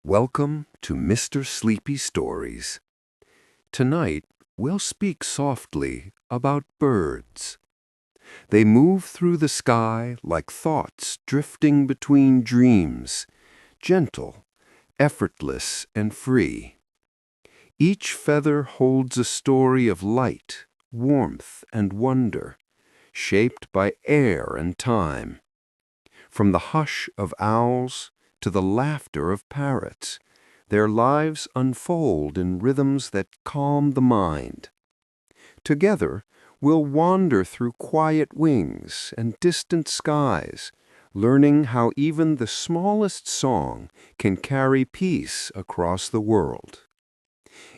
Welcome to Mr. Sleepy Stories. Tonight, we'll speak softly about birds. They move through the sky like thoughts drifting between dreams, gentle, effortless, and free. Each feather holds a story of light, warmth, and wonder, shaped by air and time. From the hush of owls to the laughter of parrots, their lives unfold in rhythms that calm the mind. Together, we'll wander through quiet wings and distant skies, learning how even the smallest song can carry peace across the world.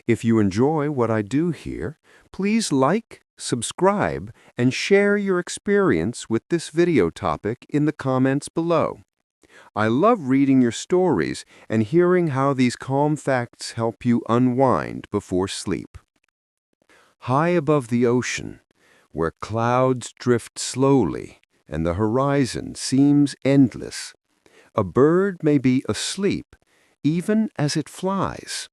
If you enjoy what I do here, please like, subscribe, and share your experience with this video topic in the comments below. I love reading your stories and hearing how these calm facts help you unwind before sleep. High above the ocean, where clouds drift slowly and the horizon seems endless, a bird may be asleep even as it flies.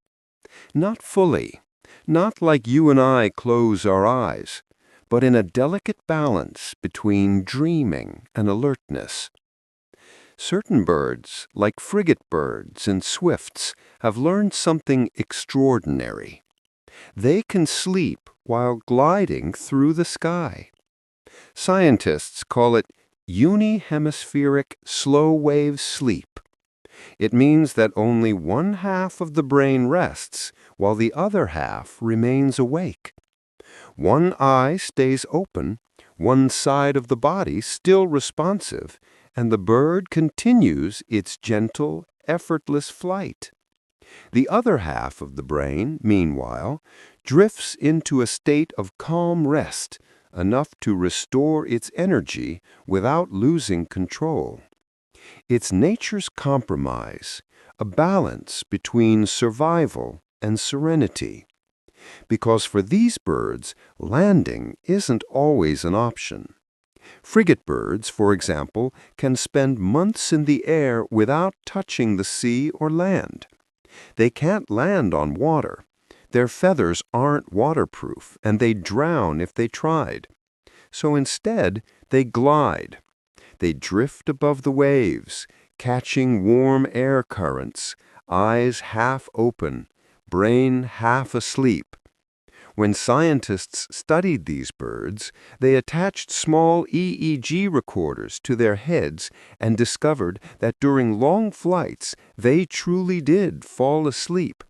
Not fully, not like you and I close our eyes, but in a delicate balance between dreaming and alertness. Certain birds, like frigate birds and swifts, have learned something extraordinary. They can sleep while gliding through the sky. Scientists call it unihemispheric slow-wave sleep. It means that only one half of the brain rests while the other half remains awake. One eye stays open, one side of the body still responsive, and the bird continues its gentle, effortless flight. The other half of the brain, meanwhile, drifts into a state of calm rest, enough to restore its energy without losing control. It's nature's compromise, a balance between survival and serenity. Because for these birds, landing isn't always an option. Frigate birds, for example, can spend months in the air without touching the sea or land. They can't land on water. Their feathers aren't waterproof, and they'd drown if they tried. So instead, they glide. They drift above the waves, catching warm air currents, eyes half open, brain half asleep. When scientists studied these birds, they attached small EEG recorders to their heads and discovered that during long flights they truly did fall asleep,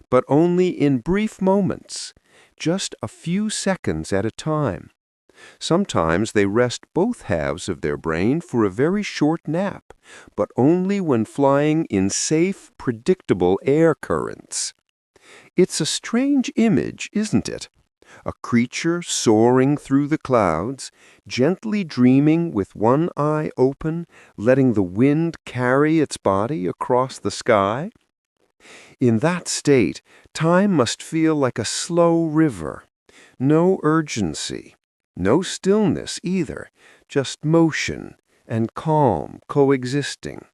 but only in brief moments, just a few seconds at a time. Sometimes they rest both halves of their brain for a very short nap, but only when flying in safe, predictable air currents. It's a strange image, isn't it? A creature soaring through the clouds, gently dreaming with one eye open, letting the wind carry its body across the sky. In that state, time must feel like a slow river. No urgency, no stillness either, just motion and calm coexisting.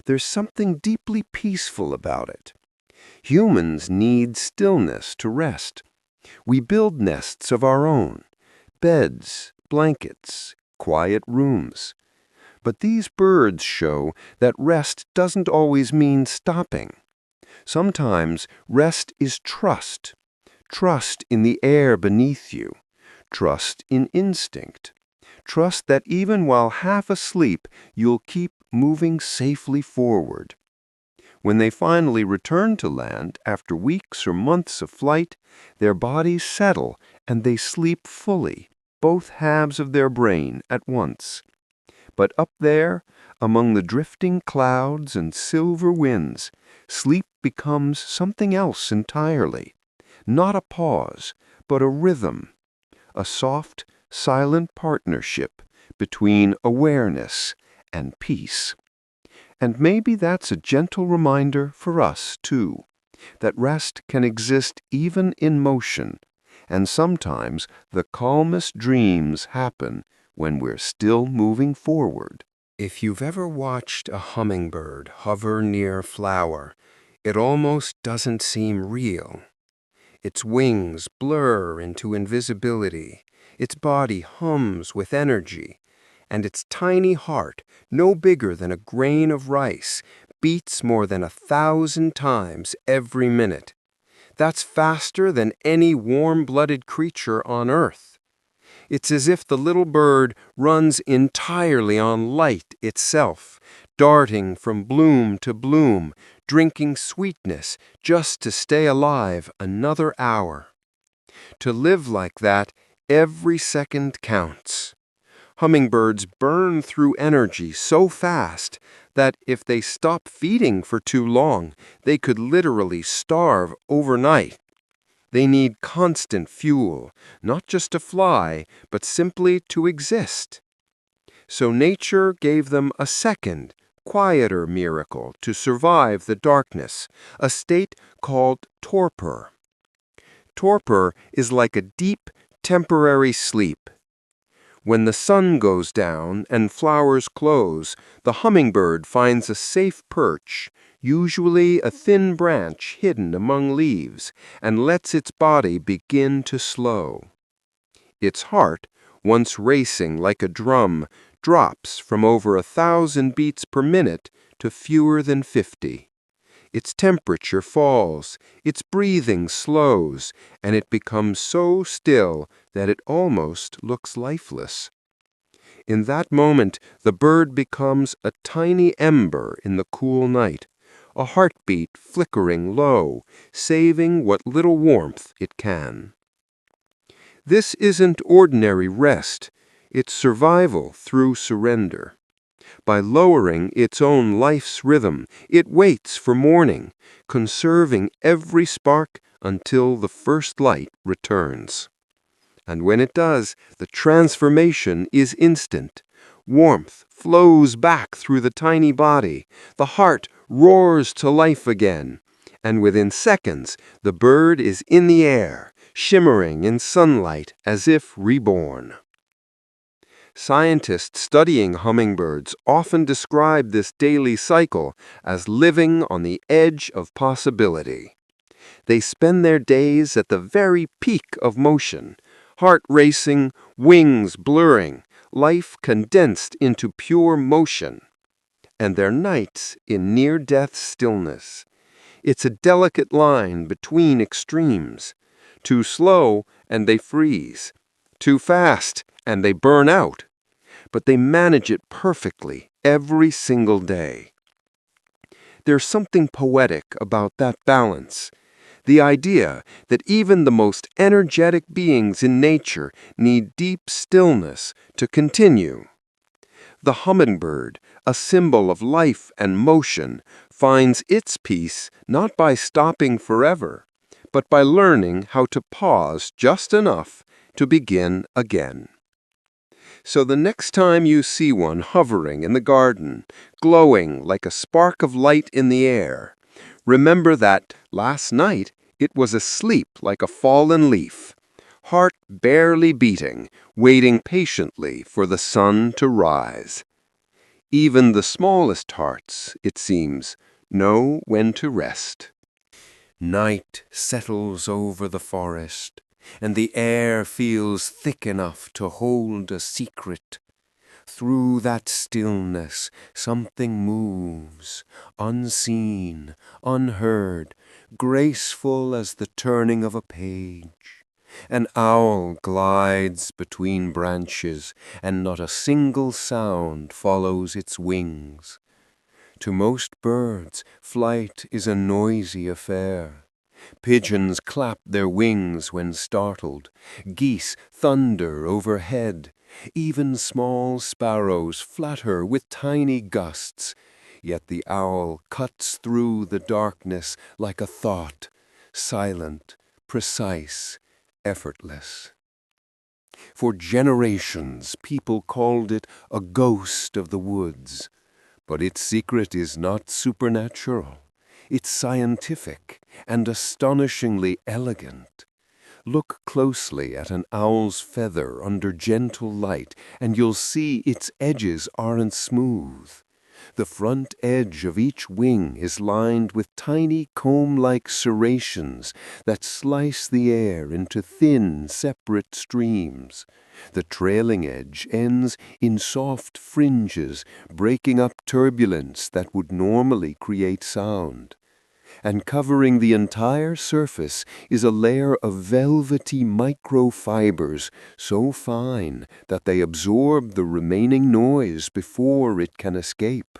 There's something deeply peaceful about it. Humans need stillness to rest. We build nests of our own, beds, blankets, quiet rooms. But these birds show that rest doesn't always mean stopping. Sometimes rest is trust. Trust in the air beneath you. Trust in instinct. Trust that even while half asleep, you'll keep moving safely forward. When they finally return to land after weeks or months of flight, their bodies settle and they sleep fully, both halves of their brain at once. But up there, among the drifting clouds and silver winds, sleep becomes something else entirely. Not a pause, but a rhythm, a soft, silent partnership between awareness and peace. And maybe that's a gentle reminder for us, too, that rest can exist even in motion, and sometimes the calmest dreams happen when we're still moving forward. If you've ever watched a hummingbird hover near a flower, It almost doesn't seem real. Its wings blur into invisibility, its body hums with energy, and its tiny heart, no bigger than a grain of rice, beats more than 1,000 times every minute. That's faster than any warm-blooded creature on Earth. It's as if the little bird runs entirely on light itself, darting from bloom to bloom, drinking sweetness just to stay alive another hour. To live like that, every second counts. Hummingbirds burn through energy so fast that if they stop feeding for too long, they could literally starve overnight. They need constant fuel, not just to fly, but simply to exist. So nature gave them a second, quieter miracle to survive the darkness, a state called torpor. Torpor is like a deep, temporary sleep. When the sun goes down and flowers close, the hummingbird finds a safe perch, usually a thin branch hidden among leaves, and lets its body begin to slow. Its heart, once racing like a drum, drops from over 1,000 beats per minute to fewer than 50. Its temperature falls, its breathing slows, and it becomes so still that it almost looks lifeless. In that moment, the bird becomes a tiny ember in the cool night, a heartbeat flickering low, saving what little warmth it can. This isn't ordinary rest, it's survival through surrender. By lowering its own life's rhythm, it waits for morning, conserving every spark until the first light returns. And when it does, the transformation is instant. Warmth flows back through the tiny body, the heart roars to life again, and within seconds the bird is in the air, shimmering in sunlight as if reborn. Scientists studying hummingbirds often describe this daily cycle as living on the edge of possibility. They spend their days at the very peak of motion, heart racing, wings blurring, life condensed into pure motion, and their nights in near-death stillness. It's a delicate line between extremes. Too slow, and they freeze. Too fast, and they burn out. But they manage it perfectly every single day. There's something poetic about that balance. The idea that even the most energetic beings in nature need deep stillness to continue. The hummingbird, a symbol of life and motion, finds its peace not by stopping forever, but by learning how to pause just enough to begin again. So the next time you see one hovering in the garden, glowing like a spark of light in the air, remember that last night it was asleep like a fallen leaf, heart barely beating, waiting patiently for the sun to rise. Even the smallest hearts, it seems, know when to rest. Night settles over the forest, and the air feels thick enough to hold a secret. Through that stillness, something moves, unseen, unheard, graceful as the turning of a page. An owl glides between branches, and not a single sound follows its wings. To most birds, flight is a noisy affair. Pigeons clap their wings when startled. Geese thunder overhead. Even small sparrows flutter with tiny gusts. Yet the owl cuts through the darkness like a thought, silent, precise, effortless. For generations, people called it a ghost of the woods. But its secret is not supernatural. It's scientific and astonishingly elegant. Look closely at an owl's feather under gentle light, and you'll see its edges aren't smooth. The front edge of each wing is lined with tiny comb-like serrations that slice the air into thin, separate streams. The trailing edge ends in soft fringes, breaking up turbulence that would normally create sound. And covering the entire surface is a layer of velvety microfibers so fine that they absorb the remaining noise before it can escape.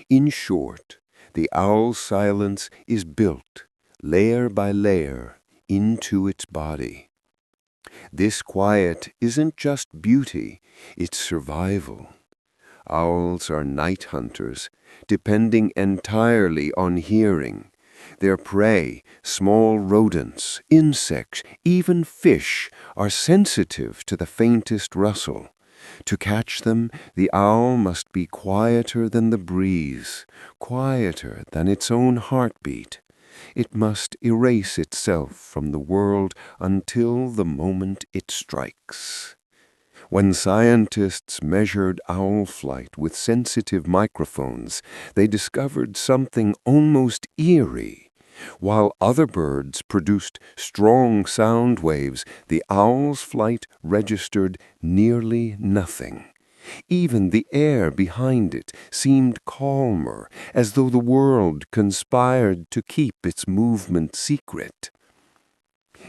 In short, the owl's silence is built, layer by layer, into its body. This quiet isn't just beauty, it's survival. Owls are night hunters, depending entirely on hearing. Their prey, small rodents, insects, even fish, are sensitive to the faintest rustle. To catch them, the owl must be quieter than the breeze, quieter than its own heartbeat. It must erase itself from the world until the moment it strikes. When scientists measured owl flight with sensitive microphones, they discovered something almost eerie. While other birds produced strong sound waves, the owl's flight registered nearly nothing. Even the air behind it seemed calmer, as though the world conspired to keep its movement secret.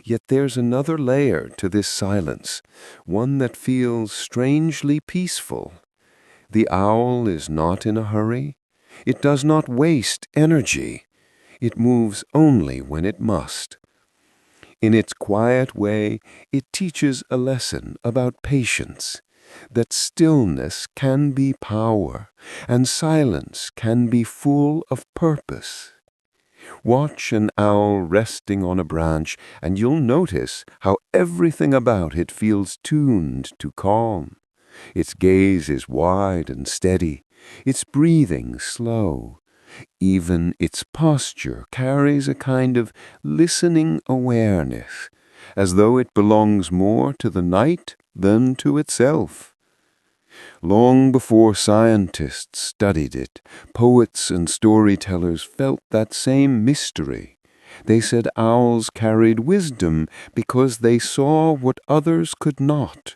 Yet there's another layer to this silence, one that feels strangely peaceful. The owl is not in a hurry. It does not waste energy. It moves only when it must. In its quiet way, it teaches a lesson about patience, that stillness can be power, and silence can be full of purpose. Watch an owl resting on a branch, and you'll notice how everything about it feels tuned to calm. Its gaze is wide and steady, its breathing slow. Even its posture carries a kind of listening awareness, as though it belongs more to the night than to itself. Long before scientists studied it, poets and storytellers felt that same mystery. They said owls carried wisdom because they saw what others could not,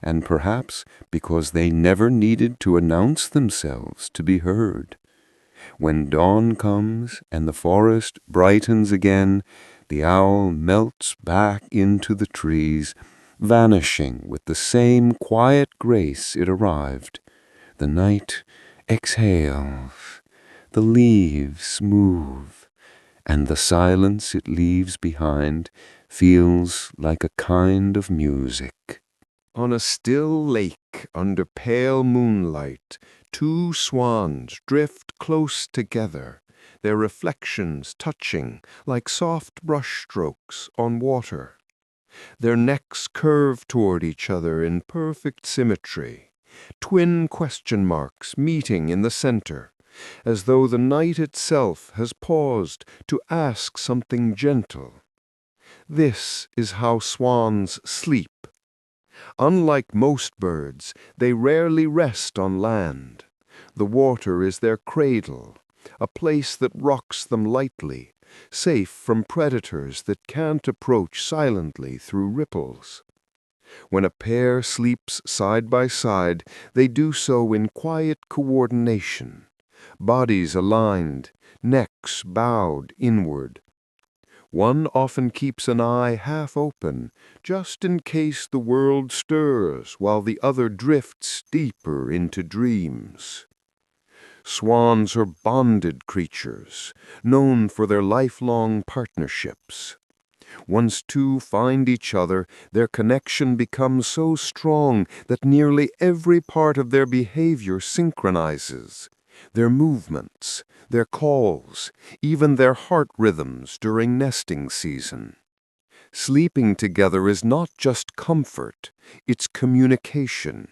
and perhaps because they never needed to announce themselves to be heard. When dawn comes and the forest brightens again, the owl melts back into the trees, vanishing with the same quiet grace it arrived. The night exhales, the leaves move, and the silence it leaves behind feels like a kind of music. On a still lake under pale moonlight, two swans drift close together, their reflections touching like soft brushstrokes on water. Their necks curve toward each other in perfect symmetry, twin question marks meeting in the center, as though the night itself has paused to ask something gentle. This is how swans sleep. Unlike most birds, they rarely rest on land. The water is their cradle, a place that rocks them lightly, safe from predators that can't approach silently through ripples. When a pair sleeps side by side, they do so in quiet coordination, bodies aligned, necks bowed inward. One often keeps an eye half open, just in case the world stirs while the other drifts deeper into dreams. Swans are bonded creatures, known for their lifelong partnerships. Once two find each other, their connection becomes so strong that nearly every part of their behavior synchronizes. Their movements, their calls, even their heart rhythms during nesting season. Sleeping together is not just comfort, it's communication.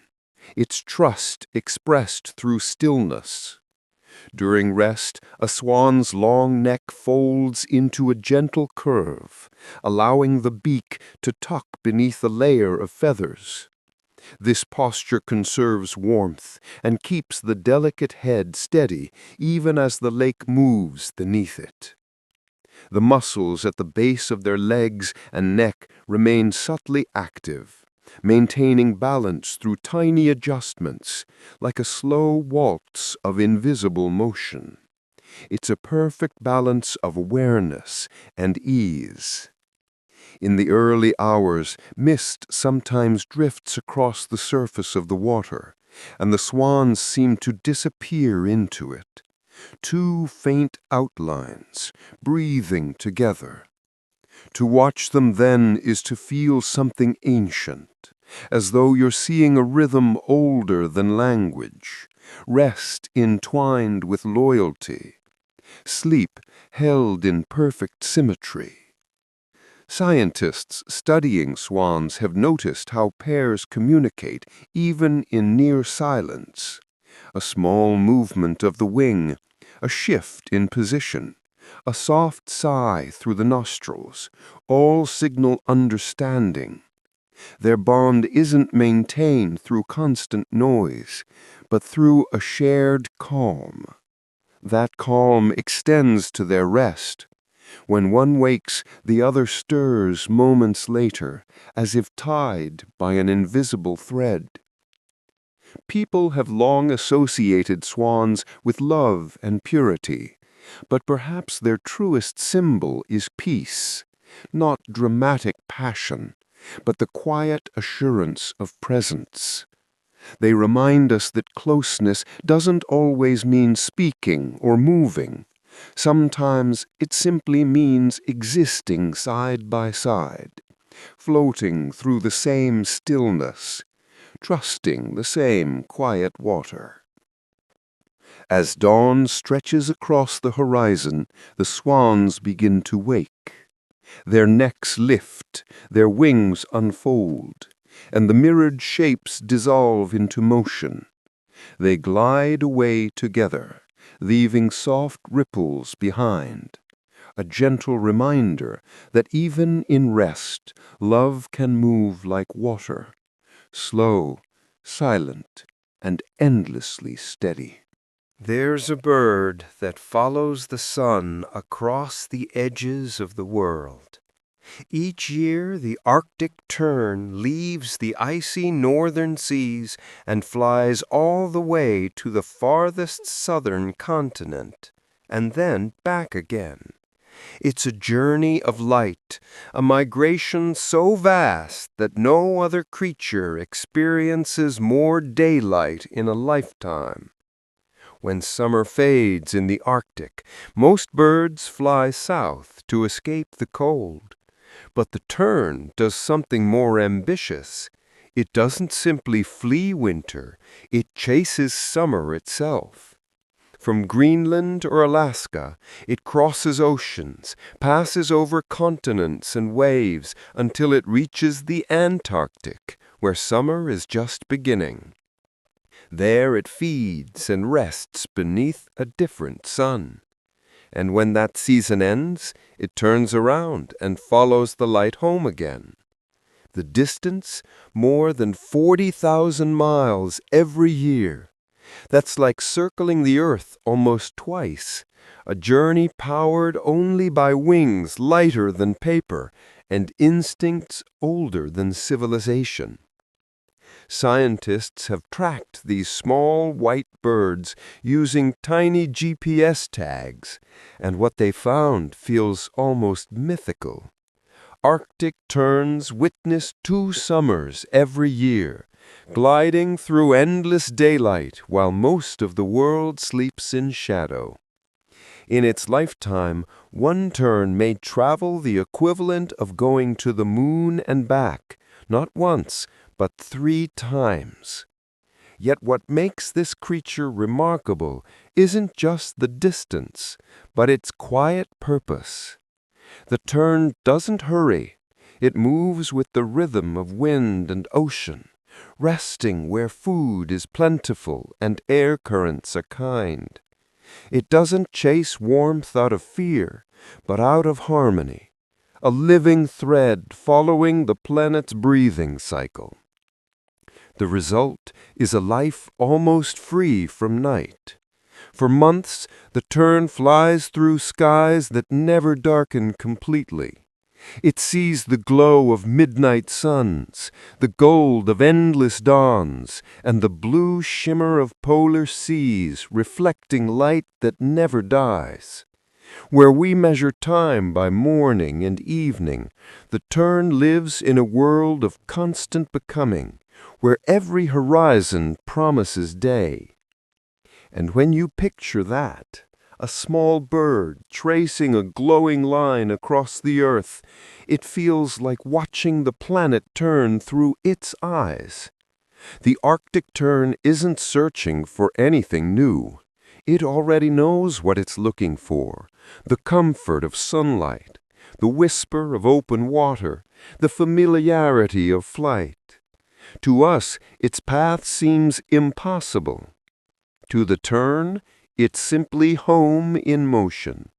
It's trust expressed through stillness. During rest, a swan's long neck folds into a gentle curve, allowing the beak to tuck beneath a layer of feathers. This posture conserves warmth and keeps the delicate head steady even as the lake moves beneath it. The muscles at the base of their legs and neck remain subtly active, maintaining balance through tiny adjustments, like a slow waltz of invisible motion. It's a perfect balance of awareness and ease. In the early hours, mist sometimes drifts across the surface of the water, and the swans seem to disappear into it. Two faint outlines, breathing together. To watch them then is to feel something ancient, as though you're seeing a rhythm older than language, rest entwined with loyalty, sleep held in perfect symmetry. Scientists studying swans have noticed how pairs communicate even in near silence. A small movement of the wing, a shift in position, a soft sigh through the nostrils, all signal understanding. Their bond isn't maintained through constant noise, but through a shared calm. That calm extends to their rest. When one wakes, the other stirs moments later, as if tied by an invisible thread. People have long associated swans with love and purity, but perhaps their truest symbol is peace, not dramatic passion, but the quiet assurance of presence. They remind us that closeness doesn't always mean speaking or moving. Sometimes it simply means existing side by side, floating through the same stillness, trusting the same quiet water. As dawn stretches across the horizon, the swans begin to wake. Their necks lift, their wings unfold, and the mirrored shapes dissolve into motion. They glide away together, leaving soft ripples behind, a gentle reminder that even in rest, love can move like water, slow, silent, and endlessly steady. There's a bird that follows the sun across the edges of the world. Each year the Arctic tern leaves the icy northern seas and flies all the way to the farthest southern continent, and then back again. It's a journey of light, a migration so vast that no other creature experiences more daylight in a lifetime. When summer fades in the Arctic, most birds fly south to escape the cold. But the tern does something more ambitious. It doesn't simply flee winter, it chases summer itself. From Greenland or Alaska, it crosses oceans, passes over continents and waves until it reaches the Antarctic, where summer is just beginning. There it feeds and rests beneath a different sun. And when that season ends, it turns around and follows the light home again. The distance, more than 40,000 miles every year. That's like circling the earth almost twice, a journey powered only by wings lighter than paper and instincts older than civilization. Scientists have tracked these small white birds using tiny GPS tags, and what they found feels almost mythical. Arctic terns witness 2 summers every year, gliding through endless daylight while most of the world sleeps in shadow. In its lifetime, one tern may travel the equivalent of going to the moon and back, not once, but 3 times. Yet what makes this creature remarkable isn't just the distance, but its quiet purpose. The tern doesn't hurry. It moves with the rhythm of wind and ocean, resting where food is plentiful and air currents are kind. It doesn't chase warmth out of fear, but out of harmony, a living thread following the planet's breathing cycle. The result is a life almost free from night. For months, the tern flies through skies that never darken completely. It sees the glow of midnight suns, the gold of endless dawns, and the blue shimmer of polar seas reflecting light that never dies. Where we measure time by morning and evening, the tern lives in a world of constant becoming, where every horizon promises day. And when you picture that, a small bird tracing a glowing line across the earth, it feels like watching the planet turn through its eyes. The Arctic tern isn't searching for anything new. It already knows what it's looking for: the comfort of sunlight, the whisper of open water, the familiarity of flight. To us, its path seems impossible. To the tern, it's simply home in motion,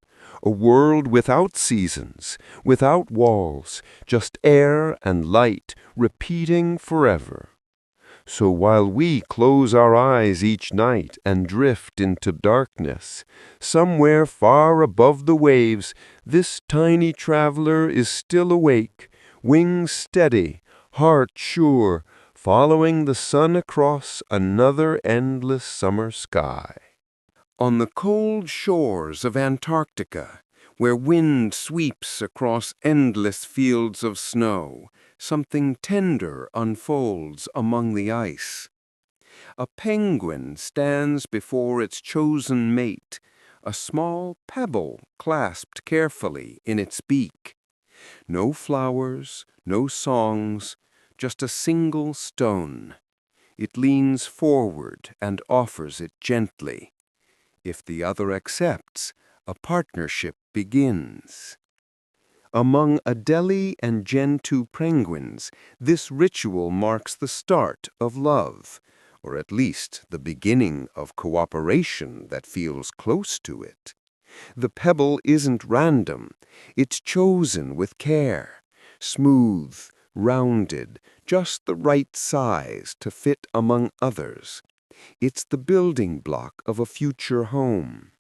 a world without seasons, without walls, just air and light repeating forever. So while we close our eyes each night and drift into darkness, somewhere far above the waves, this tiny traveler is still awake, wings steady, heart sure, following the sun across another endless summer sky. On the cold shores of Antarctica, where wind sweeps across endless fields of snow, something tender unfolds among the ice. A penguin stands before its chosen mate, a small pebble clasped carefully in its beak. No flowers, no songs, just a single stone. It leans forward and offers it gently. If the other accepts, a partnership begins. Among Adelie and Gentoo penguins, this ritual marks the start of love, or at least the beginning of cooperation that feels close to it. The pebble isn't random, it's chosen with care, smooth, rounded, just the right size to fit among others. It's the building block of a future home.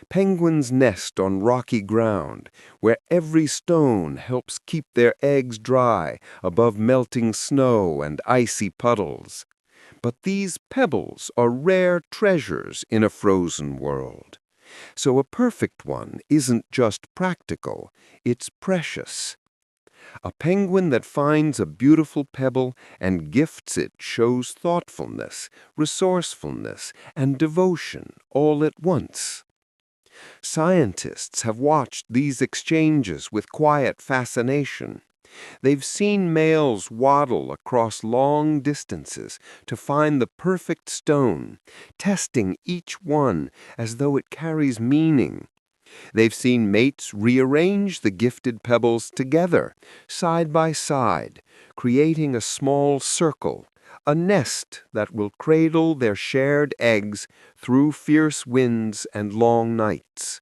Penguins nest on rocky ground, where every stone helps keep their eggs dry above melting snow and icy puddles. But these pebbles are rare treasures in a frozen world. So a perfect one isn't just practical, it's precious. A penguin that finds a beautiful pebble and gifts it shows thoughtfulness, resourcefulness, and devotion all at once. Scientists have watched these exchanges with quiet fascination. They've seen males waddle across long distances to find the perfect stone, testing each one as though it carries meaning. They've seen mates rearrange the gifted pebbles together, side by side, creating a small circle, a nest that will cradle their shared eggs through fierce winds and long nights.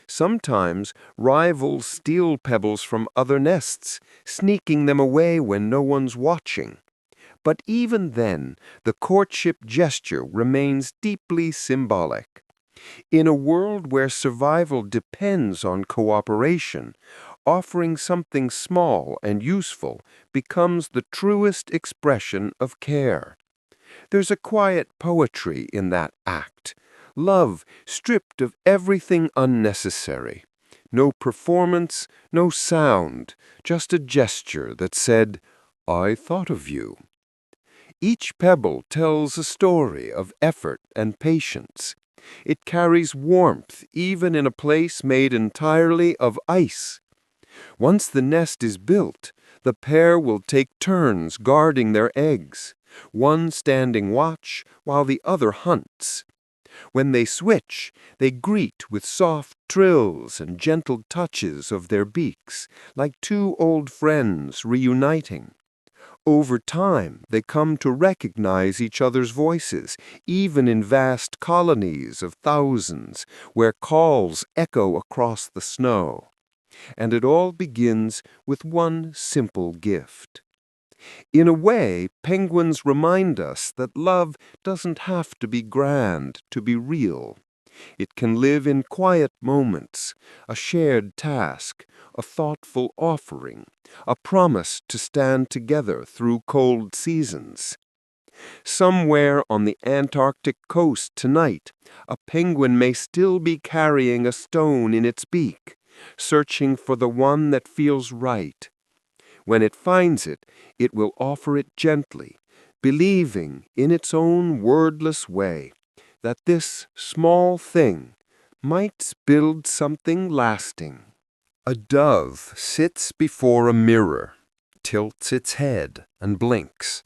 Sometimes rivals steal pebbles from other nests, sneaking them away when no one's watching. But even then, the courtship gesture remains deeply symbolic. In a world where survival depends on cooperation, offering something small and useful becomes the truest expression of care. There's a quiet poetry in that act. Love stripped of everything unnecessary. No performance, no sound, just a gesture that said, "I thought of you." Each pebble tells a story of effort and patience. It carries warmth even in a place made entirely of ice. Once the nest is built, the pair will take turns guarding their eggs, one standing watch while the other hunts. When they switch, they greet with soft trills and gentle touches of their beaks, like two old friends reuniting. Over time, they come to recognize each other's voices, even in vast colonies of thousands, where calls echo across the snow. And it all begins with one simple gift. In a way, penguins remind us that love doesn't have to be grand to be real. It can live in quiet moments, a shared task, a thoughtful offering, a promise to stand together through cold seasons. Somewhere on the Antarctic coast tonight, a penguin may still be carrying a stone in its beak, searching for the one that feels right. When it finds it, it will offer it gently, believing in its own wordless way that this small thing might build something lasting. A dove sits before a mirror, tilts its head, and blinks.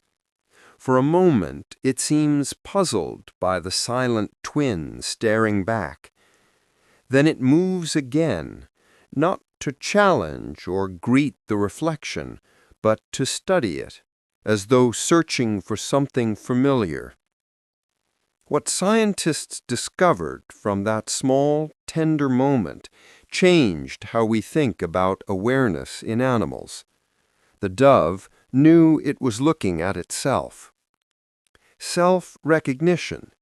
For a moment, it seems puzzled by the silent twin staring back. Then it moves again, not to challenge or greet the reflection, but to study it, as though searching for something familiar. What scientists discovered from that small, tender moment changed how we think about awareness in animals. The dove knew it was looking at itself. Self-recognition,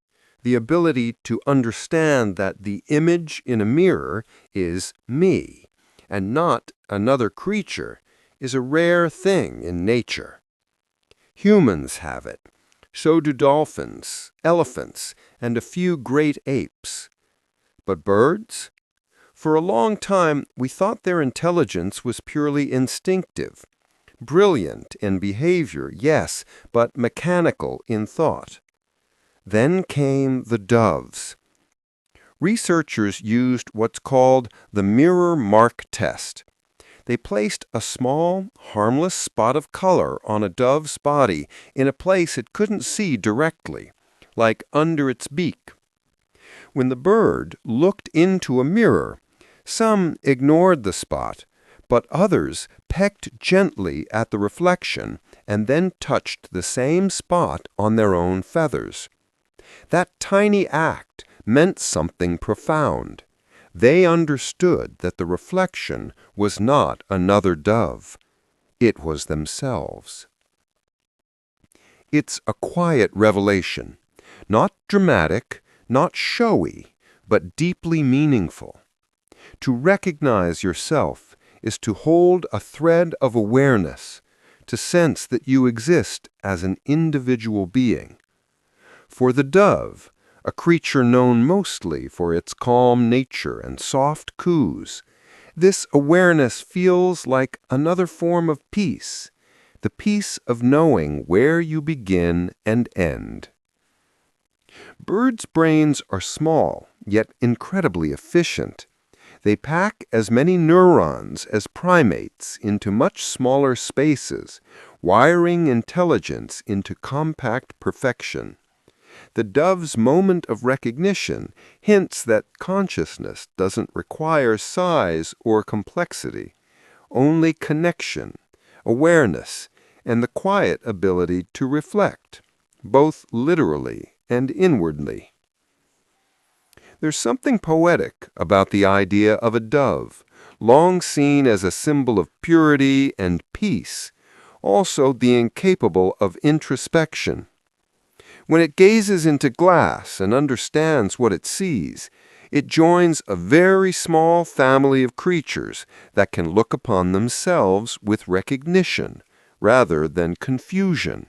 the ability to understand that the image in a mirror is me and not another creature, is a rare thing in nature. Humans have it. So do dolphins, elephants, and a few great apes. But birds? For a long time, we thought their intelligence was purely instinctive. Brilliant in behavior, yes, but mechanical in thought. Then came the doves. Researchers used what's called the mirror mark test. They placed a small, harmless spot of color on a dove's body in a place it couldn't see directly, like under its beak. When the bird looked into a mirror, some ignored the spot, but others pecked gently at the reflection and then touched the same spot on their own feathers. That tiny act meant something profound. They understood that the reflection was not another dove. It was themselves. It's a quiet revelation, not dramatic, not showy, but deeply meaningful. To recognize yourself is to hold a thread of awareness, to sense that you exist as an individual being. For the dove, a creature known mostly for its calm nature and soft coos, this awareness feels like another form of peace, the peace of knowing where you begin and end. Birds' brains are small, yet incredibly efficient. They pack as many neurons as primates into much smaller spaces, wiring intelligence into compact perfection. The dove's moment of recognition hints that consciousness doesn't require size or complexity, only connection, awareness, and the quiet ability to reflect, both literally and inwardly. There's something poetic about the idea of a dove, long seen as a symbol of purity and peace, also being capable of introspection. When it gazes into glass and understands what it sees, it joins a very small family of creatures that can look upon themselves with recognition rather than confusion.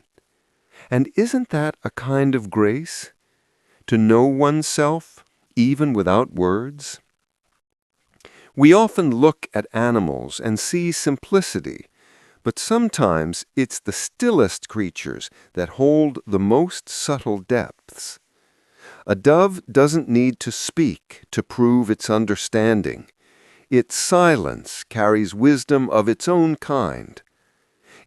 And isn't that a kind of grace? To know oneself, even without words? We often look at animals and see simplicity, but sometimes it's the stillest creatures that hold the most subtle depths. A dove doesn't need to speak to prove its understanding. Its silence carries wisdom of its own kind.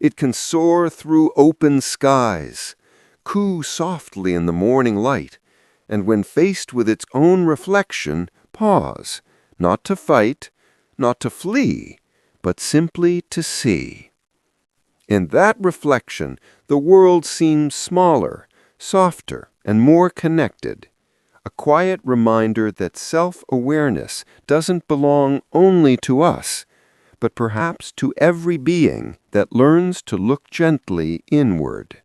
It can soar through open skies, coo softly in the morning light, and when faced with its own reflection, pause, not to fight, not to flee, but simply to see. In that reflection, the world seems smaller, softer, and more connected. A quiet reminder that self-awareness doesn't belong only to us, but perhaps to every being that learns to look gently inward.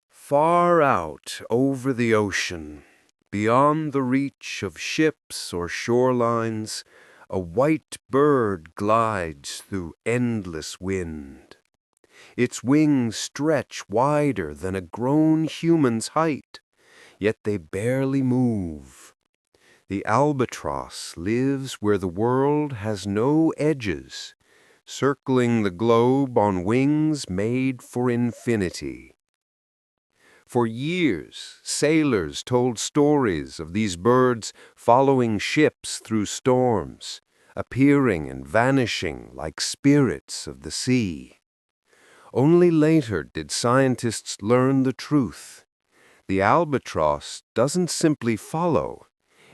Far out over the ocean, beyond the reach of ships or shorelines, a white bird glides through endless wind. Its wings stretch wider than a grown human's height, yet they barely move. The albatross lives where the world has no edges, circling the globe on wings made for infinity. For years, sailors told stories of these birds following ships through storms, appearing and vanishing like spirits of the sea. Only later did scientists learn the truth. The albatross doesn't simply follow.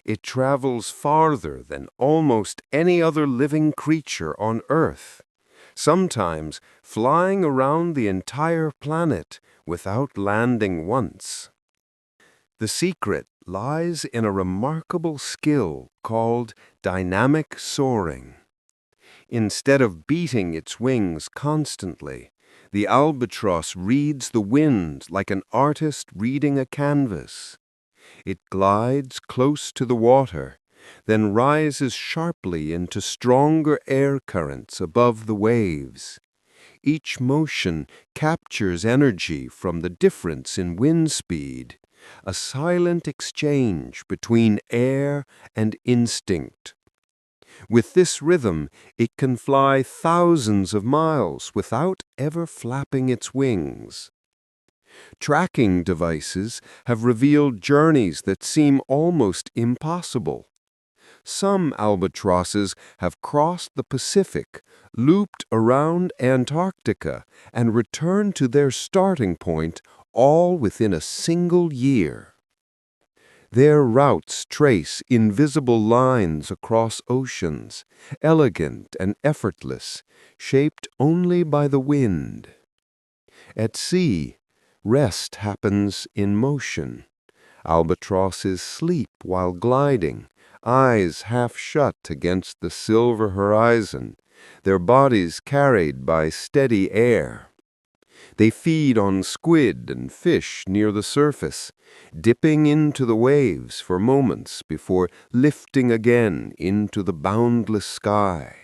It travels farther than almost any other living creature on Earth, sometimes flying around the entire planet without landing once. The secret lies in a remarkable skill called dynamic soaring. Instead of beating its wings constantly, the albatross reads the wind like an artist reading a canvas. It glides close to the water, then rises sharply into stronger air currents above the waves. Each motion captures energy from the difference in wind speed, a silent exchange between air and instinct. With this rhythm, it can fly thousands of miles without ever flapping its wings. Tracking devices have revealed journeys that seem almost impossible. Some albatrosses have crossed the Pacific, looped around Antarctica, and returned to their starting point all within a single year. Their routes trace invisible lines across oceans, elegant and effortless, shaped only by the wind. At sea, rest happens in motion. Albatrosses sleep while gliding, eyes half shut against the silver horizon, their bodies carried by steady air. They feed on squid and fish near the surface, dipping into the waves for moments before lifting again into the boundless sky.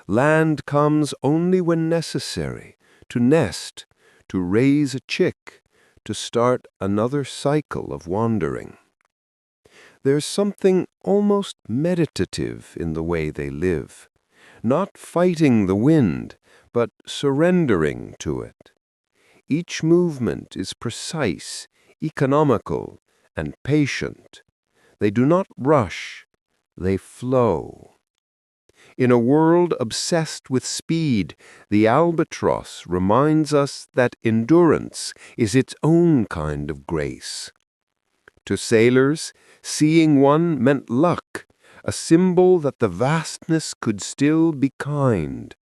Land comes only when necessary, to nest, to raise a chick, to start another cycle of wandering. There's something almost meditative in the way they live, not fighting the wind, but surrendering to it. Each movement is precise, economical, and patient. They do not rush, they flow. In a world obsessed with speed, the albatross reminds us that endurance is its own kind of grace. To sailors, seeing one meant luck, a symbol that the vastness could still be kind.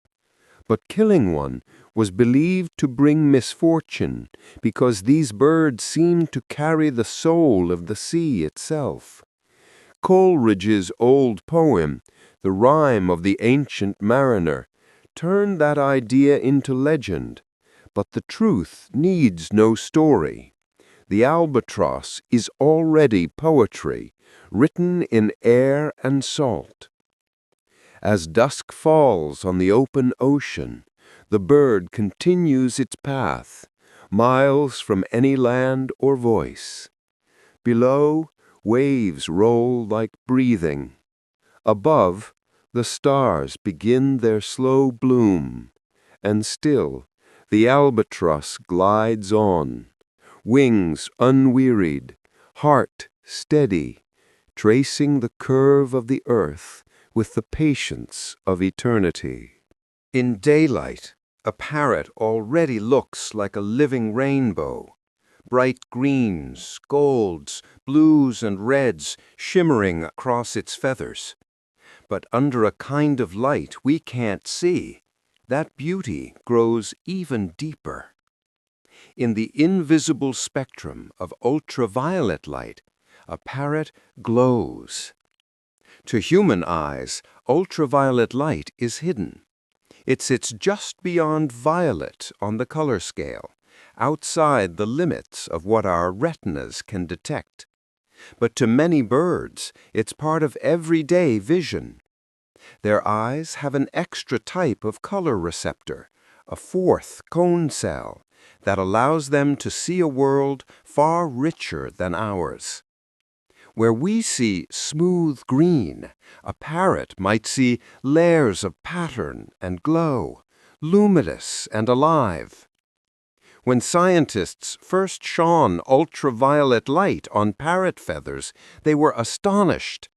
But killing one was believed to bring misfortune because these birds seemed to carry the soul of the sea itself. Coleridge's old poem, The Rime of the Ancient Mariner, turned that idea into legend, but the truth needs no story. The albatross is already poetry, written in air and salt. As dusk falls on the open ocean, the bird continues its path, miles from any land or voice. Below, waves roll like breathing. Above, the stars begin their slow bloom, and still the albatross glides on, wings unwearied, heart steady, tracing the curve of the earth with the patience of eternity. In daylight, a parrot already looks like a living rainbow, bright greens, golds, blues, and reds shimmering across its feathers. But under a kind of light we can't see, that beauty grows even deeper. In the invisible spectrum of ultraviolet light, a parrot glows. To human eyes, ultraviolet light is hidden. It sits just beyond violet on the color scale, outside the limits of what our retinas can detect. But to many birds, it's part of everyday vision. Their eyes have an extra type of color receptor, a fourth cone cell, that allows them to see a world far richer than ours. Where we see smooth green, a parrot might see layers of pattern and glow, luminous and alive. When scientists first shone ultraviolet light on parrot feathers, they were astonished.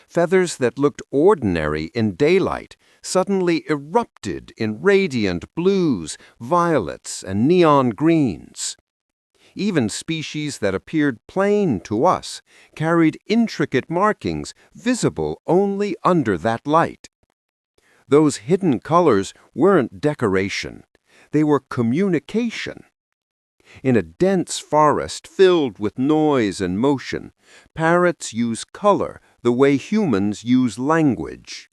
Feathers that looked ordinary in daylight suddenly erupted in radiant blues, violets, and neon greens. Even species that appeared plain to us carried intricate markings visible only under that light. Those hidden colors weren't decoration. They were communication. In a dense forest filled with noise and motion, parrots use color the way humans use language.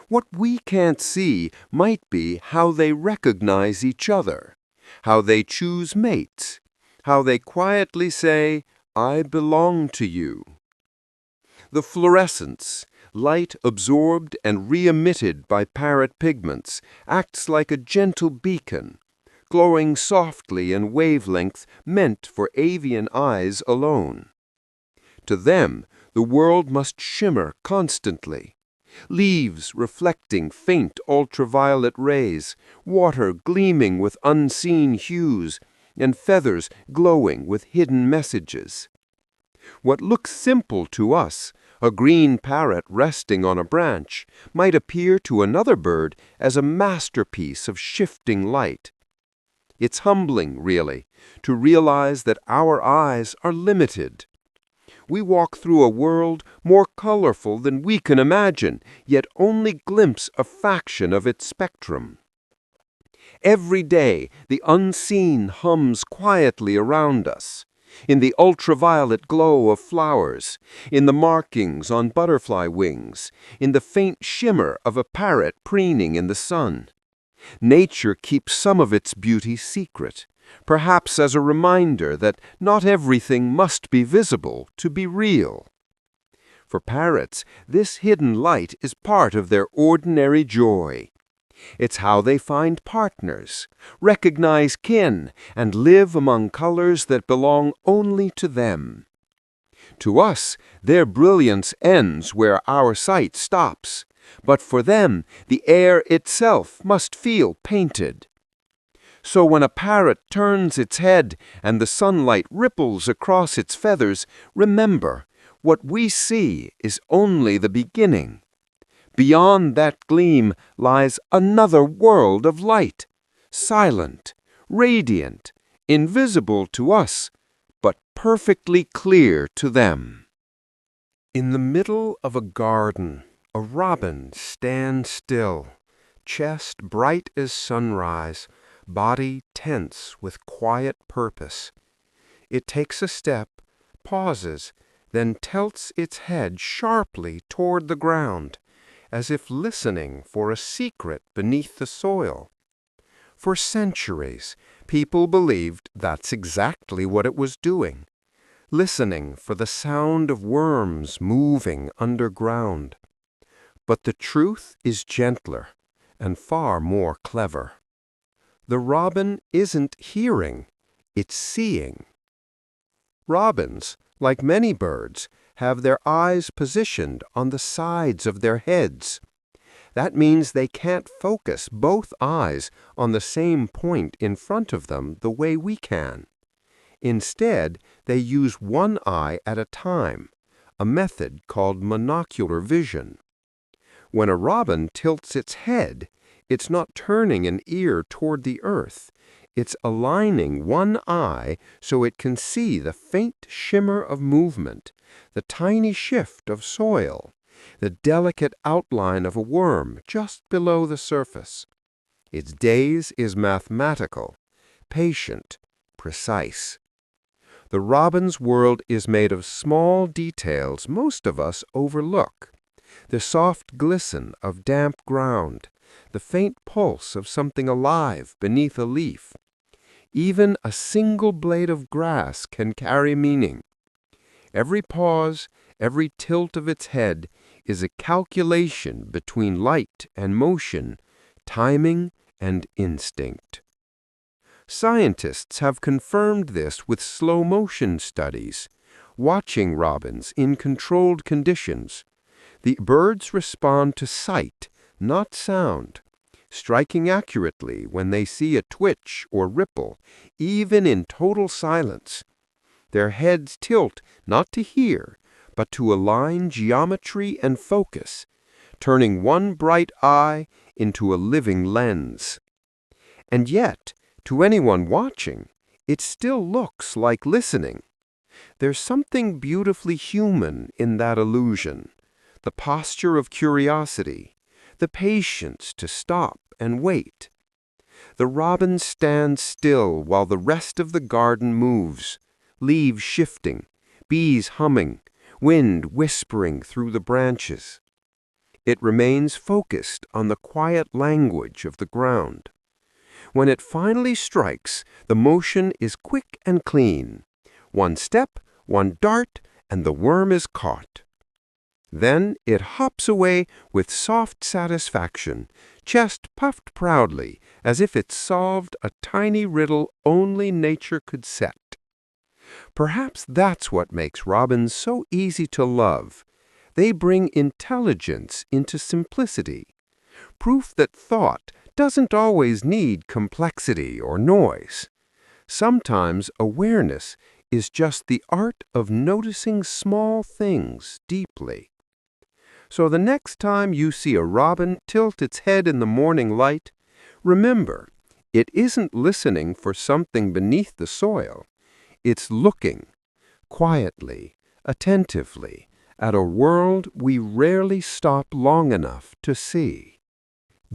What we can't see might be how they recognize each other, how they choose mates, how they quietly say, "I belong to you." The fluorescence, light absorbed and re-emitted by parrot pigments, acts like a gentle beacon, glowing softly in wavelength meant for avian eyes alone. To them, the world must shimmer constantly. Leaves reflecting faint ultraviolet rays, water gleaming with unseen hues, and feathers glowing with hidden messages. What looks simple to us, a green parrot resting on a branch, might appear to another bird as a masterpiece of shifting light. It's humbling, really, to realize that our eyes are limited. We walk through a world more colorful than we can imagine, yet only glimpse a fraction of its spectrum. Every day, the unseen hums quietly around us, in the ultraviolet glow of flowers, in the markings on butterfly wings, in the faint shimmer of a parrot preening in the sun. Nature keeps some of its beauty secret, perhaps as a reminder that not everything must be visible to be real. For parrots, this hidden light is part of their ordinary joy. It's how they find partners, recognize kin, and live among colors that belong only to them. To us, their brilliance ends where our sight stops, but for them, the air itself must feel painted. So when a parrot turns its head and the sunlight ripples across its feathers, remember, what we see is only the beginning. Beyond that gleam lies another world of light, silent, radiant, invisible to us, but perfectly clear to them. In the middle of a garden, a robin stands still, chest bright as sunrise, body tense with quiet purpose. It takes a step, pauses, then tilts its head sharply toward the ground, as if listening for a secret beneath the soil. For centuries, people believed that's exactly what it was doing, listening for the sound of worms moving underground. But the truth is gentler and far more clever. The robin isn't hearing, it's seeing. Robins, like many birds, have their eyes positioned on the sides of their heads. That means they can't focus both eyes on the same point in front of them the way we can. Instead, they use one eye at a time, a method called monocular vision. When a robin tilts its head, it's not turning an ear toward the earth. It's aligning one eye so it can see the faint shimmer of movement, the tiny shift of soil, the delicate outline of a worm just below the surface. Its gaze is mathematical, patient, precise. The robin's world is made of small details most of us overlook. The soft glisten of damp ground, the faint pulse of something alive beneath a leaf. Even a single blade of grass can carry meaning. Every pause, every tilt of its head is a calculation between light and motion, timing and instinct. Scientists have confirmed this with slow-motion studies. Watching robins in controlled conditions, the birds respond to sight, not sound, striking accurately when they see a twitch or ripple, even in total silence. Their heads tilt not to hear, but to align geometry and focus, turning one bright eye into a living lens. And yet, to anyone watching, it still looks like listening. There's something beautifully human in that illusion, the posture of curiosity, the patience to stop and wait. The robin stands still while the rest of the garden moves, leaves shifting, bees humming, wind whispering through the branches. It remains focused on the quiet language of the ground. When it finally strikes, the motion is quick and clean. One step, one dart, and the worm is caught. Then it hops away with soft satisfaction, chest puffed proudly, as if it solved a tiny riddle only nature could set. Perhaps that's what makes robins so easy to love. They bring intelligence into simplicity, proof that thought doesn't always need complexity or noise. Sometimes awareness is just the art of noticing small things deeply. So the next time you see a robin tilt its head in the morning light, remember, it isn't listening for something beneath the soil. It's looking, quietly, attentively, at a world we rarely stop long enough to see.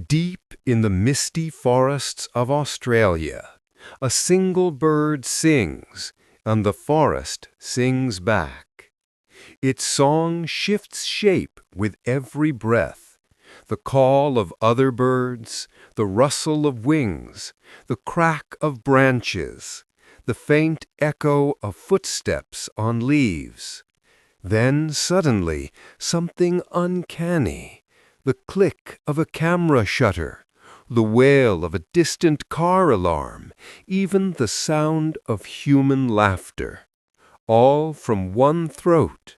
Deep in the misty forests of Australia, a single bird sings, and the forest sings back. Its song shifts shape with every breath. The call of other birds, the rustle of wings, the crack of branches, the faint echo of footsteps on leaves. Then suddenly, something uncanny, the click of a camera shutter, the wail of a distant car alarm, even the sound of human laughter, all from one throat.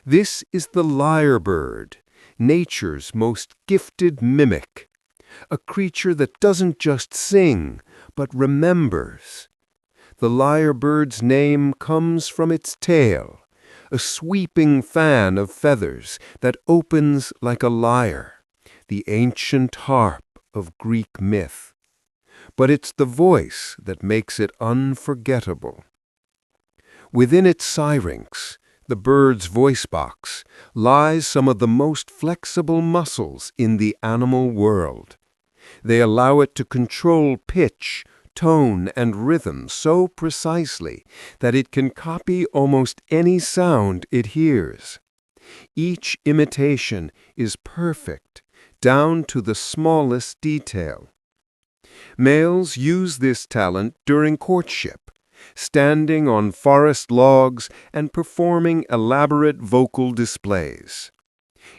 This is the lyrebird, nature's most gifted mimic, a creature that doesn't just sing, but remembers. The lyrebird's name comes from its tail, a sweeping fan of feathers that opens like a lyre, the ancient harp of Greek myth. But it's the voice that makes it unforgettable. Within its syrinx, the bird's voice box, lies some of the most flexible muscles in the animal world. They allow it to control pitch, tone, and rhythm so precisely that it can copy almost any sound it hears. Each imitation is perfect, down to the smallest detail. Males use this talent during courtship, standing on forest logs and performing elaborate vocal displays.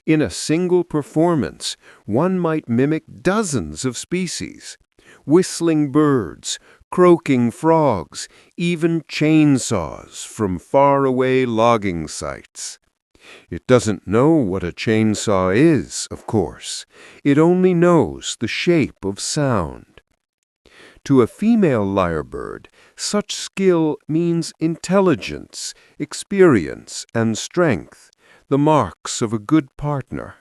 In a single performance, one might mimic dozens of species, whistling birds, croaking frogs, even chainsaws from faraway logging sites. It doesn't know what a chainsaw is, of course. It only knows the shape of sound. To a female lyrebird, such skill means intelligence, experience, and strength, the marks of a good partner.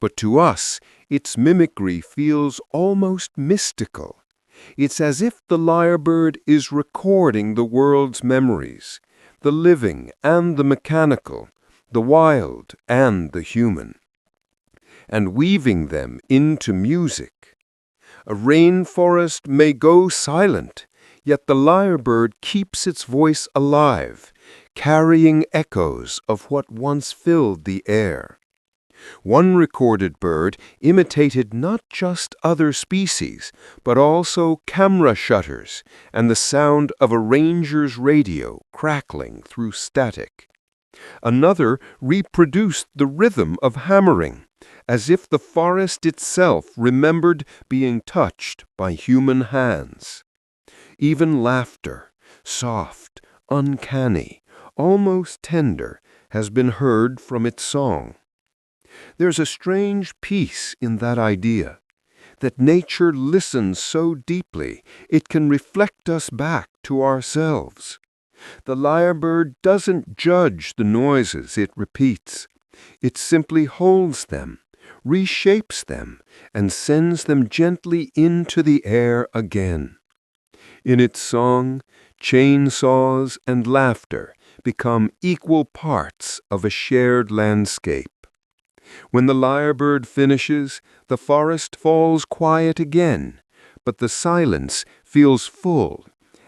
But to us, its mimicry feels almost mystical. It's as if the lyrebird is recording the world's memories, the living and the mechanical, the wild and the human, and weaving them into music. A rainforest may go silent, yet the lyrebird keeps its voice alive, carrying echoes of what once filled the air. One recorded bird imitated not just other species, but also camera shutters and the sound of a ranger's radio crackling through static. Another reproduced the rhythm of hammering, as if the forest itself remembered being touched by human hands. Even laughter, soft, uncanny, almost tender, has been heard from its song. There's a strange peace in that idea, that nature listens so deeply it can reflect us back to ourselves. The lyrebird doesn't judge the noises it repeats. It simply holds them, reshapes them, and sends them gently into the air again. In its song, chainsaws and laughter become equal parts of a shared landscape. When the lyrebird finishes, the forest falls quiet again, but the silence feels full,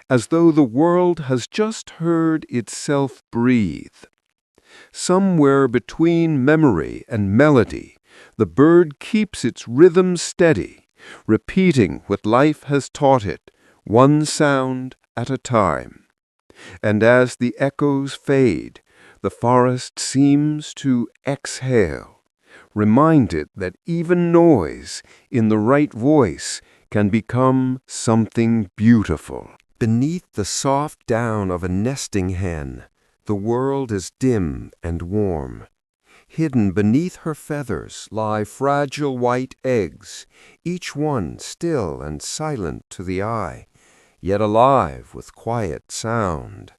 as though the world has just heard itself breathe. Somewhere between memory and melody, the bird keeps its rhythm steady, repeating what life has taught it, one sound at a time. And as the echoes fade, the forest seems to exhale, reminded that even noise, in the right voice, can become something beautiful. Beneath the soft down of a nesting hen, the world is dim and warm. Hidden beneath her feathers lie fragile white eggs, each one still and silent to the eye, yet alive with quiet sound.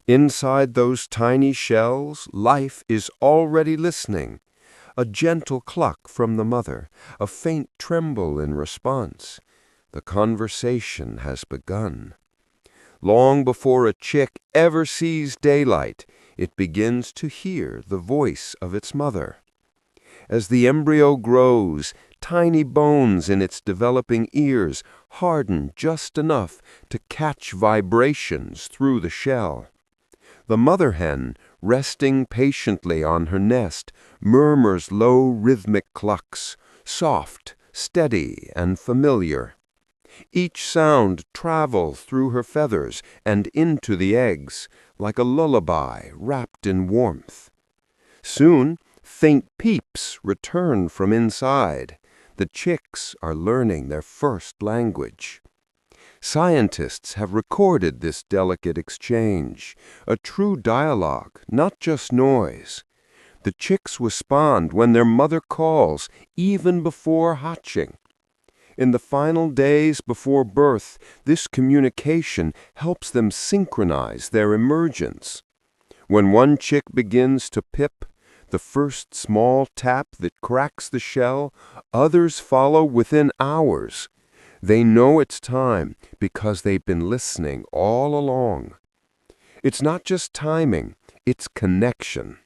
Inside those tiny shells, life is already listening. A gentle cluck from the mother, a faint tremble in response. The conversation has begun. Long before a chick ever sees daylight, it begins to hear the voice of its mother. As the embryo grows, tiny bones in its developing ears harden just enough to catch vibrations through the shell. The mother hen, resting patiently on her nest, murmurs low rhythmic clucks, soft, steady, and familiar. Each sound travels through her feathers and into the eggs, like a lullaby wrapped in warmth. Soon, faint peeps return from inside. The chicks are learning their first language. Scientists have recorded this delicate exchange, a true dialogue, not just noise. The chicks respond when their mother calls, even before hatching. In the final days before birth, this communication helps them synchronize their emergence. When one chick begins to pip, the first small tap that cracks the shell, others follow within hours. They know it's time because they've been listening all along. It's not just timing, it's connection.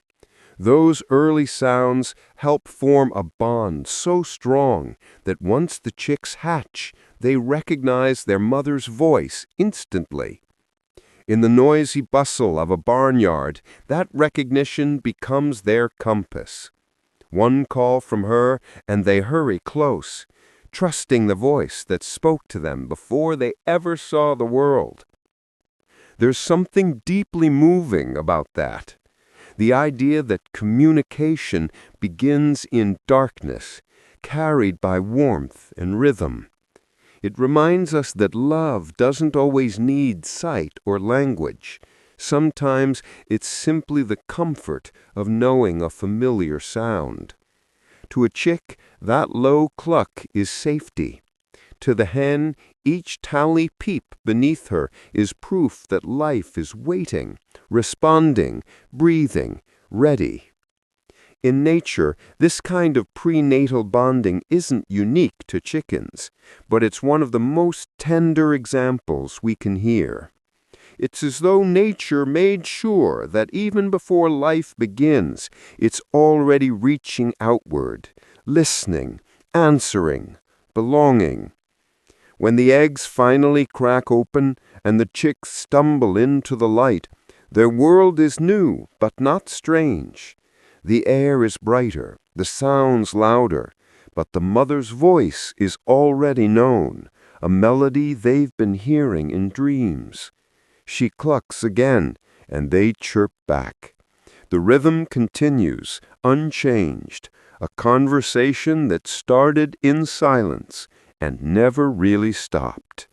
Those early sounds help form a bond so strong that once the chicks hatch, they recognize their mother's voice instantly. In the noisy bustle of a barnyard, that recognition becomes their compass. One call from her, and they hurry close, trusting the voice that spoke to them before they ever saw the world. There's something deeply moving about that. The idea that communication begins in darkness, carried by warmth and rhythm. It reminds us that love doesn't always need sight or language. Sometimes it's simply the comfort of knowing a familiar sound. To a chick, that low cluck is safety. To the hen, each tally peep beneath her is proof that life is waiting, responding, breathing, ready. In nature, this kind of prenatal bonding isn't unique to chickens, but it's one of the most tender examples we can hear. It's as though nature made sure that even before life begins, it's already reaching outward, listening, answering, belonging. When the eggs finally crack open and the chicks stumble into the light, their world is new but not strange. The air is brighter, the sounds louder, but the mother's voice is already known, a melody they've been hearing in dreams. She clucks again, and they chirp back. The rhythm continues, unchanged, a conversation that started in silence and never really stopped.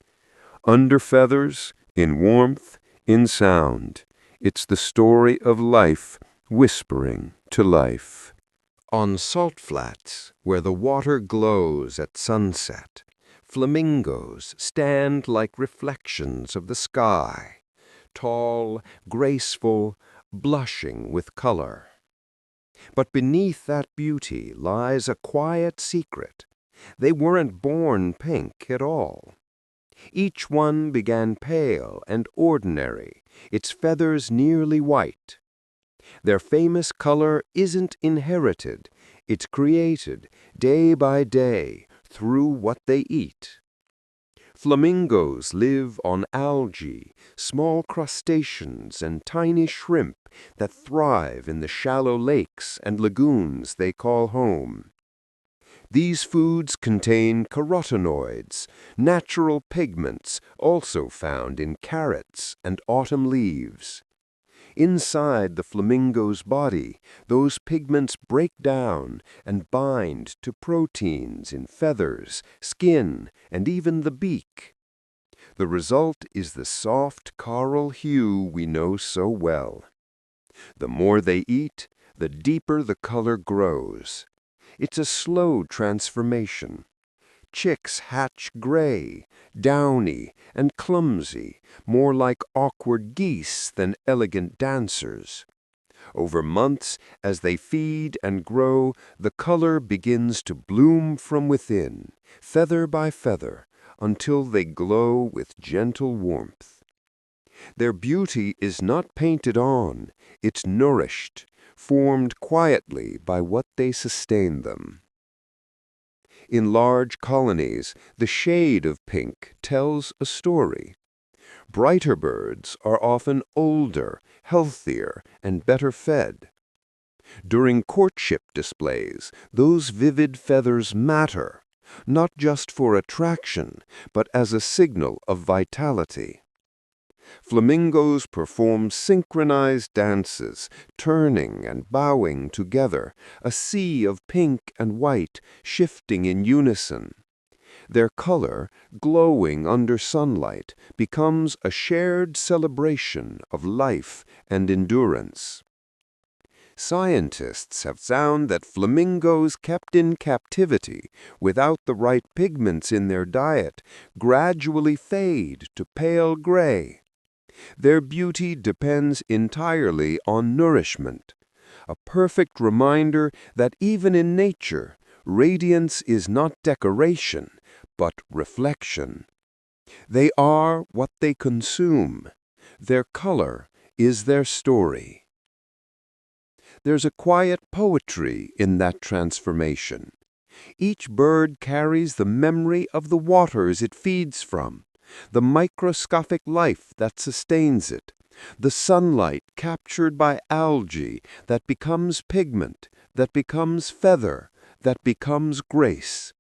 Under feathers, in warmth, in sound, it's the story of life whispering to life. On salt flats, where the water glows at sunset, flamingos stand like reflections of the sky, tall, graceful, blushing with color. But beneath that beauty lies a quiet secret. They weren't born pink at all. Each one began pale and ordinary, its feathers nearly white. Their famous color isn't inherited, it's created day by day through what they eat. Flamingos live on algae, small crustaceans, and tiny shrimp that thrive in the shallow lakes and lagoons they call home. These foods contain carotenoids, natural pigments also found in carrots and autumn leaves. Inside the flamingo's body, those pigments break down and bind to proteins in feathers, skin, and even the beak. The result is the soft coral hue we know so well. The more they eat, the deeper the color grows. It's a slow transformation. Chicks hatch gray, downy, and clumsy, more like awkward geese than elegant dancers. Over months, as they feed and grow, the color begins to bloom from within, feather by feather, until they glow with gentle warmth. Their beauty is not painted on, it's nourished, formed quietly by what they sustain them. In large colonies, the shade of pink tells a story. Brighter birds are often older, healthier, and better fed. During courtship displays, those vivid feathers matter, not just for attraction, but as a signal of vitality. Flamingos perform synchronized dances, turning and bowing together, a sea of pink and white shifting in unison. Their color, glowing under sunlight, becomes a shared celebration of life and endurance. Scientists have found that flamingos kept in captivity without the right pigments in their diet gradually fade to pale gray. Their beauty depends entirely on nourishment, a perfect reminder that even in nature, radiance is not decoration, but reflection. They are what they consume. Their color is their story. There's a quiet poetry in that transformation. Each bird carries the memory of the waters it feeds from, the microscopic life that sustains it, the sunlight captured by algae that becomes pigment, that becomes feather, that becomes grace.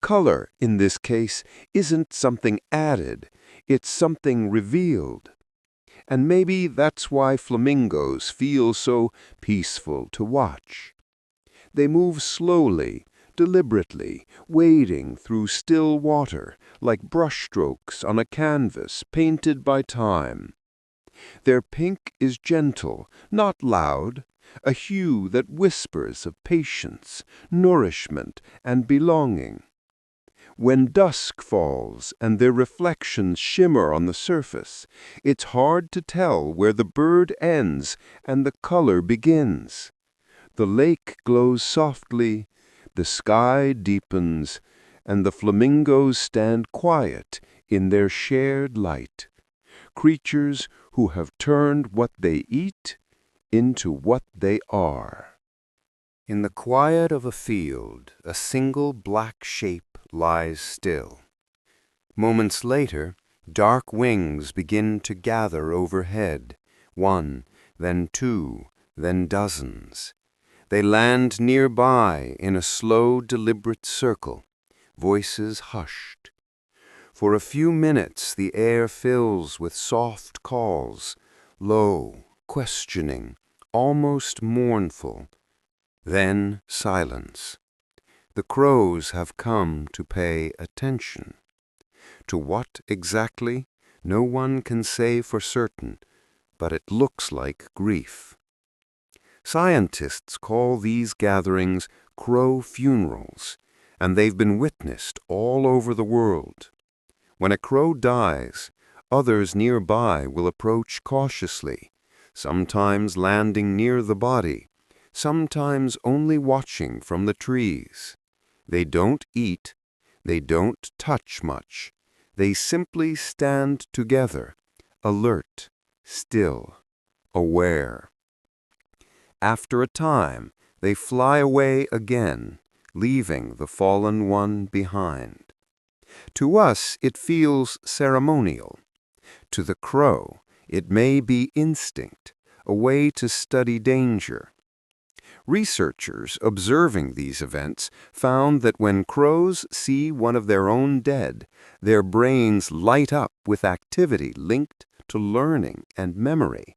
Color, in this case, isn't something added, it's something revealed. And maybe that's why flamingos feel so peaceful to watch. They move slowly, deliberately, wading through still water, like brushstrokes on a canvas painted by time. Their pink is gentle, not loud, a hue that whispers of patience, nourishment, and belonging. When dusk falls and their reflections shimmer on the surface, it's hard to tell where the bird ends and the color begins. The lake glows softly, the sky deepens, and the flamingos stand quiet in their shared light, creatures who have turned what they eat into what they are. In the quiet of a field, a single black shape lies still. Moments later, dark wings begin to gather overhead, one, then two, then dozens. They land nearby in a slow, deliberate circle, voices hushed. For a few minutes the air fills with soft calls, low, questioning, almost mournful. Then silence. The crows have come to pay attention. To what exactly, no one can say for certain, but it looks like grief. Scientists call these gatherings crow funerals, and they've been witnessed all over the world. When a crow dies, others nearby will approach cautiously, sometimes landing near the body, sometimes only watching from the trees. They don't eat, they don't touch much. They simply stand together, alert, still, aware. After a time, they fly away again, leaving the fallen one behind. To us, it feels ceremonial. To the crow, it may be instinct, a way to study danger. Researchers observing these events found that when crows see one of their own dead, their brains light up with activity linked to learning and memory.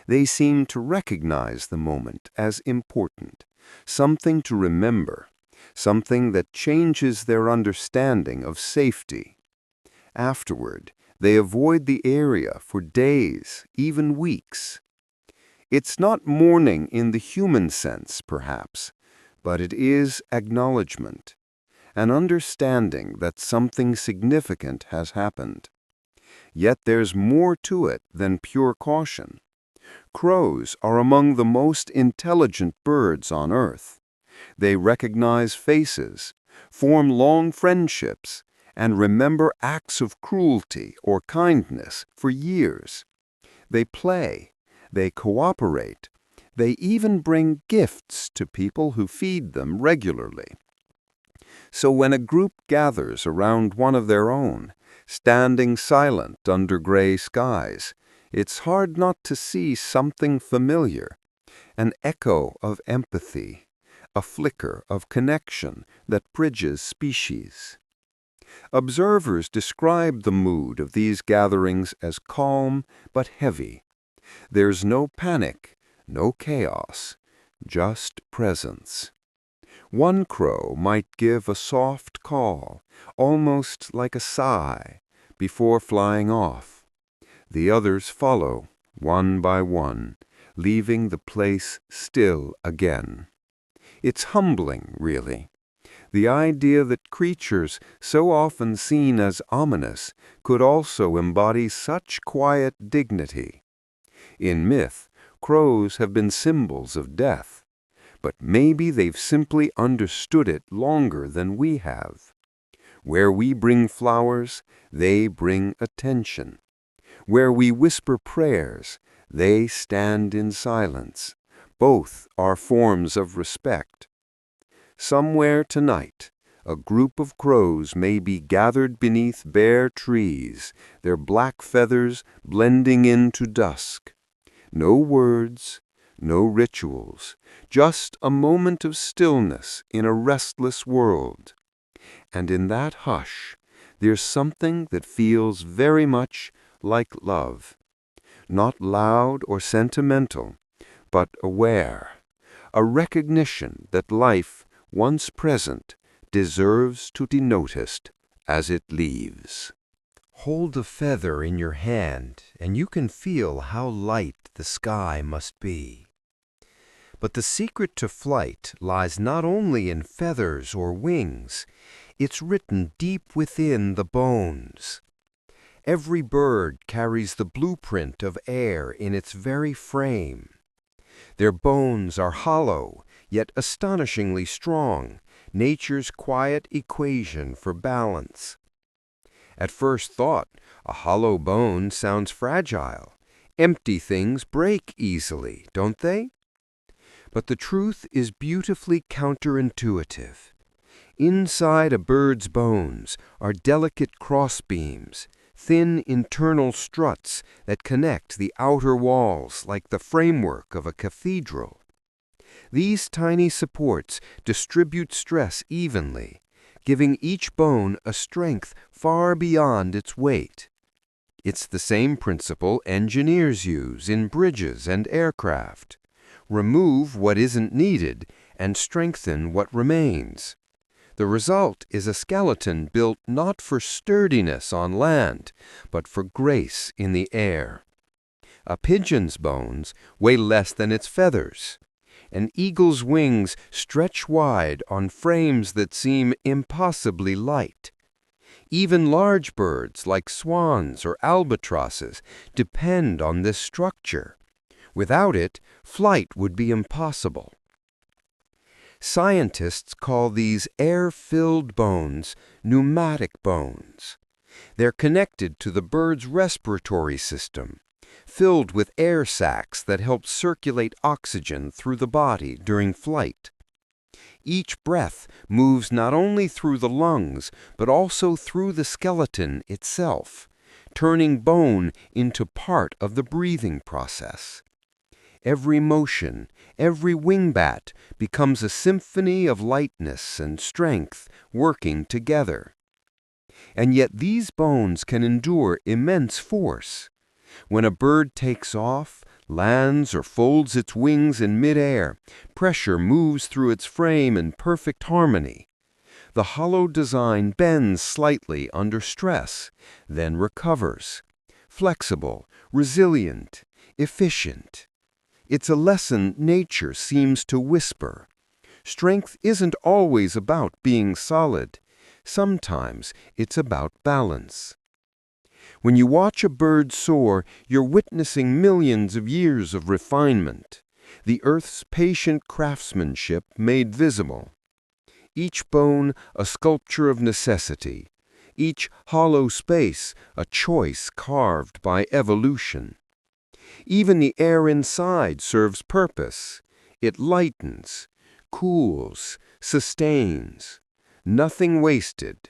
They seem to recognize the moment as important, something to remember, something that changes their understanding of safety. Afterward, they avoid the area for days, even weeks. It's not mourning in the human sense, perhaps, but it is acknowledgement, an understanding that something significant has happened. Yet there's more to it than pure caution. Crows are among the most intelligent birds on Earth. They recognize faces, form long friendships, and remember acts of cruelty or kindness for years. They play, they cooperate, they even bring gifts to people who feed them regularly. So when a group gathers around one of their own, standing silent under gray skies, it's hard not to see something familiar, an echo of empathy, a flicker of connection that bridges species. Observers describe the mood of these gatherings as calm but heavy. There's no panic, no chaos, just presence. One crow might give a soft call, almost like a sigh, before flying off. The others follow, one by one, leaving the place still again. It's humbling, really. The idea that creatures so often seen as ominous could also embody such quiet dignity. In myth, crows have been symbols of death, but maybe they've simply understood it longer than we have. Where we bring flowers, they bring attention. Where we whisper prayers, they stand in silence. Both are forms of respect. Somewhere tonight, a group of crows may be gathered beneath bare trees, their black feathers blending into dusk. No words, no rituals, just a moment of stillness in a restless world. And in that hush, there's something that feels very much like love. Not loud or sentimental, but aware. A recognition that life, once present, deserves to be noticed as it leaves. Hold a feather in your hand, and you can feel how light the sky must be. But the secret to flight lies not only in feathers or wings, it's written deep within the bones. Every bird carries the blueprint of air in its very frame. Their bones are hollow, yet astonishingly strong, nature's quiet equation for balance. At first thought, a hollow bone sounds fragile. Empty things break easily, don't they? But the truth is beautifully counterintuitive. Inside a bird's bones are delicate crossbeams, thin internal struts that connect the outer walls like the framework of a cathedral. These tiny supports distribute stress evenly, giving each bone a strength far beyond its weight. It's the same principle engineers use in bridges and aircraft. Remove what isn't needed and strengthen what remains. The result is a skeleton built not for sturdiness on land, but for grace in the air. A pigeon's bones weigh less than its feathers. An eagle's wings stretch wide on frames that seem impossibly light. Even large birds like swans or albatrosses depend on this structure. Without it, flight would be impossible. Scientists call these air-filled bones pneumatic bones. They're connected to the bird's respiratory system, filled with air sacs that help circulate oxygen through the body during flight. Each breath moves not only through the lungs, but also through the skeleton itself, turning bone into part of the breathing process. Every motion, every wingbat becomes a symphony of lightness and strength working together. And yet these bones can endure immense force. When a bird takes off, lands, or folds its wings in midair, pressure moves through its frame in perfect harmony. The hollow design bends slightly under stress, then recovers. Flexible, resilient, efficient. It's a lesson nature seems to whisper. Strength isn't always about being solid. Sometimes it's about balance. When you watch a bird soar, you're witnessing millions of years of refinement, the Earth's patient craftsmanship made visible. Each bone a sculpture of necessity, each hollow space a choice carved by evolution. Even the air inside serves purpose. It lightens, cools, sustains. Nothing wasted,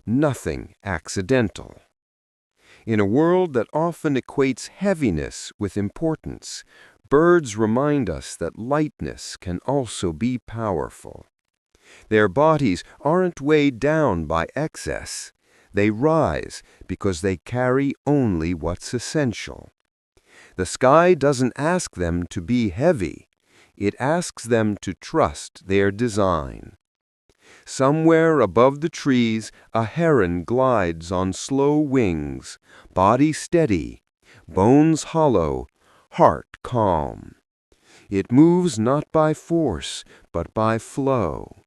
nothing accidental. In a world that often equates heaviness with importance, birds remind us that lightness can also be powerful. Their bodies aren't weighed down by excess. They rise because they carry only what's essential. The sky doesn't ask them to be heavy. It asks them to trust their design. Somewhere above the trees, a heron glides on slow wings, body steady, bones hollow, heart calm. It moves not by force, but by flow,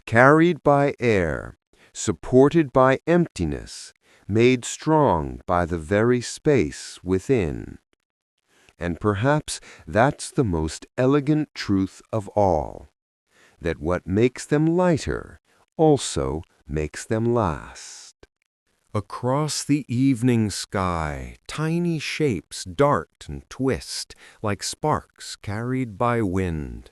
carried by air, supported by emptiness, made strong by the very space within. And perhaps that's the most elegant truth of all, that what makes them lighter also makes them last. Across the evening sky, tiny shapes dart and twist like sparks carried by wind.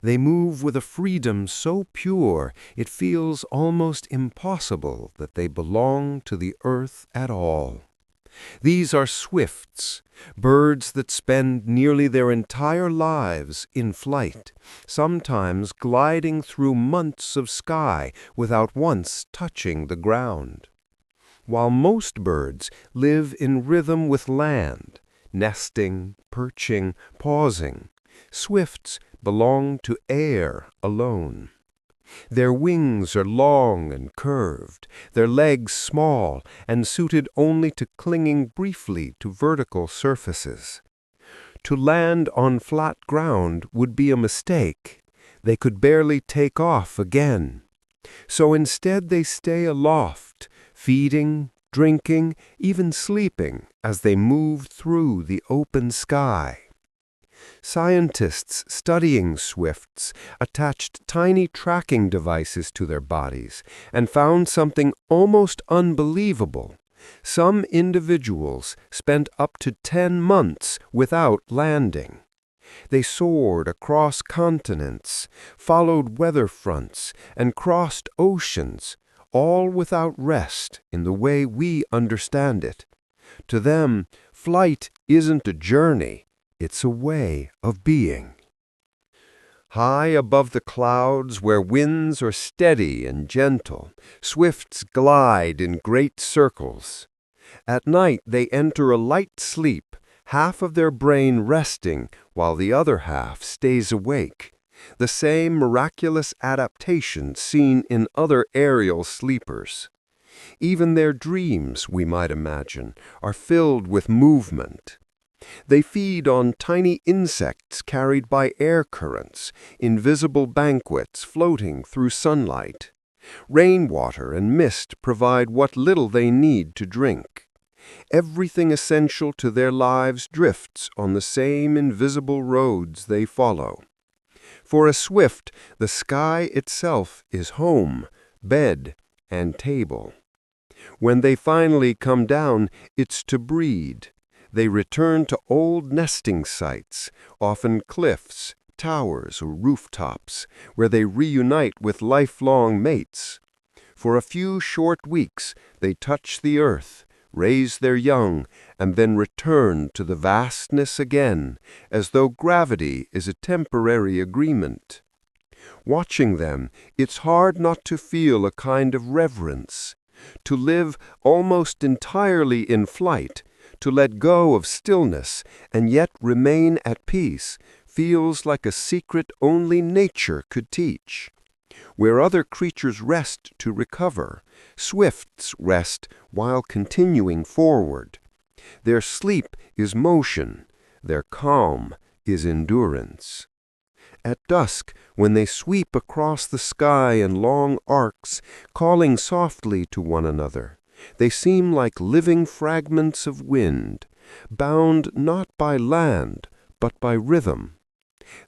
They move with a freedom so pure it feels almost impossible that they belong to the earth at all. These are swifts, birds that spend nearly their entire lives in flight, sometimes gliding through months of sky without once touching the ground. While most birds live in rhythm with land, nesting, perching, pausing, swifts belong to air alone. Their wings are long and curved, their legs small and suited only to clinging briefly to vertical surfaces. To land on flat ground would be a mistake. They could barely take off again. So instead they stay aloft, feeding, drinking, even sleeping as they move through the open sky. Scientists studying swifts attached tiny tracking devices to their bodies and found something almost unbelievable. Some individuals spent up to 10 months without landing. They soared across continents, followed weather fronts, and crossed oceans, all without rest in the way we understand it. To them, flight isn't a journey. It's a way of being. High above the clouds, where winds are steady and gentle, swifts glide in great circles. At night they enter a light sleep, half of their brain resting while the other half stays awake. The same miraculous adaptation seen in other aerial sleepers. Even their dreams, we might imagine, are filled with movement. They feed on tiny insects carried by air currents, invisible banquets floating through sunlight. Rainwater and mist provide what little they need to drink. Everything essential to their lives drifts on the same invisible roads they follow. For a swift, the sky itself is home, bed, and table. When they finally come down, it's to breed. They return to old nesting sites, often cliffs, towers, or rooftops, where they reunite with lifelong mates. For a few short weeks, they touch the earth, raise their young, and then return to the vastness again, as though gravity is a temporary agreement. Watching them, it's hard not to feel a kind of reverence. To live almost entirely in flight, to let go of stillness and yet remain at peace, feels like a secret only nature could teach. Where other creatures rest to recover, swifts rest while continuing forward. Their sleep is motion, their calm is endurance. At dusk, when they sweep across the sky in long arcs, calling softly to one another, they seem like living fragments of wind, bound not by land, but by rhythm.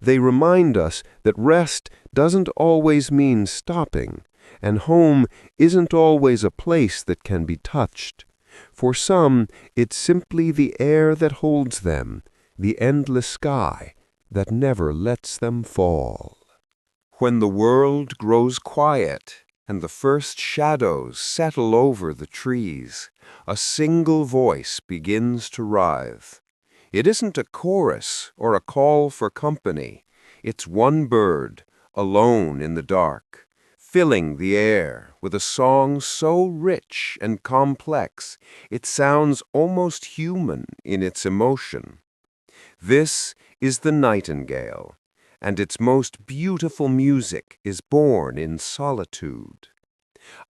They remind us that rest doesn't always mean stopping, and home isn't always a place that can be touched. For some, it's simply the air that holds them, the endless sky that never lets them fall. When the world grows quiet and the first shadows settle over the trees, a single voice begins to rise. It isn't a chorus or a call for company. It's one bird, alone in the dark, filling the air with a song so rich and complex it sounds almost human in its emotion. This is the nightingale, and its most beautiful music is born in solitude.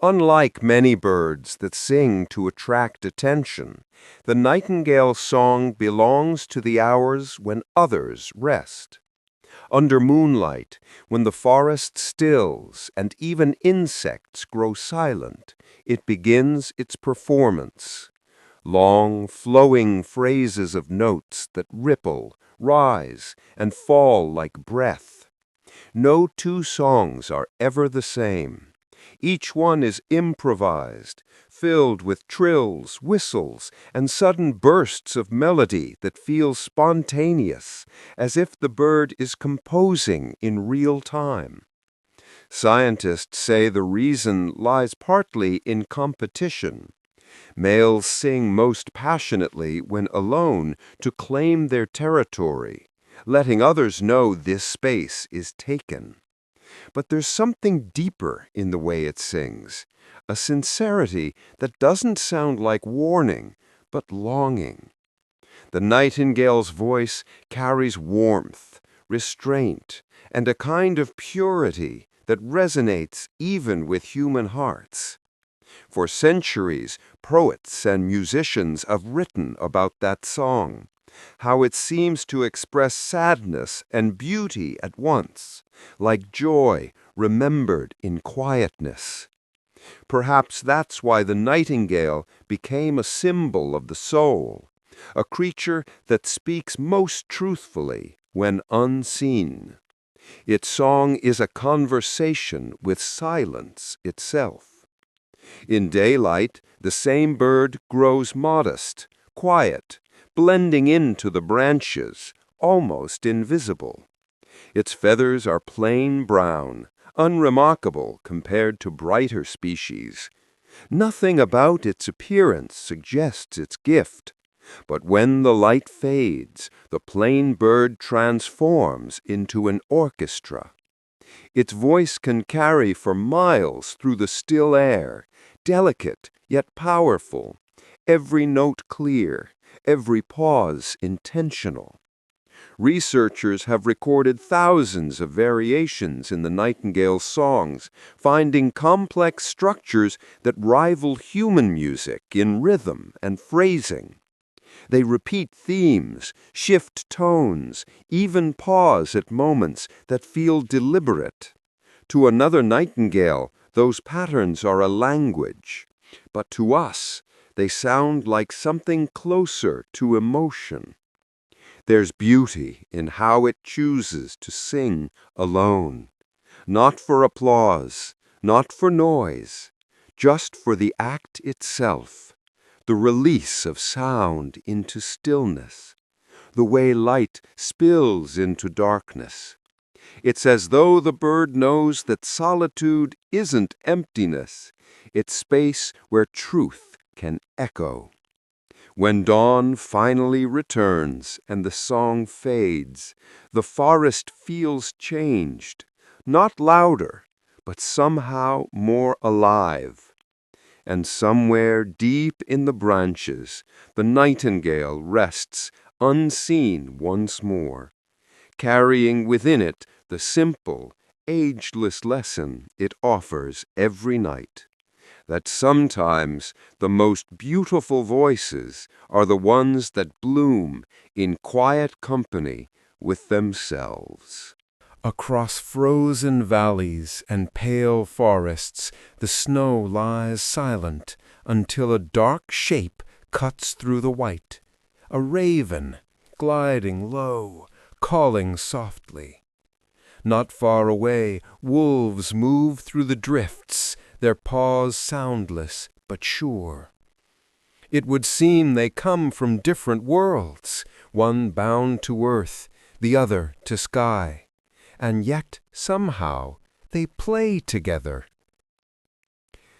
Unlike many birds that sing to attract attention, the nightingale's song belongs to the hours when others rest. Under moonlight, when the forest stills and even insects grow silent, it begins its performance. Long, flowing phrases of notes that ripple, rise, and fall like breath. No two songs are ever the same. Each one is improvised, filled with trills, whistles, and sudden bursts of melody that feel spontaneous, as if the bird is composing in real time. Scientists say the reason lies partly in competition. Males sing most passionately when alone to claim their territory, letting others know this space is taken. But there's something deeper in the way it sings, a sincerity that doesn't sound like warning, but longing. The nightingale's voice carries warmth, restraint, and a kind of purity that resonates even with human hearts. For centuries, poets and musicians have written about that song, how it seems to express sadness and beauty at once, like joy remembered in quietness. Perhaps that's why the nightingale became a symbol of the soul, a creature that speaks most truthfully when unseen. Its song is a conversation with silence itself. In daylight, the same bird grows modest, quiet, blending into the branches, almost invisible. Its feathers are plain brown, unremarkable compared to brighter species. Nothing about its appearance suggests its gift. But when the light fades, the plain bird transforms into an orchestra. Its voice can carry for miles through the still air, delicate yet powerful, every note clear, every pause intentional. Researchers have recorded thousands of variations in the nightingale's songs, finding complex structures that rival human music in rhythm and phrasing. They repeat themes, shift tones, even pause at moments that feel deliberate. To another nightingale, those patterns are a language, but to us, they sound like something closer to emotion. There's beauty in how it chooses to sing alone, not for applause, not for noise, just for the act itself, the release of sound into stillness, the way light spills into darkness. It's as though the bird knows that solitude isn't emptiness, it's space where truth can echo. When dawn finally returns and the song fades, the forest feels changed, not louder, but somehow more alive. And somewhere deep in the branches, the nightingale rests unseen once more, carrying within it the simple, ageless lesson it offers every night, that sometimes the most beautiful voices are the ones that bloom in quiet company with themselves. Across frozen valleys and pale forests, the snow lies silent until a dark shape cuts through the white, a raven gliding low, calling softly. Not far away, wolves move through the drifts, their paws soundless but sure. It would seem they come from different worlds, one bound to earth, the other to sky, and yet somehow they play together.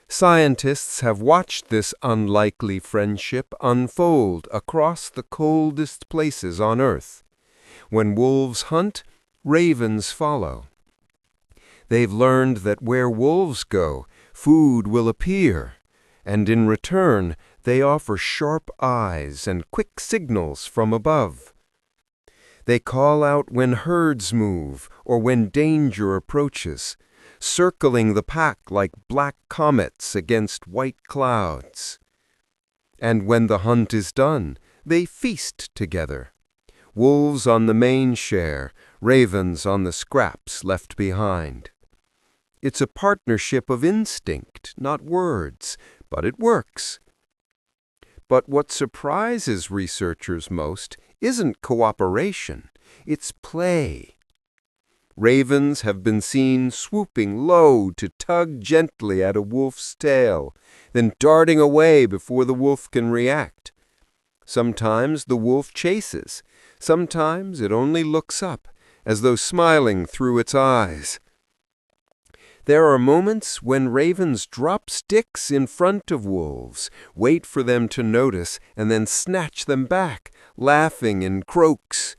Scientists have watched this unlikely friendship unfold across the coldest places on earth. When wolves hunt, ravens follow. They've learned that where wolves go, food will appear, and in return they offer sharp eyes and quick signals from above. They call out when herds move or when danger approaches, circling the pack like black comets against white clouds. And when the hunt is done, they feast together. Wolves on the main share, ravens on the scraps left behind. It's a partnership of instinct, not words, but it works. But what surprises researchers most isn't cooperation, it's play. Ravens have been seen swooping low to tug gently at a wolf's tail, then darting away before the wolf can react. Sometimes the wolf chases, sometimes it only looks up, as though smiling through its eyes. There are moments when ravens drop sticks in front of wolves, wait for them to notice, and then snatch them back, laughing in croaks.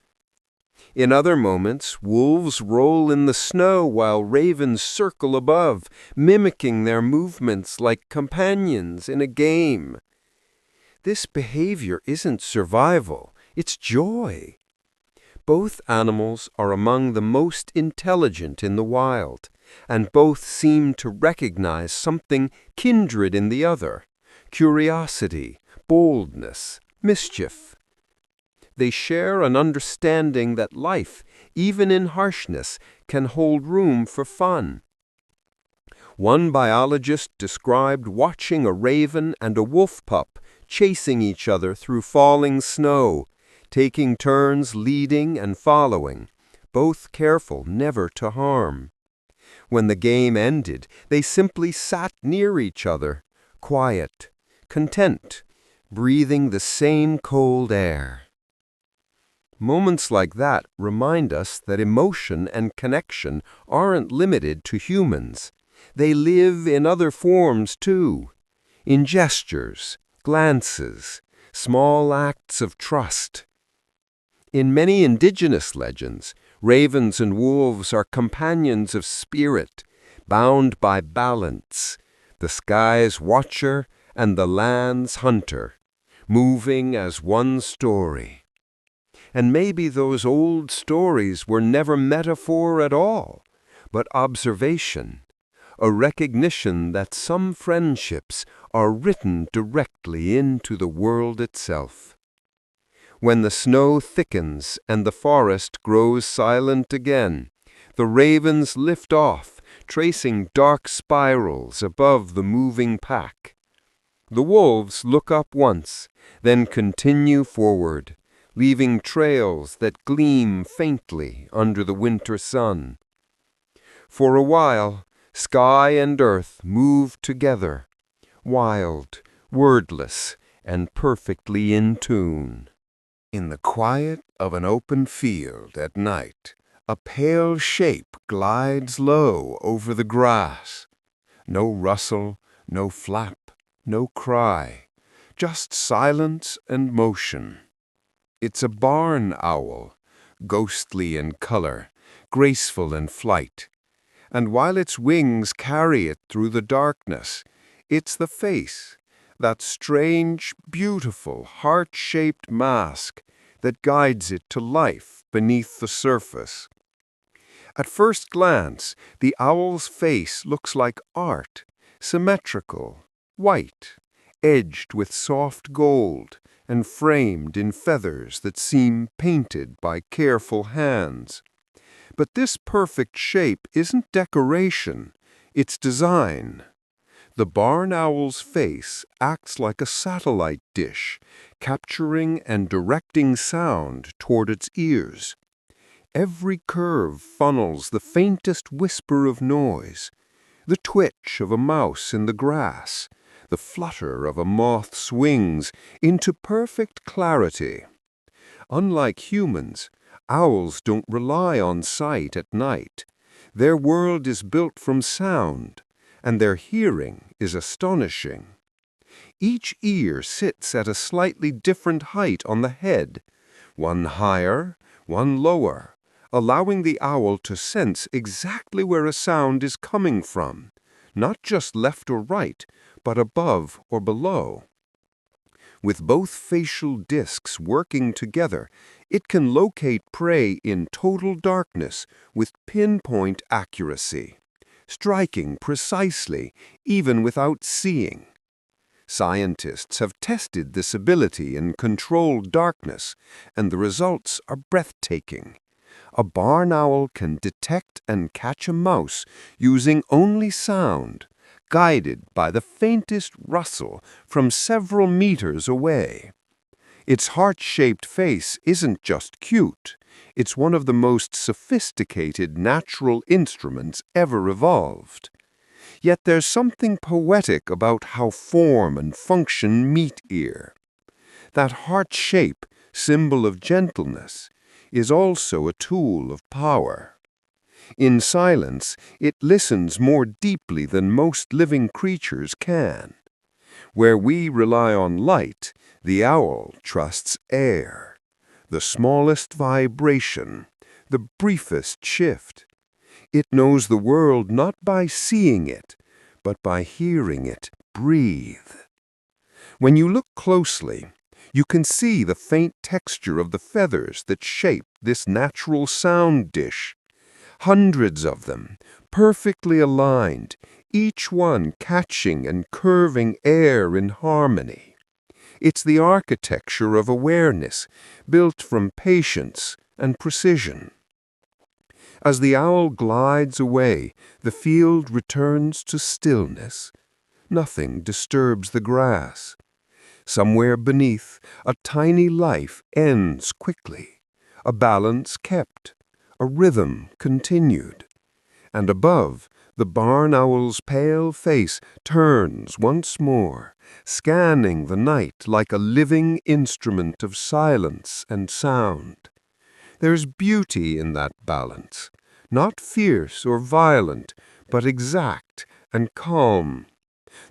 In other moments, wolves roll in the snow while ravens circle above, mimicking their movements like companions in a game. This behavior isn't survival, it's joy. Both animals are among the most intelligent in the wild, and both seem to recognize something kindred in the other: curiosity, boldness, mischief. They share an understanding that life, even in harshness, can hold room for fun. One biologist described watching a raven and a wolf pup chasing each other through falling snow, taking turns leading and following, both careful never to harm. When the game ended, they simply sat near each other, quiet, content, breathing the same cold air. Moments like that remind us that emotion and connection aren't limited to humans. They live in other forms too, in gestures, glances, small acts of trust. In many indigenous legends, ravens and wolves are companions of spirit, bound by balance, the sky's watcher and the land's hunter, moving as one story. And maybe those old stories were never metaphor at all, but observation, a recognition that some friendships are written directly into the world itself. When the snow thickens and the forest grows silent again, the ravens lift off, tracing dark spirals above the moving pack. The wolves look up once, then continue forward, leaving trails that gleam faintly under the winter sun. For a while, sky and earth move together, wild, wordless, and perfectly in tune. In the quiet of an open field at night, a pale shape glides low over the grass. No rustle, no flap, no cry, just silence and motion. It's a barn owl, ghostly in color, graceful in flight. And while its wings carry it through the darkness, it's the face, that strange, beautiful, heart-shaped mask that guides it to life beneath the surface. At first glance, the owl's face looks like art, symmetrical, white, edged with soft gold, and framed in feathers that seem painted by careful hands. But this perfect shape isn't decoration, it's design. The barn owl's face acts like a satellite dish, capturing and directing sound toward its ears. Every curve funnels the faintest whisper of noise, the twitch of a mouse in the grass, the flutter of a moth's wings, into perfect clarity. Unlike humans, owls don't rely on sight at night. Their world is built from sound, and their hearing is astonishing. Each ear sits at a slightly different height on the head, one higher, one lower, allowing the owl to sense exactly where a sound is coming from, not just left or right, but above or below. With both facial discs working together, it can locate prey in total darkness with pinpoint accuracy, striking precisely even without seeing. Scientists have tested this ability in controlled darkness, and the results are breathtaking. A barn owl can detect and catch a mouse using only sound, guided by the faintest rustle from several meters away. Its heart-shaped face isn't just cute, it's one of the most sophisticated natural instruments ever evolved. Yet there's something poetic about how form and function meet here. That heart shape, symbol of gentleness, is also a tool of power. In silence, it listens more deeply than most living creatures can. Where we rely on light, the owl trusts air. The smallest vibration, the briefest shift. It knows the world not by seeing it, but by hearing it breathe. When you look closely, you can see the faint texture of the feathers that shape this natural sound dish. Hundreds of them, perfectly aligned, each one catching and curving air in harmony. It's the architecture of awareness, built from patience and precision. As the owl glides away, the field returns to stillness. Nothing disturbs the grass. Somewhere beneath, a tiny life ends quickly, a balance kept, a rhythm continued. And above, the barn owl's pale face turns once more, scanning the night like a living instrument of silence and sound. There's beauty in that balance, not fierce or violent, but exact and calm.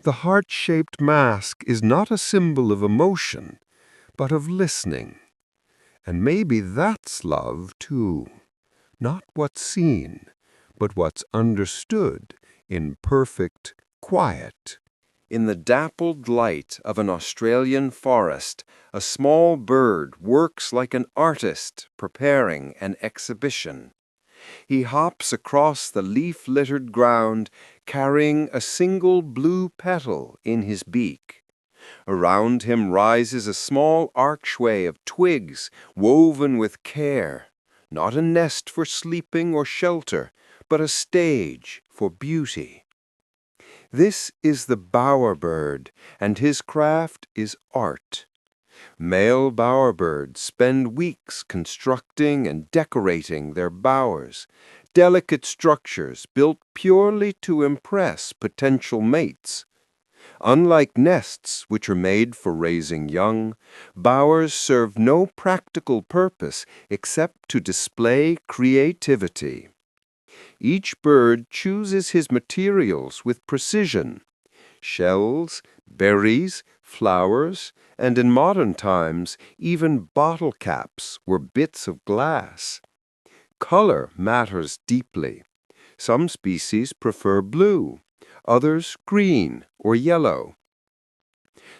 The heart-shaped mask is not a symbol of emotion. but of listening. And maybe that's love, too. Not what's seen, but what's understood in perfect quiet. In the dappled light of an Australian forest, a small bird works like an artist preparing an exhibition. He hops across the leaf-littered ground, carrying a single blue petal in his beak. Around him rises a small archway of twigs woven with care, not a nest for sleeping or shelter, but a stage for beauty. This is the bowerbird, and his craft is art. Male bowerbirds spend weeks constructing and decorating their bowers, delicate structures built purely to impress potential mates. Unlike nests, which are made for raising young, bowers serve no practical purpose except to display creativity. Each bird chooses his materials with precision: shells, berries, flowers, and in modern times, even bottle caps were bits of glass. Color matters deeply. Some species prefer blue, others green or yellow.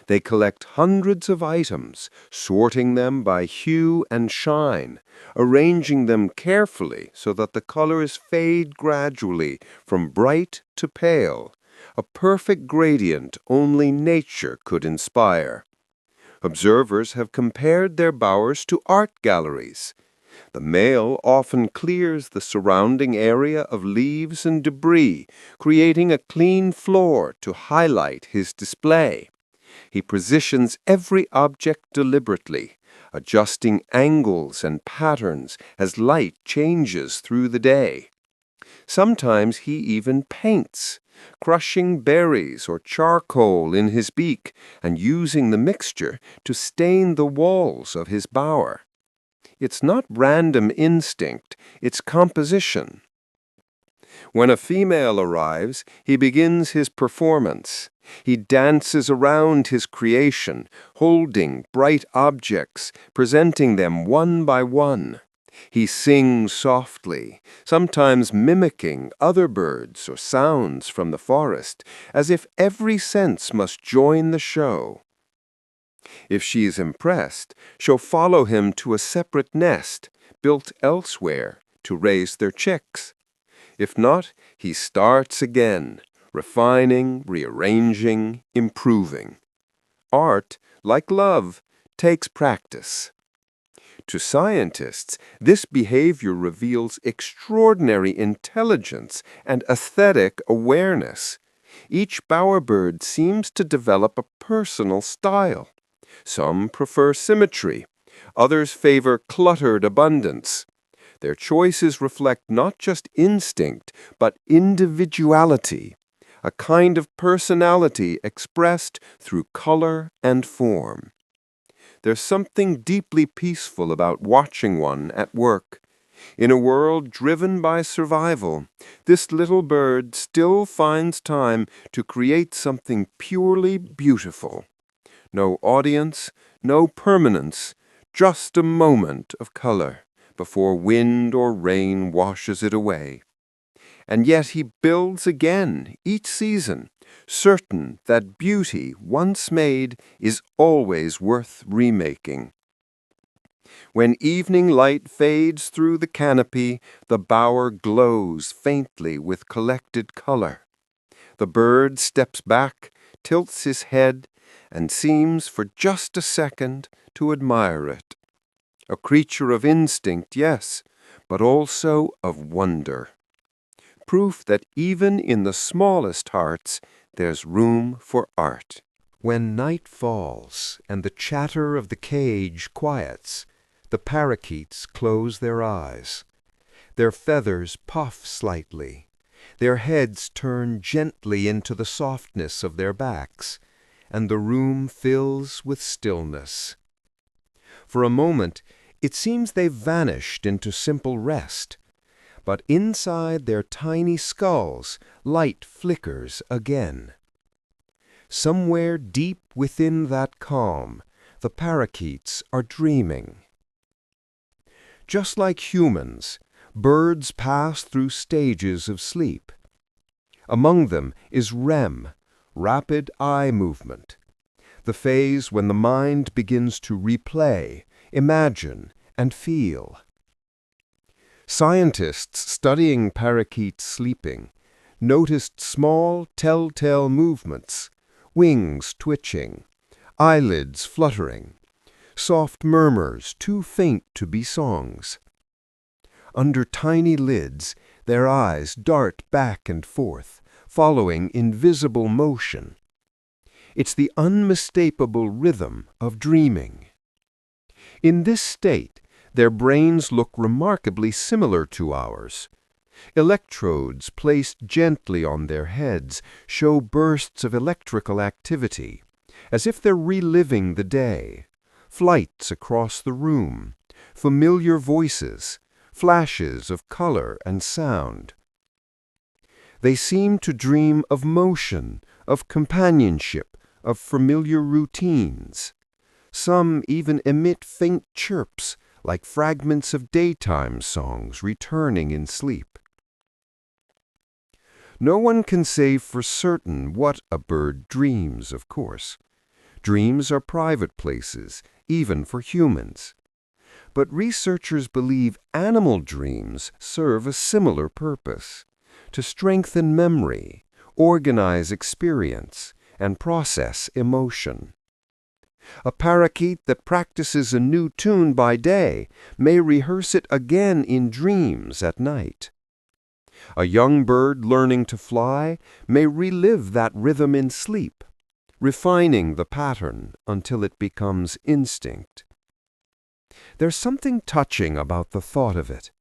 They collect hundreds of items, sorting them by hue and shine, arranging them carefully so that the colors fade gradually from bright to pale, a perfect gradient only nature could inspire. Observers have compared their bowers to art galleries. The male often clears the surrounding area of leaves and debris, creating a clean floor to highlight his display. He positions every object deliberately, adjusting angles and patterns as light changes through the day. Sometimes he even paints, crushing berries or charcoal in his beak and using the mixture to stain the walls of his bower. It's not random instinct, it's composition. When a female arrives, he begins his performance. He dances around his creation, holding bright objects, presenting them one by one. He sings softly, sometimes mimicking other birds or sounds from the forest, as if every sense must join the show. If she is impressed, she'll follow him to a separate nest, built elsewhere, to raise their chicks. If not, he starts again, refining, rearranging, improving. Art, like love, takes practice. To scientists, this behavior reveals extraordinary intelligence and aesthetic awareness. Each bowerbird seems to develop a personal style. Some prefer symmetry, others favor cluttered abundance. Their choices reflect not just instinct, but individuality, a kind of personality expressed through color and form. There's something deeply peaceful about watching one at work. In a world driven by survival, this little bird still finds time to create something purely beautiful. No audience, no permanence, just a moment of color before wind or rain washes it away. And yet he builds again each season, certain that beauty once made is always worth remaking. When evening light fades through the canopy, the bower glows faintly with collected color. The bird steps back, tilts his head, and seems for just a second to admire it. A creature of instinct, yes, but also of wonder. Proof that even in the smallest hearts there's room for art. When night falls and the chatter of the cage quiets, the parakeets close their eyes. Their feathers puff slightly. Their heads turn gently into the softness of their backs, and the room fills with stillness. For a moment, it seems they've vanished into simple rest, but inside their tiny skulls, light flickers again. Somewhere deep within that calm, The parakeets are dreaming. Just like humans, birds pass through stages of sleep. Among them is REM, rapid eye movement, the phase when the mind begins to replay, imagine, and feel. Scientists studying parakeets sleeping noticed small telltale movements, wings twitching, eyelids fluttering, soft murmurs too faint to be songs. Under tiny lids, their eyes dart back and forth, following invisible motion. It's the unmistakable rhythm of dreaming. In this state, their brains look remarkably similar to ours. Electrodes placed gently on their heads show bursts of electrical activity, as if they're reliving the day, flights across the room, familiar voices, flashes of color and sound. They seem to dream of motion, of companionship, of familiar routines. Some even emit faint chirps, like fragments of daytime songs returning in sleep. No one can say for certain what a bird dreams, of course. Dreams are private places, even for humans. But researchers believe animal dreams serve a similar purpose, to strengthen memory, organize experience, and process emotion. A parakeet that practices a new tune by day may rehearse it again in dreams at night. A young bird learning to fly may relive that rhythm in sleep, refining the pattern until it becomes instinct. There's something touching about the thought of it.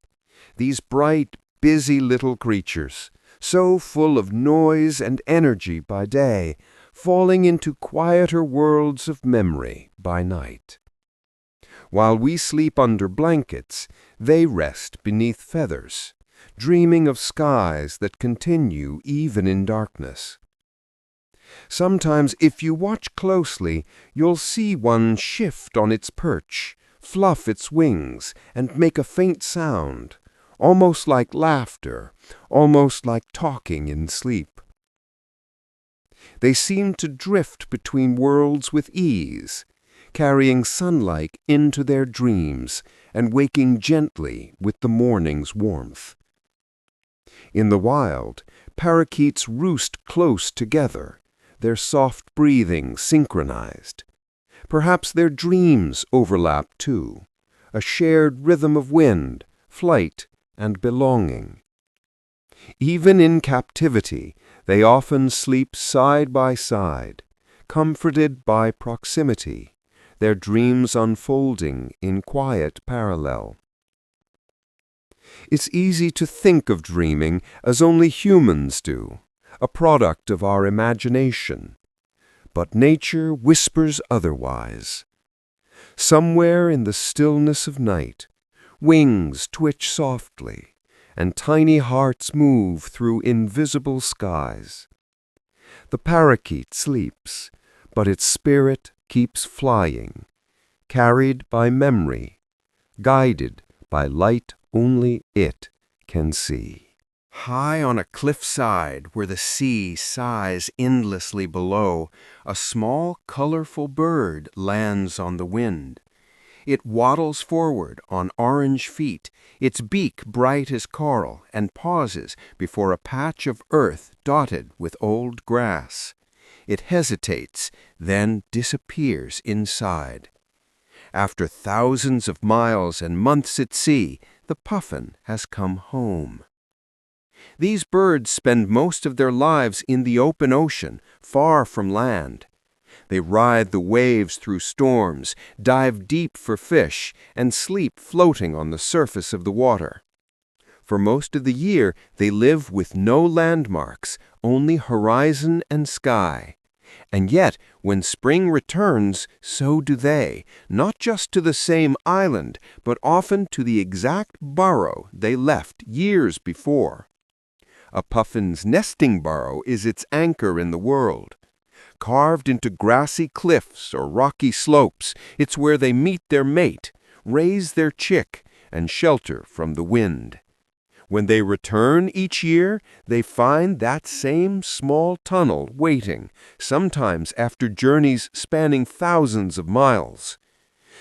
These bright, busy little creatures, so full of noise and energy by day, falling into quieter worlds of memory by night. While we sleep under blankets, they rest beneath feathers, dreaming of skies that continue even in darkness. Sometimes, if you watch closely, you'll see one shift on its perch, fluff its wings, and make a faint sound, almost like laughter, almost like talking in sleep. They seem to drift between worlds with ease, carrying sunlight into their dreams and waking gently with the morning's warmth. In the wild, parakeets roost close together, their soft breathing synchronized. Perhaps their dreams overlap too, a shared rhythm of wind, flight, and belonging. Even in captivity, they often sleep side by side, comforted by proximity, their dreams unfolding in quiet parallel. It's easy to think of dreaming as only humans do, a product of our imagination. But nature whispers otherwise. Somewhere in the stillness of night, wings twitch softly, and tiny hearts move through invisible skies. The parakeet sleeps, but its spirit keeps flying, carried by memory, guided by light only it can see. High on a cliffside where the sea sighs endlessly below, a small, colorful bird lands on the wind. It waddles forward on orange feet, its beak bright as coral, and pauses before a patch of earth dotted with old grass. It hesitates, then disappears inside. After thousands of miles and months at sea, the puffin has come home. These birds spend most of their lives in the open ocean, far from land. They ride the waves through storms, dive deep for fish, and sleep floating on the surface of the water. For most of the year, they live with no landmarks, only horizon and sky. And yet, when spring returns, so do they, not just to the same island, but often to the exact burrow they left years before. A puffin's nesting burrow is its anchor in the world. carved into grassy cliffs or rocky slopes. It's where they meet their mate, raise their chick, and shelter from the wind. When they return each year, they find that same small tunnel waiting, sometimes after journeys spanning thousands of miles.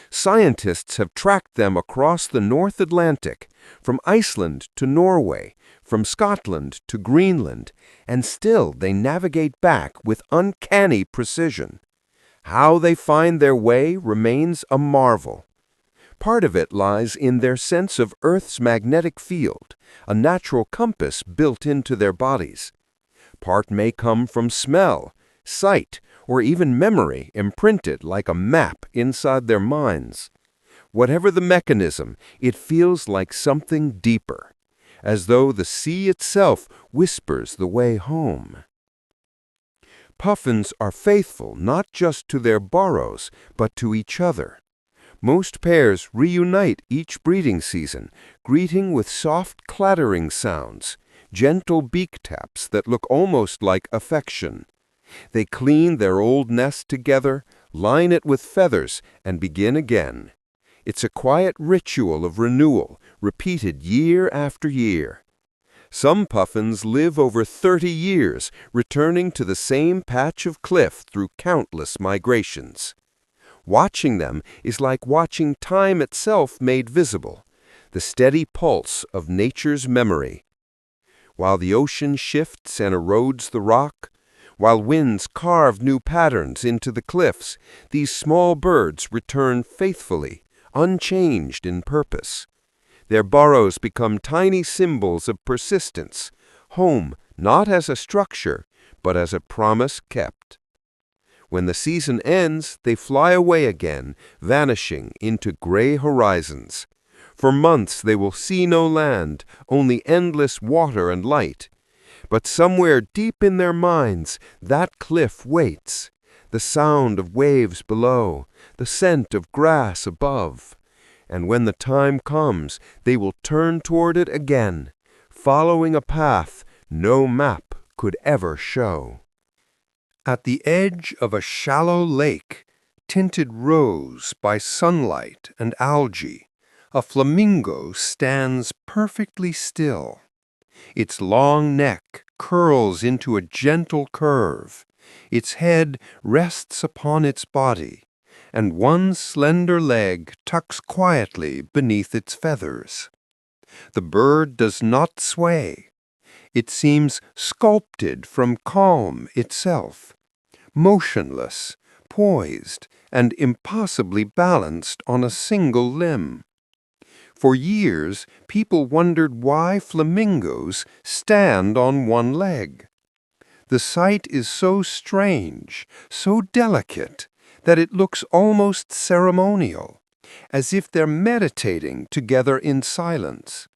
Scientists have tracked them across the North Atlantic, from Iceland to Norway, from Scotland to Greenland, and still they navigate back with uncanny precision. How they find their way remains a marvel. Part of it lies in their sense of Earth's magnetic field, a natural compass built into their bodies. Part may come from smell, sight, or even memory imprinted like a map inside their minds. Whatever the mechanism, it feels like something deeper, as though the sea itself whispers the way home. Puffins are faithful not just to their burrows, but to each other. Most pairs reunite each breeding season, greeting with soft clattering sounds, gentle beak taps that look almost like affection. They clean their old nest together, line it with feathers, and begin again. It's a quiet ritual of renewal, repeated year after year. Some puffins live over 30 years, returning to the same patch of cliff through countless migrations. Watching them is like watching time itself made visible, the steady pulse of nature's memory. While the ocean shifts and erodes the rock, while winds carve new patterns into the cliffs, these small birds return faithfully, unchanged in purpose. Their burrows become tiny symbols of persistence, home not as a structure, but as a promise kept. When the season ends, they fly away again, vanishing into gray horizons. For months they will see no land, only endless water and light. But somewhere deep in their minds, that cliff waits, the sound of waves below, the scent of grass above. And when the time comes, they will turn toward it again, following a path no map could ever show. At the edge of a shallow lake, tinted rose by sunlight and algae, a flamingo stands perfectly still. Its long neck curls into a gentle curve. Its head rests upon its body, and one slender leg tucks quietly beneath its feathers. The bird does not sway. It seems sculpted from calm itself, motionless, poised, and impossibly balanced on a single limb. For years, people wondered why flamingos stand on one leg. The sight is so strange, so delicate, that it looks almost ceremonial, as if they're meditating together in silence.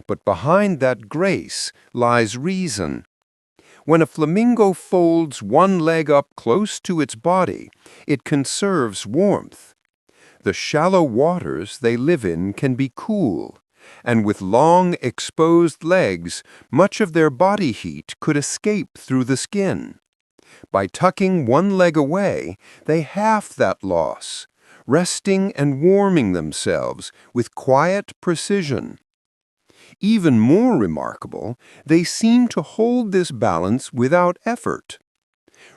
But behind that grace lies reason. When a flamingo folds one leg up close to its body, it conserves warmth. The shallow waters they live in can be cool, and with long exposed legs, much of their body heat could escape through the skin. By tucking one leg away, they halve that loss, resting and warming themselves with quiet precision. Even more remarkable, they seem to hold this balance without effort.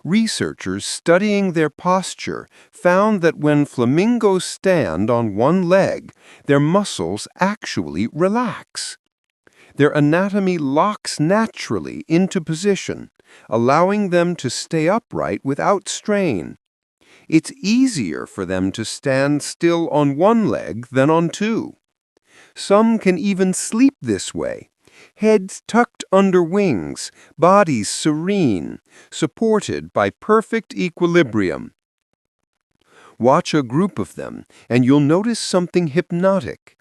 Researchers studying their posture found that when flamingos stand on one leg, their muscles actually relax. Their anatomy locks naturally into position, allowing them to stay upright without strain. It's easier for them to stand still on one leg than on two. Some can even sleep this way, heads tucked under wings, bodies serene, supported by perfect equilibrium. Watch a group of them, and you'll notice something hypnotic.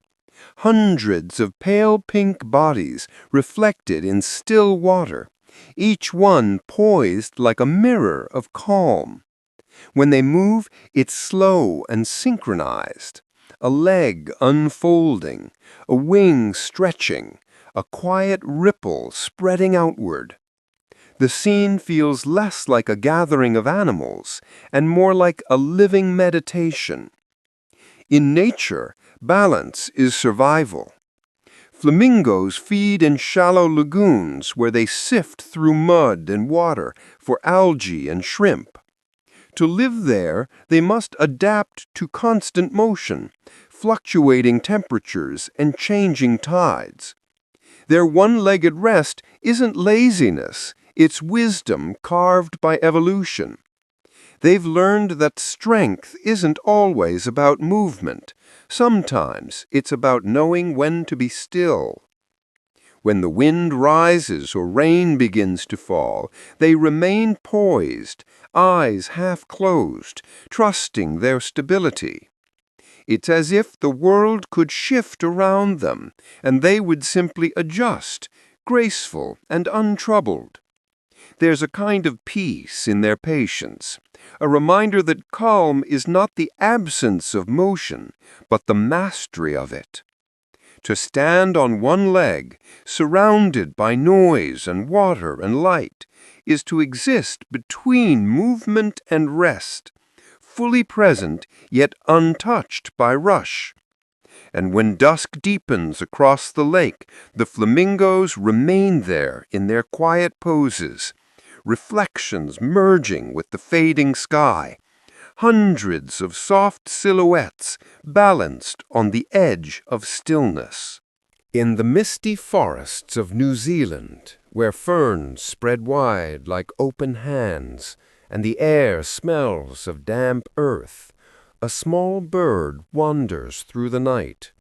Hundreds of pale pink bodies reflected in still water, each one poised like a mirror of calm. When they move, it's slow and synchronized. A leg unfolding, a wing stretching, a quiet ripple spreading outward. The scene feels less like a gathering of animals and more like a living meditation. In nature, balance is survival. Flamingos feed in shallow lagoons where they sift through mud and water for algae and shrimp. To live there, they must adapt to constant motion, fluctuating temperatures, and changing tides. Their one-legged rest isn't laziness, it's wisdom carved by evolution. They've learned that strength isn't always about movement. Sometimes it's about knowing when to be still. When the wind rises or rain begins to fall, they remain poised, eyes half closed, trusting their stability. It's as if the world could shift around them, and they would simply adjust, graceful and untroubled. There's a kind of peace in their patience, a reminder that calm is not the absence of motion, but the mastery of it. To stand on one leg, surrounded by noise and water and light, is to exist between movement and rest, fully present yet untouched by rush. And when dusk deepens across the lake, the flamingos remain there in their quiet poses, reflections merging with the fading sky, hundreds of soft silhouettes balanced on the edge of stillness. In the misty forests of New Zealand, where ferns spread wide like open hands, and the air smells of damp earth, a small bird wanders through the night.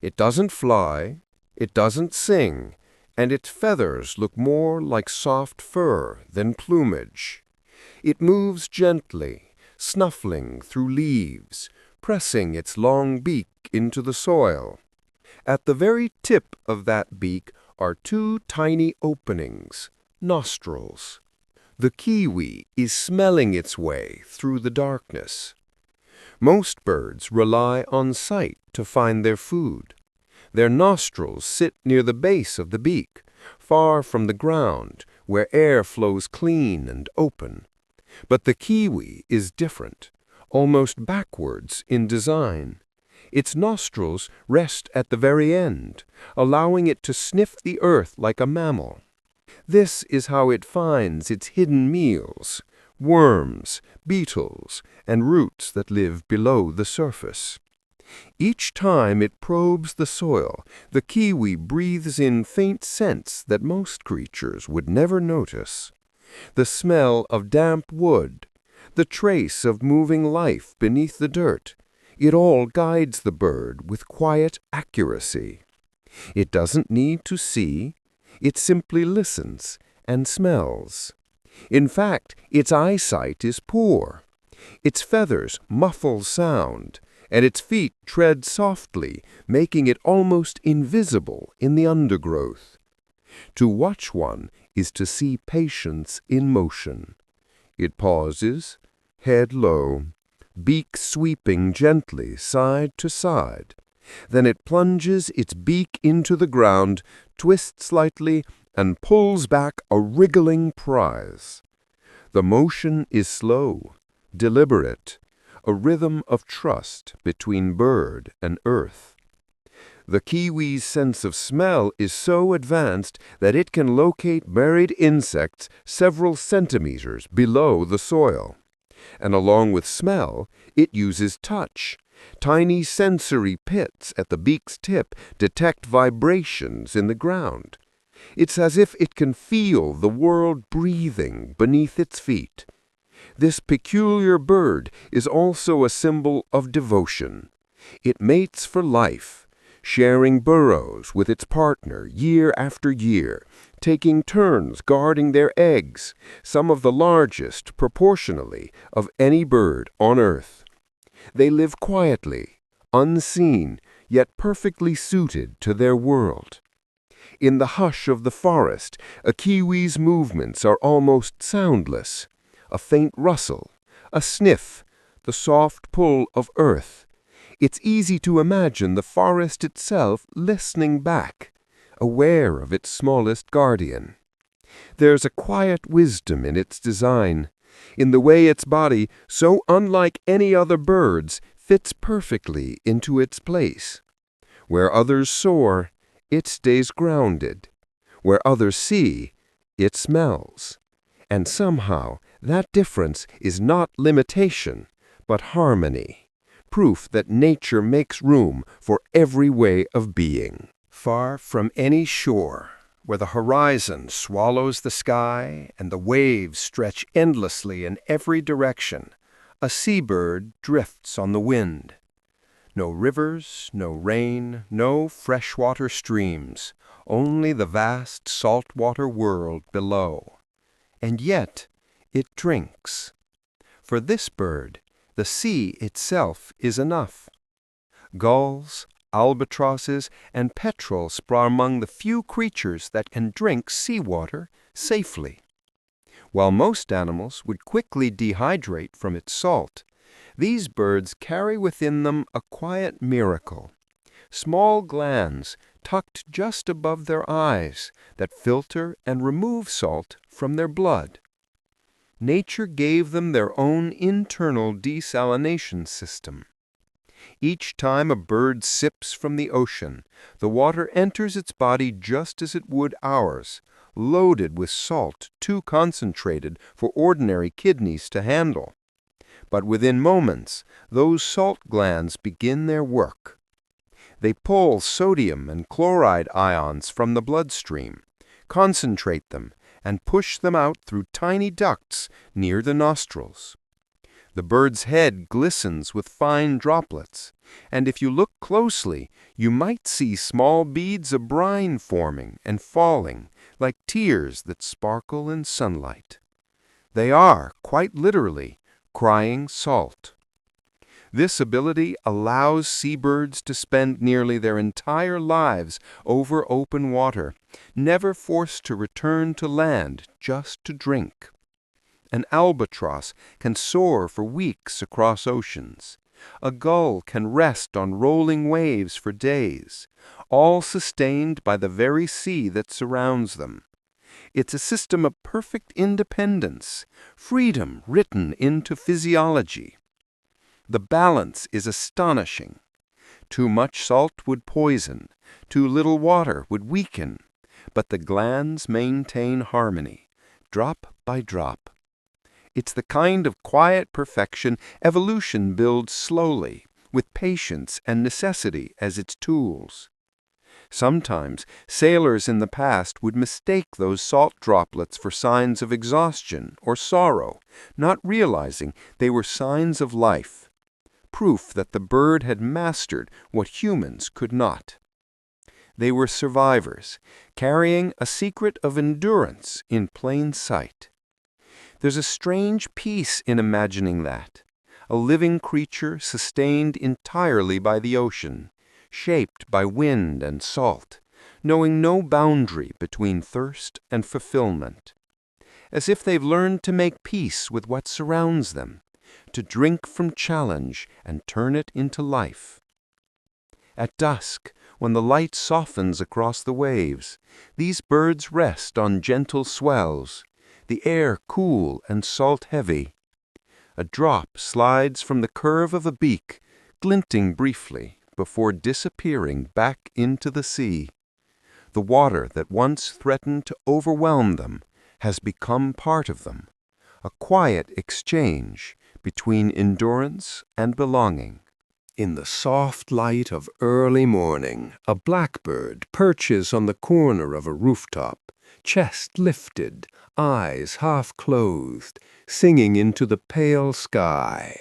It doesn't fly, it doesn't sing, and its feathers look more like soft fur than plumage. It moves gently, snuffling through leaves, pressing its long beak into the soil. At the very tip of that beak are two tiny openings, nostrils. The kiwi is smelling its way through the darkness. Most birds rely on sight to find their food. Their nostrils sit near the base of the beak, far from the ground, where air flows clean and open. But the kiwi is different, almost backwards in design. Its nostrils rest at the very end, allowing it to sniff the earth like a mammal. This is how it finds its hidden meals, worms, beetles, and roots that live below the surface. Each time it probes the soil, the kiwi breathes in faint scents that most creatures would never notice. The smell of damp wood, the trace of moving life beneath the dirt, it all guides the bird with quiet accuracy. It doesn't need to see, it simply listens and smells. In fact, its eyesight is poor. Its feathers muffle sound, and its feet tread softly, making it almost invisible in the undergrowth. To watch one is to see patience in motion. It pauses, head low, beak sweeping gently side to side. Then it plunges its beak into the ground, twists slightly, and pulls back a wriggling prize. The motion is slow, deliberate, a rhythm of trust between bird and earth. The kiwi's sense of smell is so advanced that it can locate buried insects several centimeters below the soil. And along with smell, it uses touch. Tiny sensory pits at the beak's tip detect vibrations in the ground. It's as if it can feel the world breathing beneath its feet. This peculiar bird is also a symbol of devotion. It mates for life, sharing burrows with its partner year after year, taking turns guarding their eggs, some of the largest, proportionally, of any bird on earth. They live quietly, unseen, yet perfectly suited to their world. In the hush of the forest, a kiwi's movements are almost soundless. A faint rustle, a sniff, the soft pull of earth. It's easy to imagine the forest itself listening back, aware of its smallest guardian. There's a quiet wisdom in its design, in the way its body, so unlike any other bird's, fits perfectly into its place. Where others soar, it stays grounded. Where others see, it smells. And somehow that difference is not limitation, but harmony, proof that nature makes room for every way of being. Far from any shore, where the horizon swallows the sky and the waves stretch endlessly in every direction, a seabird drifts on the wind. No rivers, no rain, no freshwater streams, only the vast saltwater world below. And yet it drinks. For this bird, the sea itself is enough. Gulls, albatrosses, and petrels are among the few creatures that can drink seawater safely. While most animals would quickly dehydrate from its salt, these birds carry within them a quiet miracle, small glands tucked just above their eyes that filter and remove salt from their blood. Nature gave them their own internal desalination system. Each time a bird sips from the ocean, the water enters its body just as it would ours, loaded with salt too concentrated for ordinary kidneys to handle. But within moments, those salt glands begin their work. They pull sodium and chloride ions from the bloodstream, concentrate them, and push them out through tiny ducts near the nostrils. The bird's head glistens with fine droplets, and if you look closely, you might see small beads of brine forming and falling, like tears that sparkle in sunlight. They are, quite literally, crying salt. This ability allows seabirds to spend nearly their entire lives over open water, never forced to return to land just to drink. An albatross can soar for weeks across oceans. A gull can rest on rolling waves for days, all sustained by the very sea that surrounds them. It's a system of perfect independence, freedom written into physiology. The balance is astonishing. Too much salt would poison, too little water would weaken, but the glands maintain harmony, drop by drop. It's the kind of quiet perfection evolution builds slowly, with patience and necessity as its tools. Sometimes sailors in the past would mistake those salt droplets for signs of exhaustion or sorrow, not realizing they were signs of life, proof that the bird had mastered what humans could not. They were survivors, carrying a secret of endurance in plain sight. There's a strange peace in imagining that, a living creature sustained entirely by the ocean, shaped by wind and salt, knowing no boundary between thirst and fulfillment. As if they've learned to make peace with what surrounds them, to drink from challenge and turn it into life. At dusk, when the light softens across the waves, these birds rest on gentle swells, the air cool and salt-heavy. A drop slides from the curve of a beak, glinting briefly before disappearing back into the sea. The water that once threatened to overwhelm them has become part of them, a quiet exchange between endurance and belonging. In the soft light of early morning, a blackbird perches on the corner of a rooftop, chest lifted, eyes half-closed, singing into the pale sky.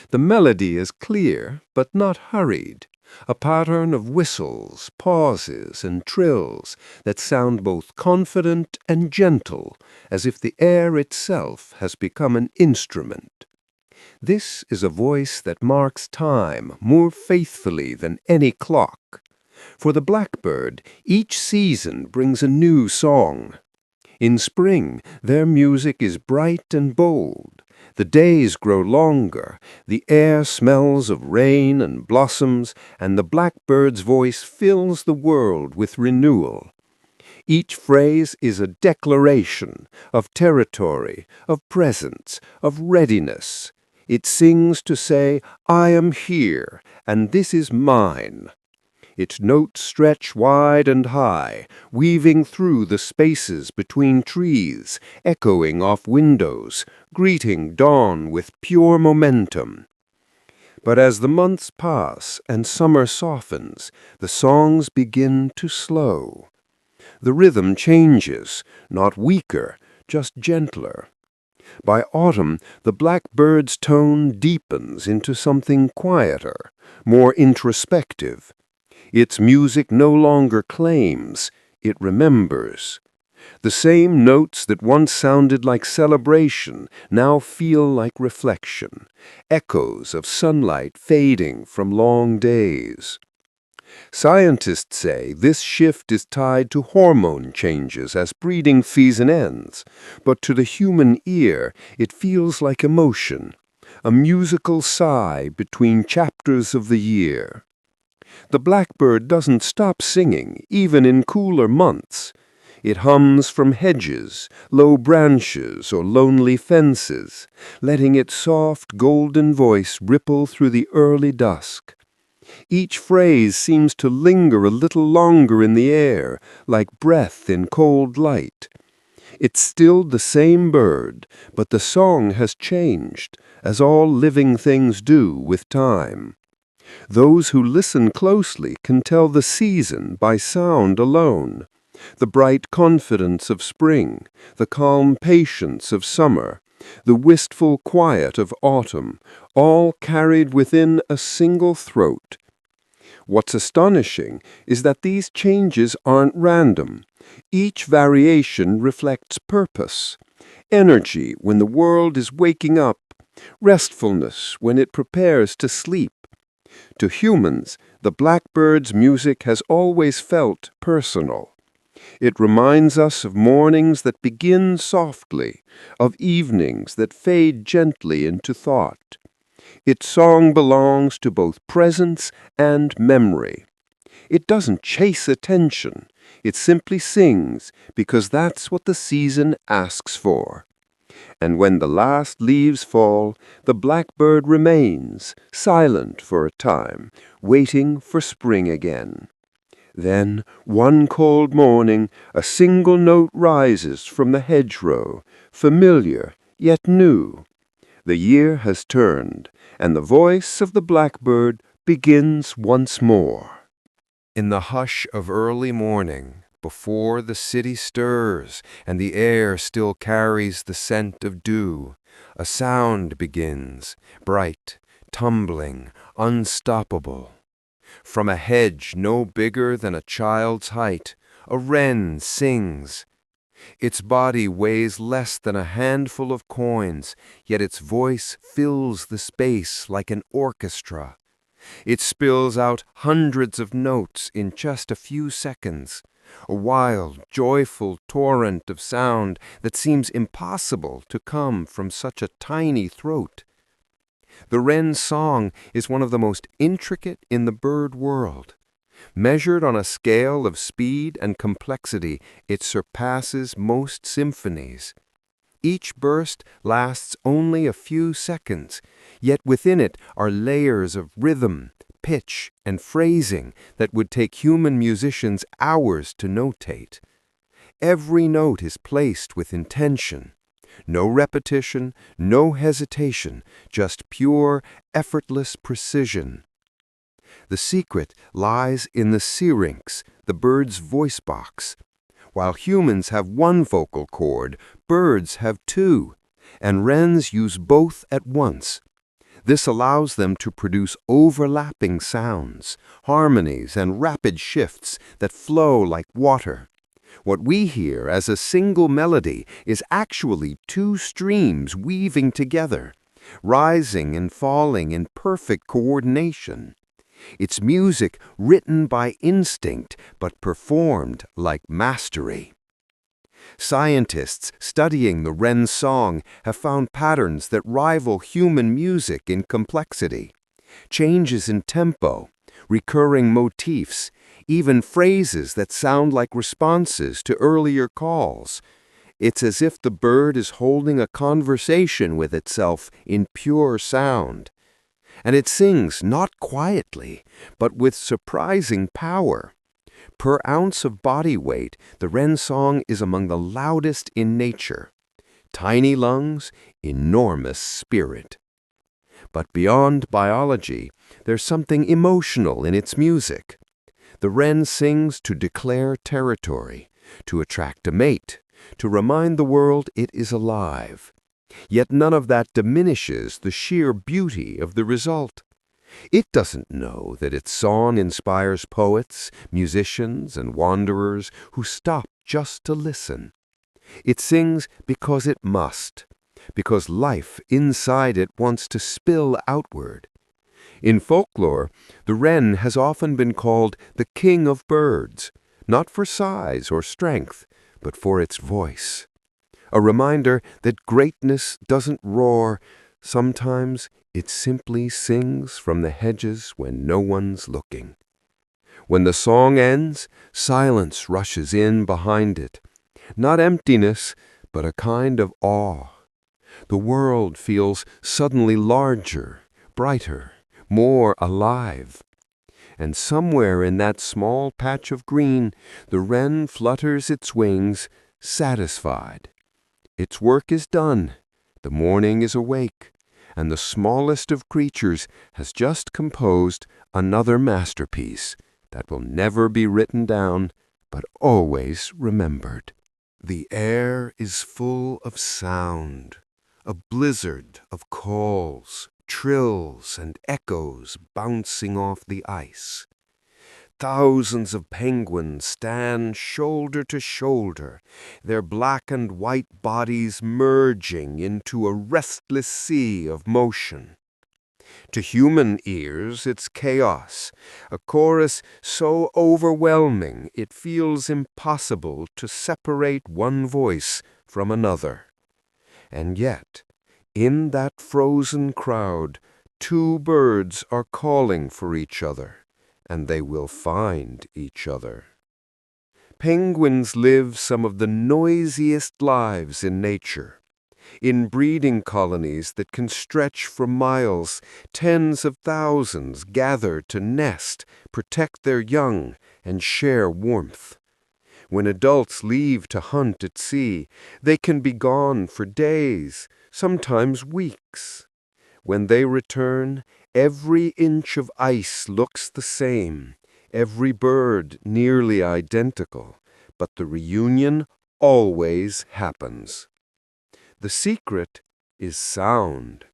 The melody is clear, but not hurried, a pattern of whistles, pauses, and trills that sound both confident and gentle, as if the air itself has become an instrument. This is a voice that marks time more faithfully than any clock. For the blackbird, each season brings a new song. In spring, their music is bright and bold. The days grow longer, the air smells of rain and blossoms, and the blackbird's voice fills the world with renewal. Each phrase is a declaration of territory, of presence, of readiness. It sings to say, I am here, and this is mine. Its notes stretch wide and high, weaving through the spaces between trees, echoing off windows, greeting dawn with pure momentum. But as the months pass and summer softens, the songs begin to slow. The rhythm changes, not weaker, just gentler. By autumn, the blackbird's tone deepens into something quieter, more introspective. Its music no longer claims, it remembers. The same notes that once sounded like celebration now feel like reflection, echoes of sunlight fading from long days. Scientists say this shift is tied to hormone changes as breeding season ends, but to the human ear it feels like emotion, a musical sigh between chapters of the year. The blackbird doesn't stop singing, even in cooler months. It hums from hedges, low branches, or lonely fences, letting its soft, golden voice ripple through the early dusk. Each phrase seems to linger a little longer in the air, like breath in cold light. It's still the same bird, but the song has changed, as all living things do with time. Those who listen closely can tell the season by sound alone. The bright confidence of spring, the calm patience of summer, the wistful quiet of autumn, all carried within a single throat. What's astonishing is that these changes aren't random. Each variation reflects purpose, energy when the world is waking up, restfulness when it prepares to sleep. To humans, the blackbird's music has always felt personal. It reminds us of mornings that begin softly, of evenings that fade gently into thought. Its song belongs to both presence and memory. It doesn't chase attention. It simply sings because that's what the season asks for. And when the last leaves fall, the blackbird remains, silent for a time, waiting for spring again. Then, one cold morning, a single note rises from the hedgerow, familiar yet new. The year has turned, and the voice of the blackbird begins once more. In the hush of early morning, before the city stirs and the air still carries the scent of dew, a sound begins, bright, tumbling, unstoppable. From a hedge no bigger than a child's height, a wren sings. Its body weighs less than a handful of coins, yet its voice fills the space like an orchestra. It spills out hundreds of notes in just a few seconds, a wild, joyful torrent of sound that seems impossible to come from such a tiny throat. The wren's song is one of the most intricate in the bird world. Measured on a scale of speed and complexity, it surpasses most symphonies. Each burst lasts only a few seconds, yet within it are layers of rhythm, pitch, and phrasing that would take human musicians hours to notate. Every note is placed with intention. No repetition, no hesitation, just pure, effortless precision. The secret lies in the syrinx, the bird's voice box. While humans have one vocal cord, birds have two, and wrens use both at once. This allows them to produce overlapping sounds, harmonies, and rapid shifts that flow like water. What we hear as a single melody is actually two streams weaving together, rising and falling in perfect coordination. It's music written by instinct but performed like mastery. Scientists studying the wren's song have found patterns that rival human music in complexity. Changes in tempo, recurring motifs, even phrases that sound like responses to earlier calls. It's as if the bird is holding a conversation with itself in pure sound. And it sings not quietly, but with surprising power. Per ounce of body weight, the wren song is among the loudest in nature. Tiny lungs, enormous spirit. But beyond biology, there's something emotional in its music. The wren sings to declare territory, to attract a mate, to remind the world it is alive. Yet none of that diminishes the sheer beauty of the result. It doesn't know that its song inspires poets, musicians, and wanderers who stop just to listen. It sings because it must, because life inside it wants to spill outward. In folklore, the wren has often been called the king of birds, not for size or strength, but for its voice. A reminder that greatness doesn't roar. Sometimes it simply sings from the hedges when no one's looking. When the song ends, silence rushes in behind it. Not emptiness, but a kind of awe. The world feels suddenly larger, brighter, more alive. And somewhere in that small patch of green, the wren flutters its wings, satisfied. Its work is done, the morning is awake, and the smallest of creatures has just composed another masterpiece that will never be written down, but always remembered. The air is full of sound, a blizzard of calls, trills, and echoes bouncing off the ice. Thousands of penguins stand shoulder to shoulder, their black and white bodies merging into a restless sea of motion. To human ears, it's chaos, a chorus so overwhelming it feels impossible to separate one voice from another. And yet, in that frozen crowd, two birds are calling for each other, and they will find each other. Penguins live some of the noisiest lives in nature. In breeding colonies that can stretch for miles, tens of thousands gather to nest, protect their young, and share warmth. When adults leave to hunt at sea, they can be gone for days, sometimes weeks. When they return, every inch of ice looks the same, every bird nearly identical, but the reunion always happens. The secret is sound.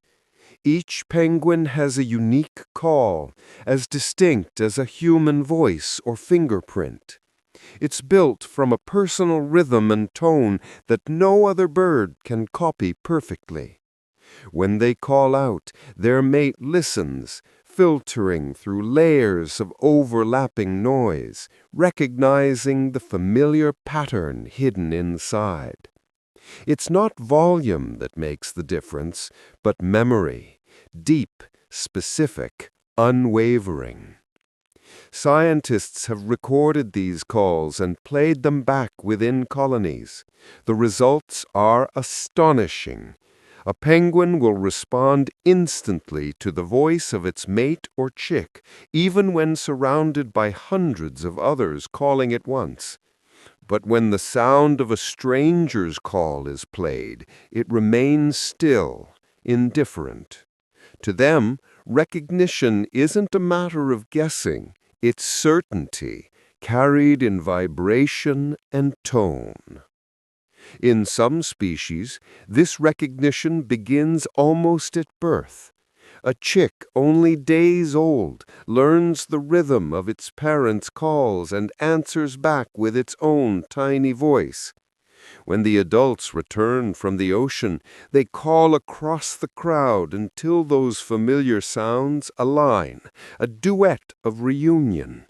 Each penguin has a unique call, as distinct as a human voice or fingerprint. It's built from a personal rhythm and tone that no other bird can copy perfectly. When they call out, their mate listens, filtering through layers of overlapping noise, recognizing the familiar pattern hidden inside. It's not volume that makes the difference, but memory, deep, specific, unwavering. Scientists have recorded these calls and played them back within colonies. The results are astonishing. A penguin will respond instantly to the voice of its mate or chick, even when surrounded by hundreds of others calling at once. But when the sound of a stranger's call is played, it remains still, indifferent. To them, recognition isn't a matter of guessing. It's certainty, carried in vibration and tone. In some species, this recognition begins almost at birth. A chick only days old learns the rhythm of its parents' calls and answers back with its own tiny voice. When the adults return from the ocean, they call across the crowd until those familiar sounds align, a duet of reunion.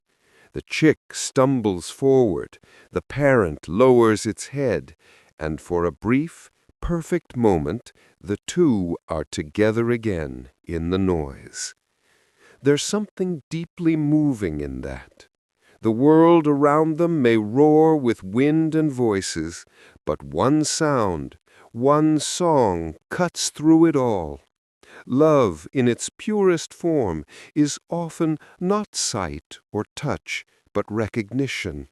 The chick stumbles forward, the parent lowers its head, and for a brief, perfect moment, the two are together again in the noise. There's something deeply moving in that. The world around them may roar with wind and voices, but one sound, one song cuts through it all. Love, in its purest form, is often not sight or touch, but recognition.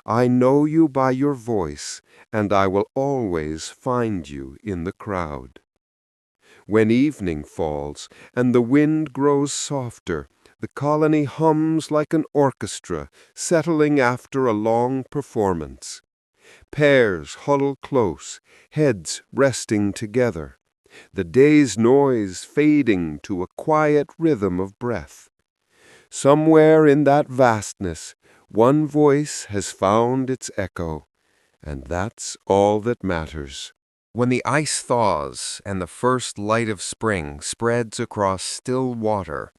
I know you by your voice, and I will always find you in the crowd. When evening falls and the wind grows softer, the colony hums like an orchestra settling after a long performance. Pairs huddle close, heads resting together, the day's noise fading to a quiet rhythm of breath. Somewhere in that vastness, one voice has found its echo, and that's all that matters. When the ice thaws and the first light of spring spreads across still water,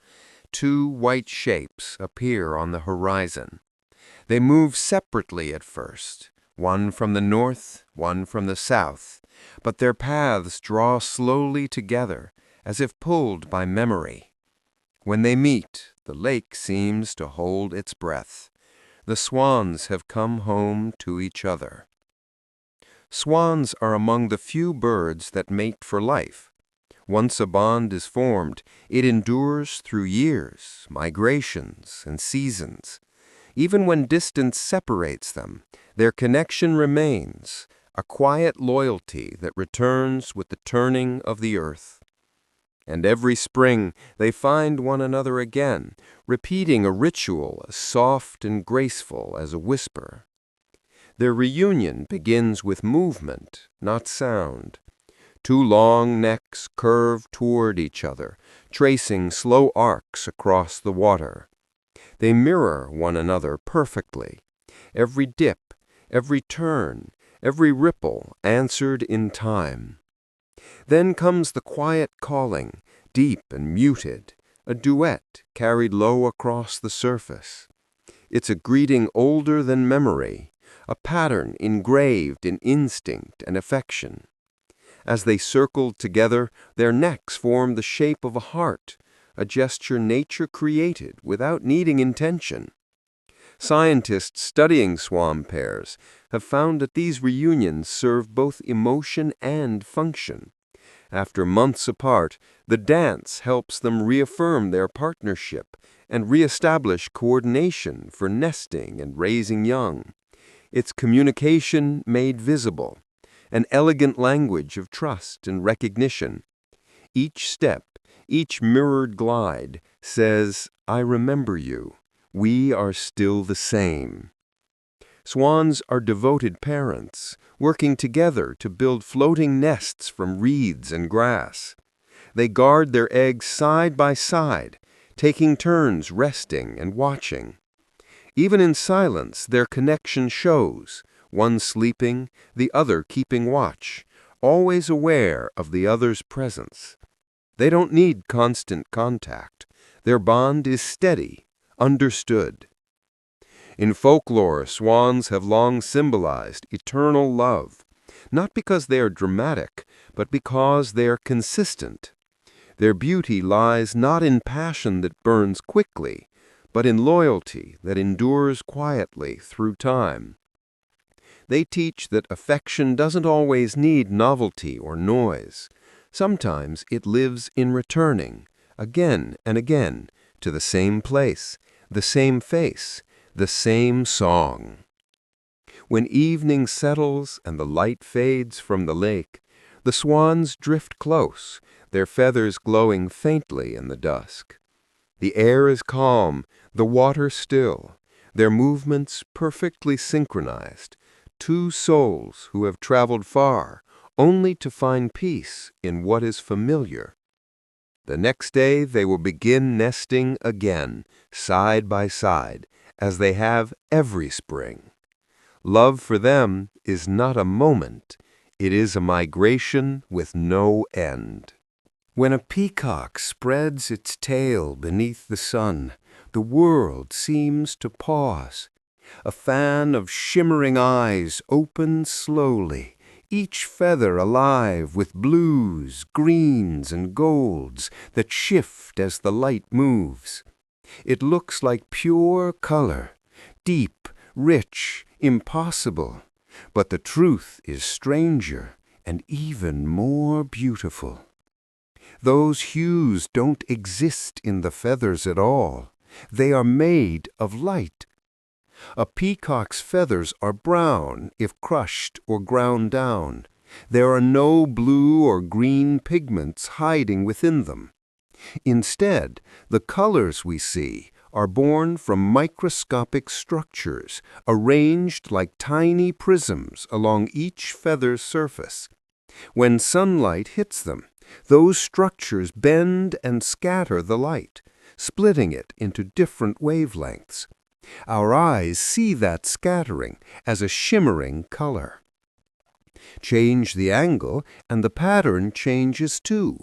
two white shapes appear on the horizon. They move separately at first, one from the north, one from the south, but their paths draw slowly together, as if pulled by memory. When they meet, the lake seems to hold its breath. The swans have come home to each other. Swans are among the few birds that mate for life. Once a bond is formed, it endures through years, migrations, and seasons. Even when distance separates them, their connection remains, a quiet loyalty that returns with the turning of the earth. And every spring they find one another again, repeating a ritual as soft and graceful as a whisper. Their reunion begins with movement, not sound. Two long necks curve toward each other, tracing slow arcs across the water. They mirror one another perfectly. Every dip, every turn, every ripple answered in time. Then comes the quiet calling, deep and muted, a duet carried low across the surface. It's a greeting older than memory, a pattern engraved in instinct and affection. As they circled together, their necks formed the shape of a heart, a gesture nature created without needing intention. Scientists studying swan pairs have found that these reunions serve both emotion and function. After months apart, the dance helps them reaffirm their partnership and reestablish coordination for nesting and raising young. It's communication made visible, an elegant language of trust and recognition. Each step, each mirrored glide says, I remember you. We are still the same. Swans are devoted parents, working together to build floating nests from reeds and grass. They guard their eggs side by side, taking turns resting and watching. Even in silence, their connection shows, one sleeping, the other keeping watch, always aware of the other's presence. They don't need constant contact. Their bond is steady, understood. In folklore, swans have long symbolized eternal love, not because they are dramatic, but because they are consistent. Their beauty lies not in passion that burns quickly, but in loyalty that endures quietly through time. They teach that affection doesn't always need novelty or noise. Sometimes it lives in returning, again and again, to the same place, the same face, the same song. When evening settles and the light fades from the lake, the swans drift close, their feathers glowing faintly in the dusk. The air is calm, the water still, their movements perfectly synchronized, two souls who have traveled far only to find peace in what is familiar. The next day they will begin nesting again, side by side, as they have every spring. Love for them is not a moment, it is a migration with no end. When a peacock spreads its tail beneath the sun, the world seems to pause. A fan of shimmering eyes opens slowly, each feather alive with blues, greens, and golds that shift as the light moves. It looks like pure color, deep, rich, impossible. But the truth is stranger and even more beautiful. Those hues don't exist in the feathers at all. They are made of light. A peacock's feathers are brown if crushed or ground down. There are no blue or green pigments hiding within them. Instead, the colors we see are born from microscopic structures arranged like tiny prisms along each feather's surface. When sunlight hits them, those structures bend and scatter the light, splitting it into different wavelengths. Our eyes see that scattering as a shimmering color. Change the angle, and the pattern changes too.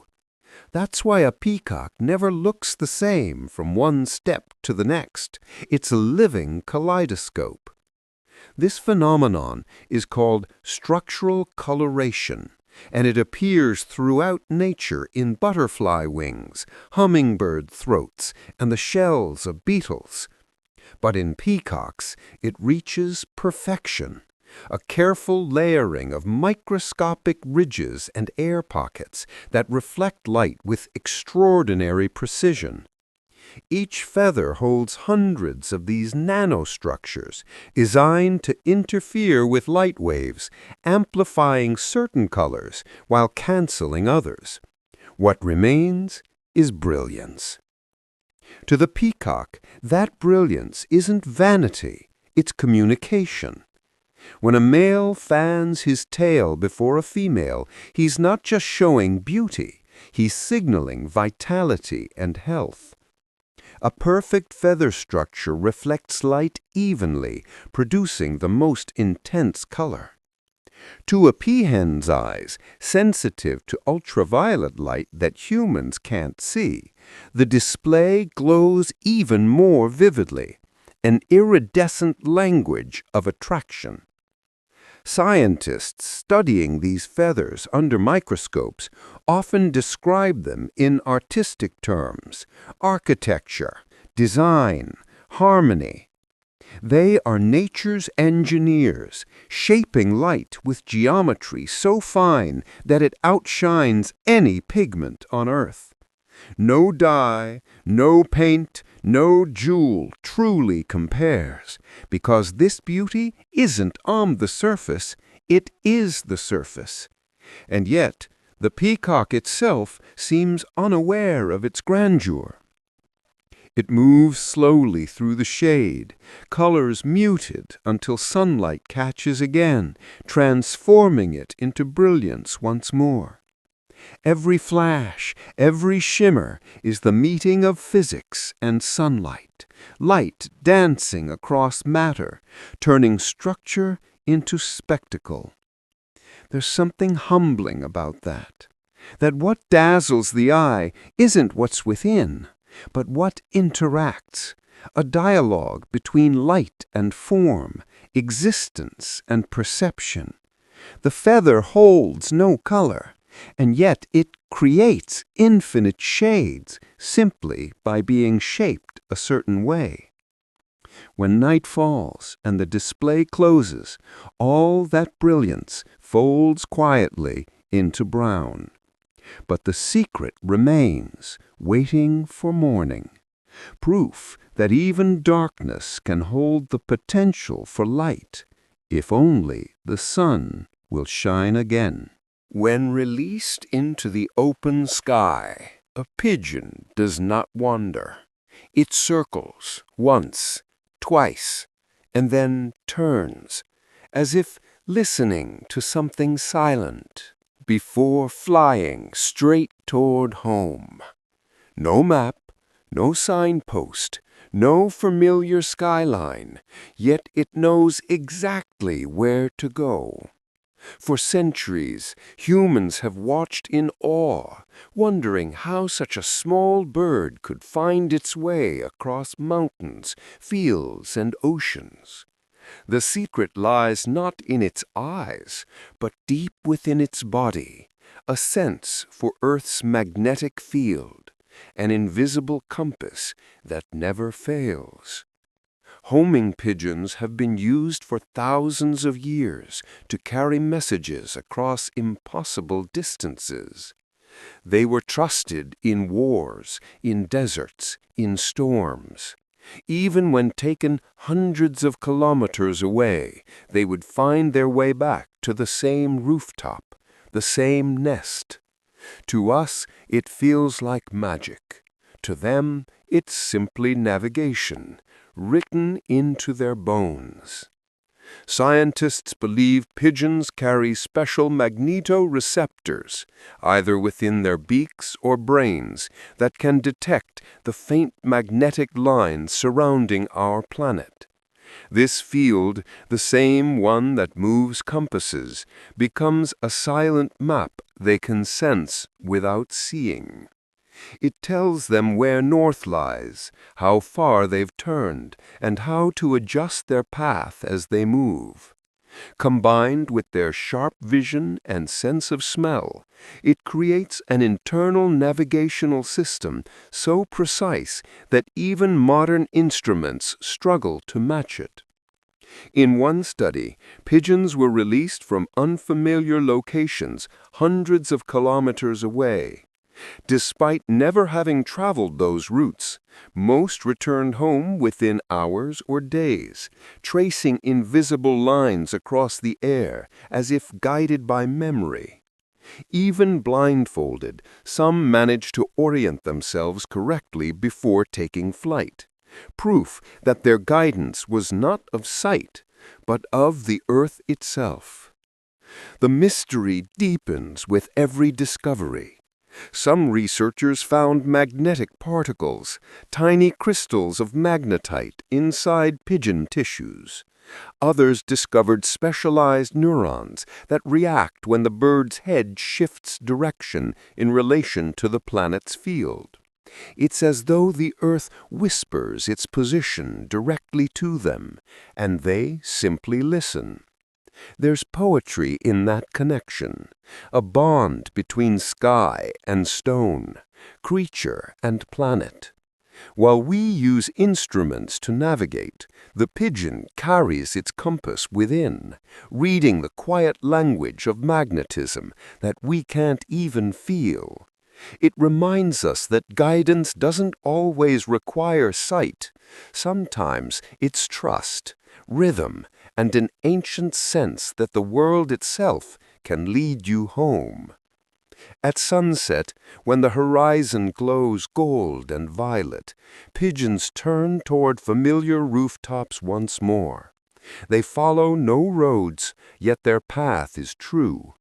That's why a peacock never looks the same from one step to the next. It's a living kaleidoscope. This phenomenon is called structural coloration, and it appears throughout nature in butterfly wings, hummingbird throats, and the shells of beetles. But in peacocks, it reaches perfection. A careful layering of microscopic ridges and air pockets that reflect light with extraordinary precision. Each feather holds hundreds of these nanostructures designed to interfere with light waves, amplifying certain colors while canceling others. What remains is brilliance. To the peacock, that brilliance isn't vanity, it's communication. When a male fans his tail before a female, he's not just showing beauty, he's signaling vitality and health. A perfect feather structure reflects light evenly, producing the most intense color. To a peahen's eyes, sensitive to ultraviolet light that humans can't see, the display glows even more vividly, an iridescent language of attraction. Scientists studying these feathers under microscopes often describe them in artistic terms: architecture, design, harmony. They are nature's engineers, shaping light with geometry so fine that it outshines any pigment on earth. No dye, no paint, no jewel truly compares, because this beauty isn't on the surface, it is the surface. And yet, the peacock itself seems unaware of its grandeur. It moves slowly through the shade, colors muted until sunlight catches again, transforming it into brilliance once more. Every flash, every shimmer is the meeting of physics and sunlight, light dancing across matter, turning structure into spectacle. There's something humbling about that what dazzles the eye isn't what's within, but what interacts, a dialogue between light and form, existence and perception. The feather holds no color, and yet it creates infinite shades simply by being shaped a certain way. When night falls and the display closes, all that brilliance folds quietly into brown. But the secret remains, waiting for morning. Proof that even darkness can hold the potential for light, if only the sun will shine again. When released into the open sky, a pigeon does not wander. It circles once, twice, and then turns, as if listening to something silent, before flying straight toward home. No map, no signpost, no familiar skyline, yet it knows exactly where to go. For centuries, humans have watched in awe, wondering how such a small bird could find its way across mountains, fields, and oceans. The secret lies not in its eyes, but deep within its body, a sense for Earth's magnetic field, an invisible compass that never fails. Homing pigeons have been used for thousands of years to carry messages across impossible distances. They were trusted in wars, in deserts, in storms. Even when taken hundreds of kilometers away, they would find their way back to the same rooftop, the same nest. To us, it feels like magic. To them, it's simply navigation, written into their bones. Scientists believe pigeons carry special magnetoreceptors, either within their beaks or brains, that can detect the faint magnetic lines surrounding our planet. This field, the same one that moves compasses, becomes a silent map they can sense without seeing. It tells them where north lies, how far they've turned, and how to adjust their path as they move. Combined with their sharp vision and sense of smell, it creates an internal navigational system so precise that even modern instruments struggle to match it. In one study, pigeons were released from unfamiliar locations hundreds of kilometers away. Despite never having traveled those routes, most returned home within hours or days, tracing invisible lines across the air as if guided by memory. Even blindfolded, some managed to orient themselves correctly before taking flight, proof that their guidance was not of sight, but of the earth itself. The mystery deepens with every discovery. Some researchers found magnetic particles, tiny crystals of magnetite inside pigeon tissues. Others discovered specialized neurons that react when the bird's head shifts direction in relation to the planet's field. It's as though the Earth whispers its position directly to them, and they simply listen. There's poetry in that connection, a bond between sky and stone, creature and planet. While we use instruments to navigate, the pigeon carries its compass within, reading the quiet language of magnetism that we can't even feel. It reminds us that guidance doesn't always require sight. Sometimes it's trust, rhythm, and an ancient sense that the world itself can lead you home. At sunset, when the horizon glows gold and violet, pigeons turn toward familiar rooftops once more. They follow no roads, yet their path is true.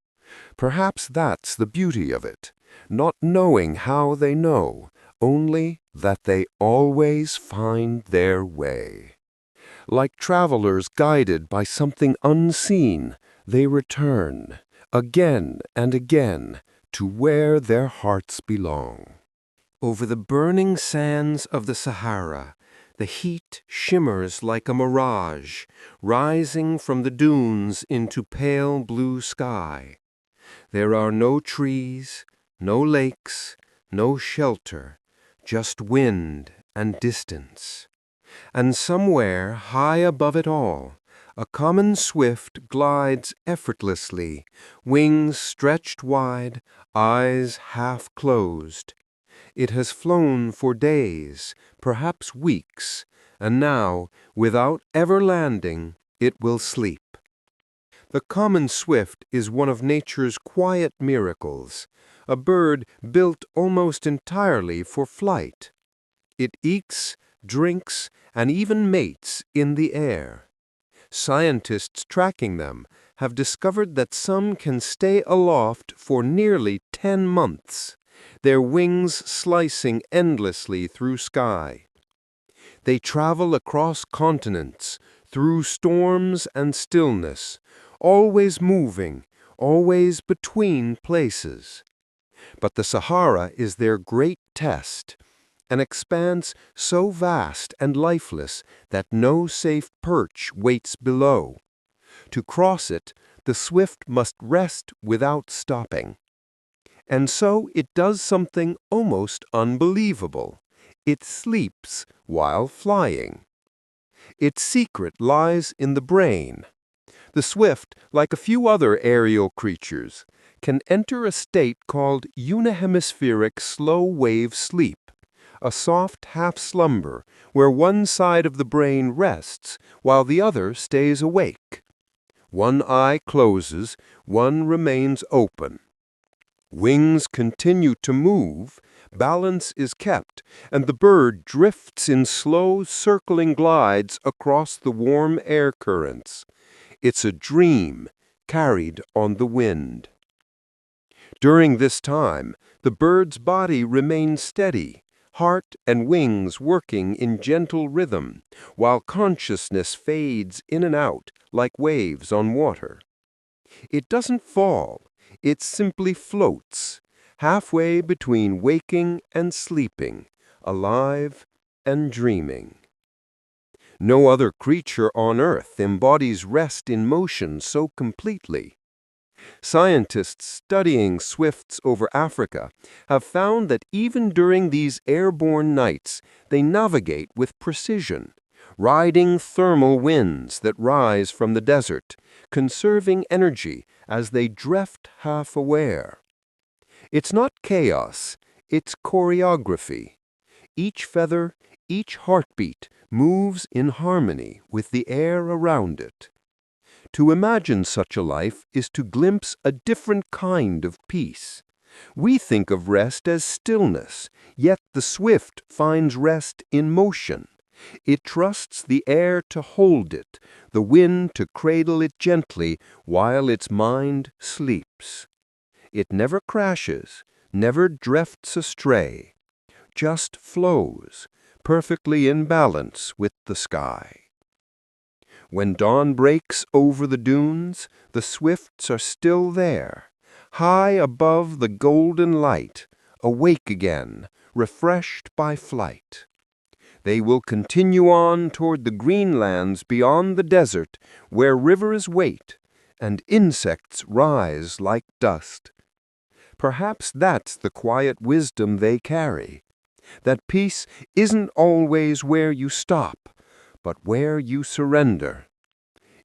Perhaps that's the beauty of it, not knowing how they know, only that they always find their way. Like travelers guided by something unseen, they return, again and again, to where their hearts belong. Over the burning sands of the Sahara, the heat shimmers like a mirage, rising from the dunes into pale blue sky. There are no trees, no lakes, no shelter, just wind and distance. And somewhere high above it all, a common swift glides effortlessly, wings stretched wide, eyes half closed. It has flown for days, perhaps weeks, and now, without ever landing, it will sleep. The common swift is one of nature's quiet miracles, a bird built almost entirely for flight. It eats, drinks, and even mates in the air. Scientists tracking them have discovered that some can stay aloft for nearly 10 months, their wings slicing endlessly through sky. They travel across continents, through storms and stillness, always moving, always between places. But the Sahara is their great test, an expanse so vast and lifeless that no safe perch waits below. To cross it, the swift must rest without stopping. And so it does something almost unbelievable. It sleeps while flying. Its secret lies in the brain. The swift, like a few other aerial creatures, can enter a state called unihemispheric slow-wave sleep, a soft half-slumber where one side of the brain rests while the other stays awake. One eye closes, one remains open. Wings continue to move, balance is kept, and the bird drifts in slow, circling glides across the warm air currents. It's a dream carried on the wind. During this time, the bird's body remains steady, heart and wings working in gentle rhythm, while consciousness fades in and out like waves on water. It doesn't fall, it simply floats, halfway between waking and sleeping, alive and dreaming. No other creature on Earth embodies rest in motion so completely. Scientists studying swifts over Africa have found that even during these airborne nights, they navigate with precision, riding thermal winds that rise from the desert, conserving energy as they drift half-aware. It's not chaos, it's choreography. Each feather, each heartbeat moves in harmony with the air around it. To imagine such a life is to glimpse a different kind of peace. We think of rest as stillness, yet the swift finds rest in motion. It trusts the air to hold it, the wind to cradle it gently while its mind sleeps. It never crashes, never drifts astray, just flows, perfectly in balance with the sky. When dawn breaks over the dunes, the swifts are still there, high above the golden light, awake again, refreshed by flight. They will continue on toward the green lands beyond the desert, where rivers wait and insects rise like dust. Perhaps that's the quiet wisdom they carry, that peace isn't always where you stop, but where you surrender.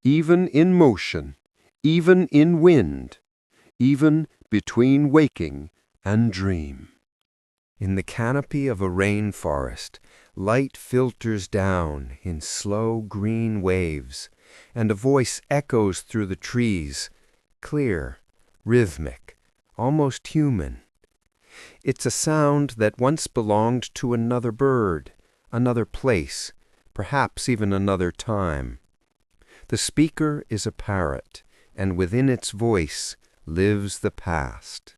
Even in motion, even in wind, even between waking and dream. In the canopy of a rainforest, light filters down in slow green waves, and a voice echoes through the trees, clear, rhythmic, almost human. It's a sound that once belonged to another bird, another place, perhaps even another time. The speaker is a parrot, and within its voice lives the past.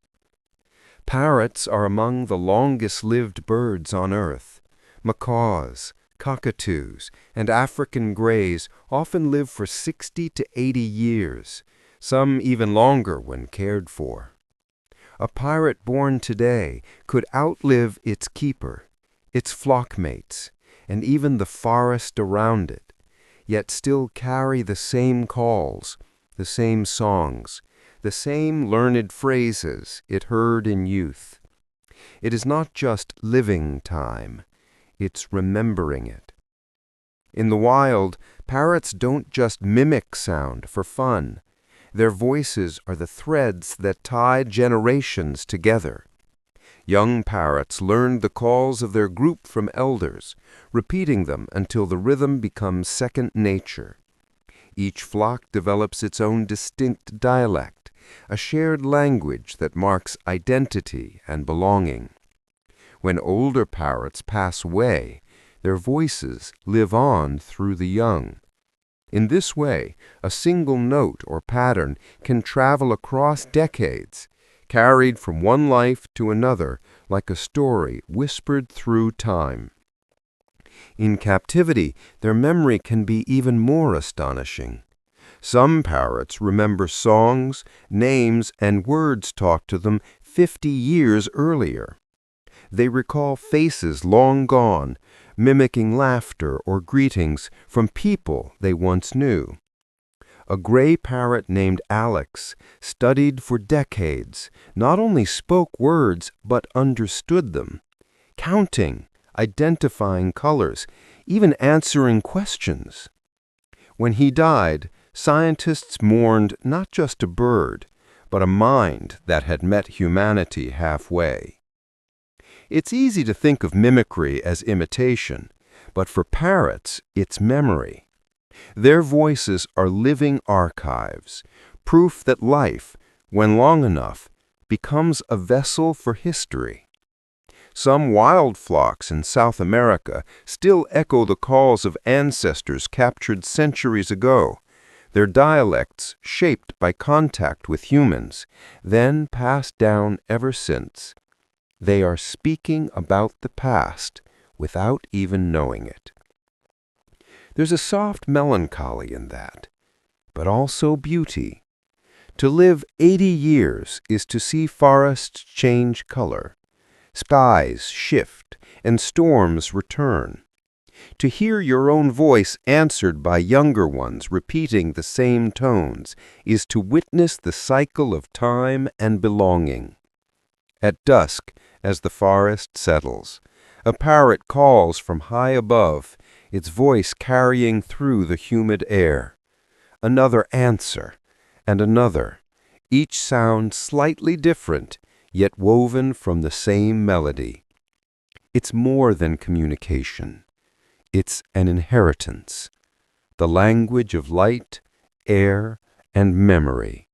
Parrots are among the longest-lived birds on Earth. Macaws, cockatoos, and African greys often live for 60 to 80 years, some even longer when cared for. A parrot born today could outlive its keeper, its flockmates, and even the forest around it, yet still carry the same calls, the same songs, the same learned phrases it heard in youth. It is not just living time, it's remembering it. In the wild, parrots don't just mimic sound for fun. Their voices are the threads that tie generations together. Young parrots learn the calls of their group from elders, repeating them until the rhythm becomes second nature. Each flock develops its own distinct dialect, a shared language that marks identity and belonging. When older parrots pass away, their voices live on through the young. In this way, a single note or pattern can travel across decades, carried from one life to another like a story whispered through time. In captivity, their memory can be even more astonishing. Some parrots remember songs, names, and words taught to them 50 years earlier. They recall faces long gone, mimicking laughter or greetings from people they once knew. A gray parrot named Alex studied for decades, not only spoke words but understood them, counting, identifying colors, even answering questions. When he died, scientists mourned not just a bird, but a mind that had met humanity halfway. It's easy to think of mimicry as imitation, but for parrots, it's memory. Their voices are living archives, proof that life, when long enough, becomes a vessel for history. Some wild flocks in South America still echo the calls of ancestors captured centuries ago, their dialects shaped by contact with humans, then passed down ever since. They are speaking about the past without even knowing it. There's a soft melancholy in that, but also beauty. To live 80 years is to see forests change color, skies shift, and storms return. To hear your own voice answered by younger ones repeating the same tones is to witness the cycle of time and belonging. At dusk, as the forest settles, a parrot calls from high above, its voice carrying through the humid air. Another answer, and another, each sound slightly different, yet woven from the same melody. It's more than communication. It's an inheritance, the language of light, air, and memory.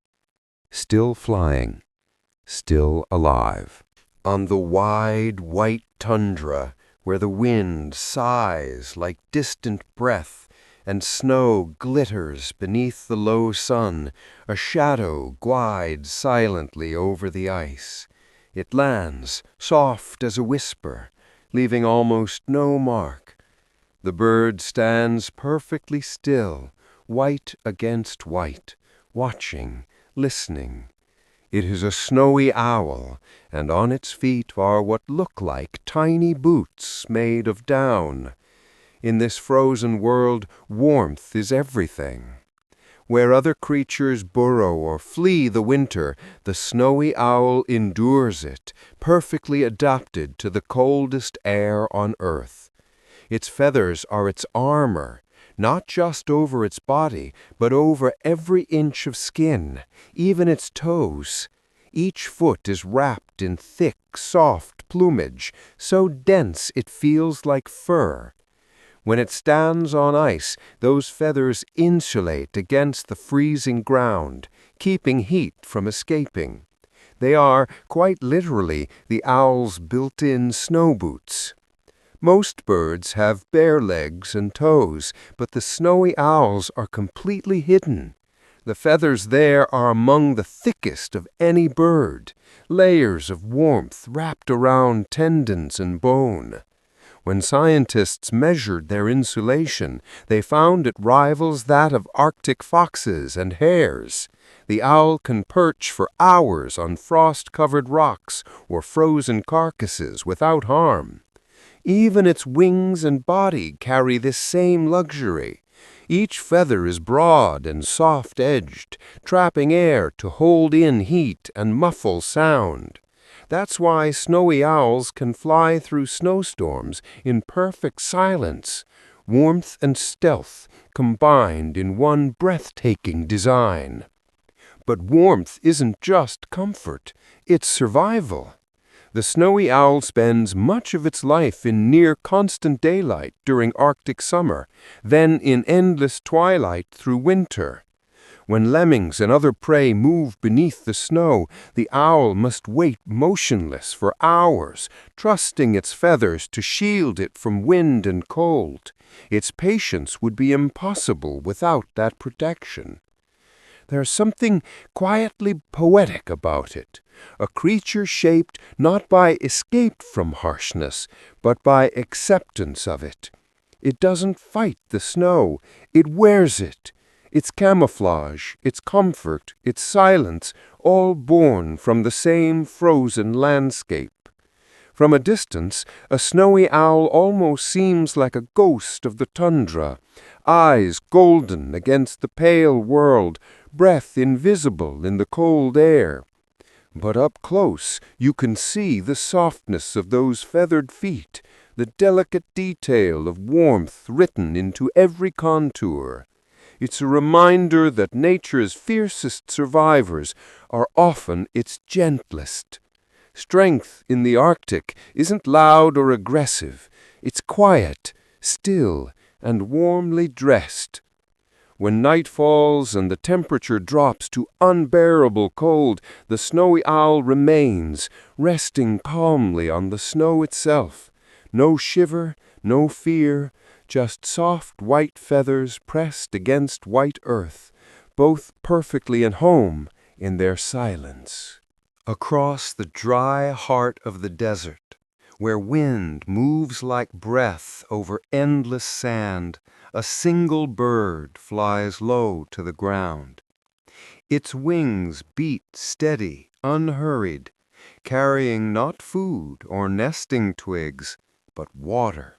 Still flying, still alive. On the wide, white tundra, where the wind sighs like distant breath and snow glitters beneath the low sun, a shadow glides silently over the ice. It lands, soft as a whisper, leaving almost no mark. The bird stands perfectly still, white against white, watching, listening. It is a snowy owl, and on its feet are what look like tiny boots made of down. In this frozen world, warmth is everything. Where other creatures burrow or flee the winter, the snowy owl endures it, perfectly adapted to the coldest air on earth. Its feathers are its armor, not just over its body, but over every inch of skin, even its toes. Each foot is wrapped in thick, soft plumage, so dense it feels like fur. When it stands on ice, those feathers insulate against the freezing ground, keeping heat from escaping. They are, quite literally, the owl's built-in snow boots. Most birds have bare legs and toes, but the snowy owls are completely hidden. The feathers there are among the thickest of any bird, layers of warmth wrapped around tendons and bone. When scientists measured their insulation, they found it rivals that of Arctic foxes and hares. The owl can perch for hours on frost-covered rocks or frozen carcasses without harm. Even its wings and body carry this same luxury. Each feather is broad and soft-edged, trapping air to hold in heat and muffle sound. That's why snowy owls can fly through snowstorms in perfect silence, warmth and stealth combined in one breathtaking design. But warmth isn't just comfort, it's survival. The snowy owl spends much of its life in near constant daylight during Arctic summer, then in endless twilight through winter. When lemmings and other prey move beneath the snow, the owl must wait motionless for hours, trusting its feathers to shield it from wind and cold. Its patience would be impossible without that protection. There's something quietly poetic about it, a creature shaped not by escape from harshness, but by acceptance of it. It doesn't fight the snow, it wears it. Its camouflage, its comfort, its silence, all born from the same frozen landscape. From a distance, a snowy owl almost seems like a ghost of the tundra, eyes golden against the pale world, breath invisible in the cold air. But up close you can see the softness of those feathered feet, the delicate detail of warmth written into every contour. It's a reminder that nature's fiercest survivors are often its gentlest. Strength in the Arctic isn't loud or aggressive. It's quiet, still, and warmly dressed. When night falls and the temperature drops to unbearable cold, the snowy owl remains, resting calmly on the snow itself. No shiver, no fear, just soft white feathers pressed against white earth, both perfectly at home in their silence. Across the dry heart of the desert, where wind moves like breath over endless sand, a single bird flies low to the ground. Its wings beat steady, unhurried, carrying not food or nesting twigs, but water.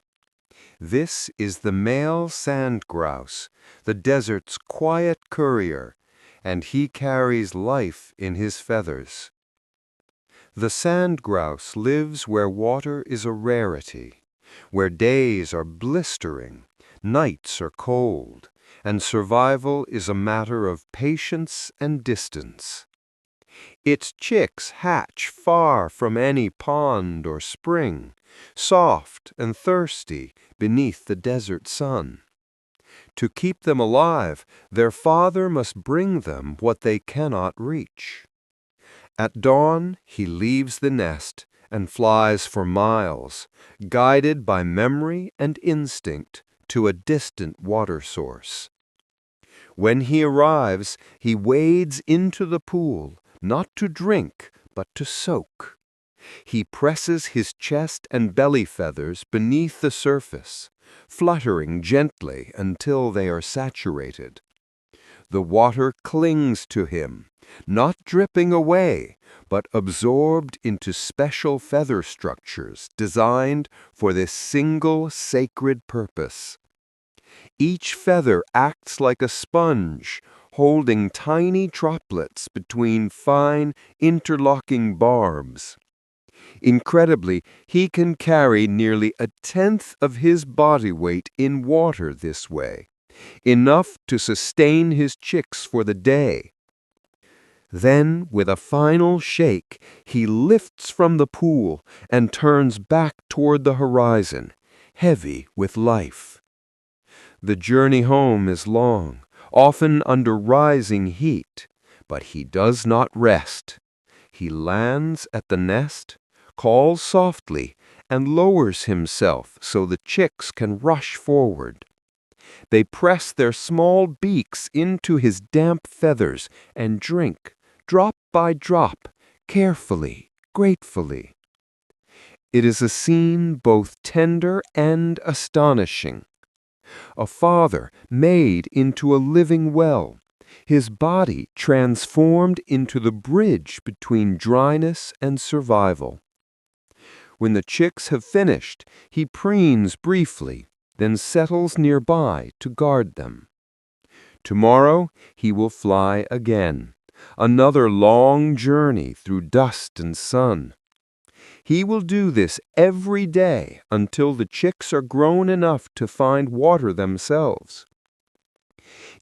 This is the male sand grouse, the desert's quiet courier, and he carries life in his feathers. The sand grouse lives where water is a rarity, where days are blistering, nights are cold, and survival is a matter of patience and distance. Its chicks hatch far from any pond or spring, soft and thirsty beneath the desert sun. To keep them alive, their father must bring them what they cannot reach. At dawn, he leaves the nest and flies for miles, guided by memory and instinct to a distant water source. When he arrives, he wades into the pool, not to drink, but to soak. He presses his chest and belly feathers beneath the surface, fluttering gently until they are saturated. The water clings to him, not dripping away, but absorbed into special feather structures designed for this single sacred purpose. Each feather acts like a sponge, holding tiny droplets between fine, interlocking barbs. Incredibly, he can carry nearly 1/10 of his body weight in water this way, enough to sustain his chicks for the day. Then, with a final shake, he lifts from the pool and turns back toward the horizon, heavy with life. The journey home is long, often under rising heat, but he does not rest. He lands at the nest, calls softly, and lowers himself so the chicks can rush forward. They press their small beaks into his damp feathers and drink, drop by drop, carefully, gratefully. It is a scene both tender and astonishing. A father made into a living well, his body transformed into the bridge between dryness and survival. When the chicks have finished, he preens briefly, then settles nearby to guard them. Tomorrow he will fly again, another long journey through dust and sun. He will do this every day until the chicks are grown enough to find water themselves.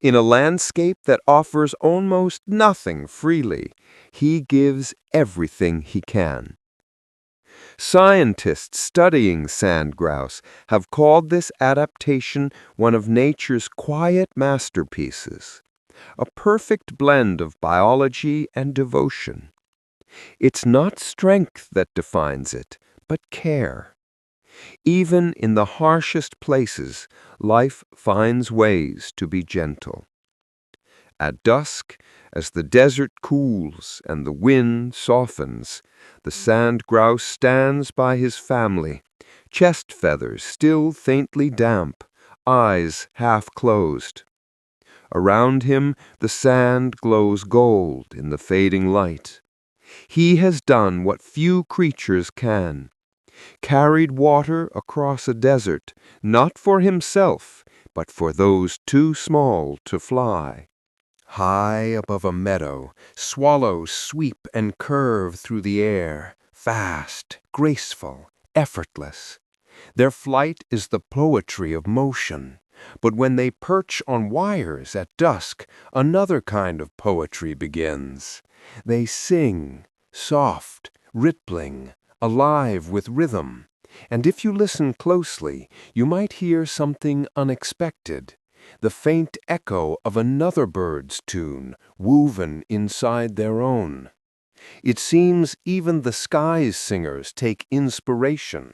In a landscape that offers almost nothing freely, he gives everything he can. Scientists studying sand grouse have called this adaptation one of nature's quiet masterpieces, a perfect blend of biology and devotion. It's not strength that defines it, but care. Even in the harshest places, life finds ways to be gentle. At dusk, as the desert cools and the wind softens, the sand grouse stands by his family, chest feathers still faintly damp, eyes half closed. Around him, the sand glows gold in the fading light. He has done what few creatures can. carried water across a desert, not for himself, but for those too small to fly. High above a meadow, swallows sweep and curve through the air, fast, graceful, effortless. Their flight is the poetry of motion. But when they perch on wires at dusk, another kind of poetry begins. They sing, soft, rippling, alive with rhythm. And if you listen closely, you might hear something unexpected, the faint echo of another bird's tune, woven inside their own. It seems even the sky's singers take inspiration.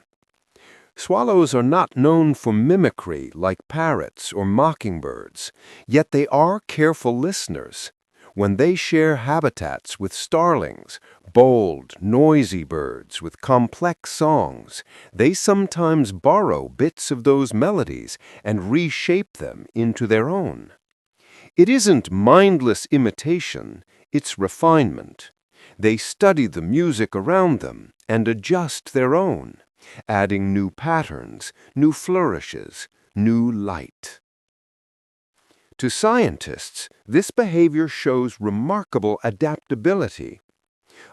Swallows are not known for mimicry like parrots or mockingbirds, yet they are careful listeners. When they share habitats with starlings, bold, noisy birds with complex songs, they sometimes borrow bits of those melodies and reshape them into their own. It isn't mindless imitation, it's refinement. They study the music around them and adjust their own, adding new patterns, new flourishes, new light. To scientists, this behavior shows remarkable adaptability.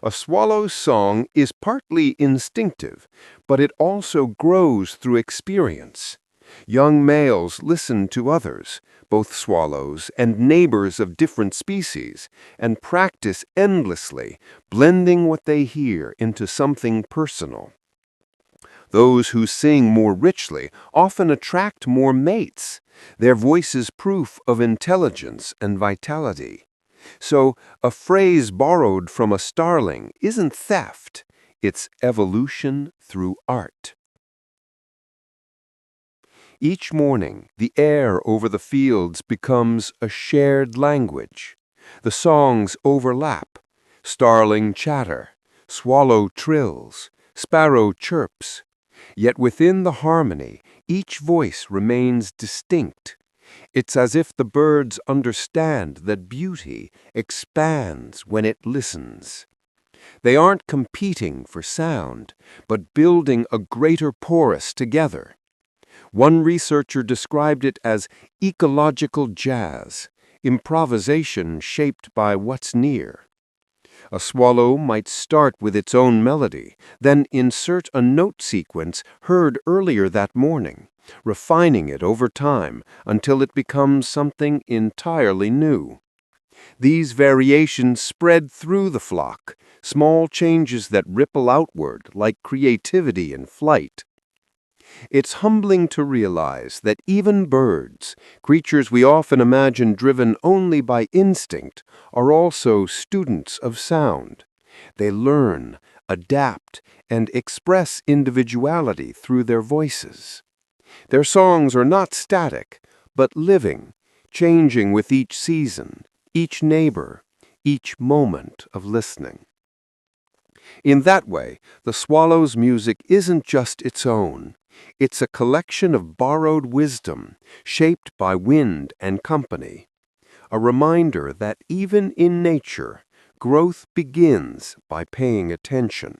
A swallow's song is partly instinctive, but it also grows through experience. Young males listen to others, both swallows and neighbors of different species, and practice endlessly, blending what they hear into something personal. Those who sing more richly often attract more mates, their voices proof of intelligence and vitality. So, a phrase borrowed from a starling isn't theft, it's evolution through art. Each morning, the air over the fields becomes a shared language. The songs overlap. Starling chatter, swallow trills, sparrow chirps. Yet within the harmony, each voice remains distinct. It's as if the birds understand that beauty expands when it listens. They aren't competing for sound, but building a greater chorus together. One researcher described it as ecological jazz, improvisation shaped by what's near. A swallow might start with its own melody, then insert a note sequence heard earlier that morning, refining it over time until it becomes something entirely new. These variations spread through the flock, small changes that ripple outward like creativity in flight. It's humbling to realize that even birds, creatures we often imagine driven only by instinct, are also students of sound. They learn, adapt, and express individuality through their voices. Their songs are not static, but living, changing with each season, each neighbor, each moment of listening. In that way, the swallow's music isn't just its own. It's a collection of borrowed wisdom, shaped by wind and company. A reminder that even in nature, growth begins by paying attention.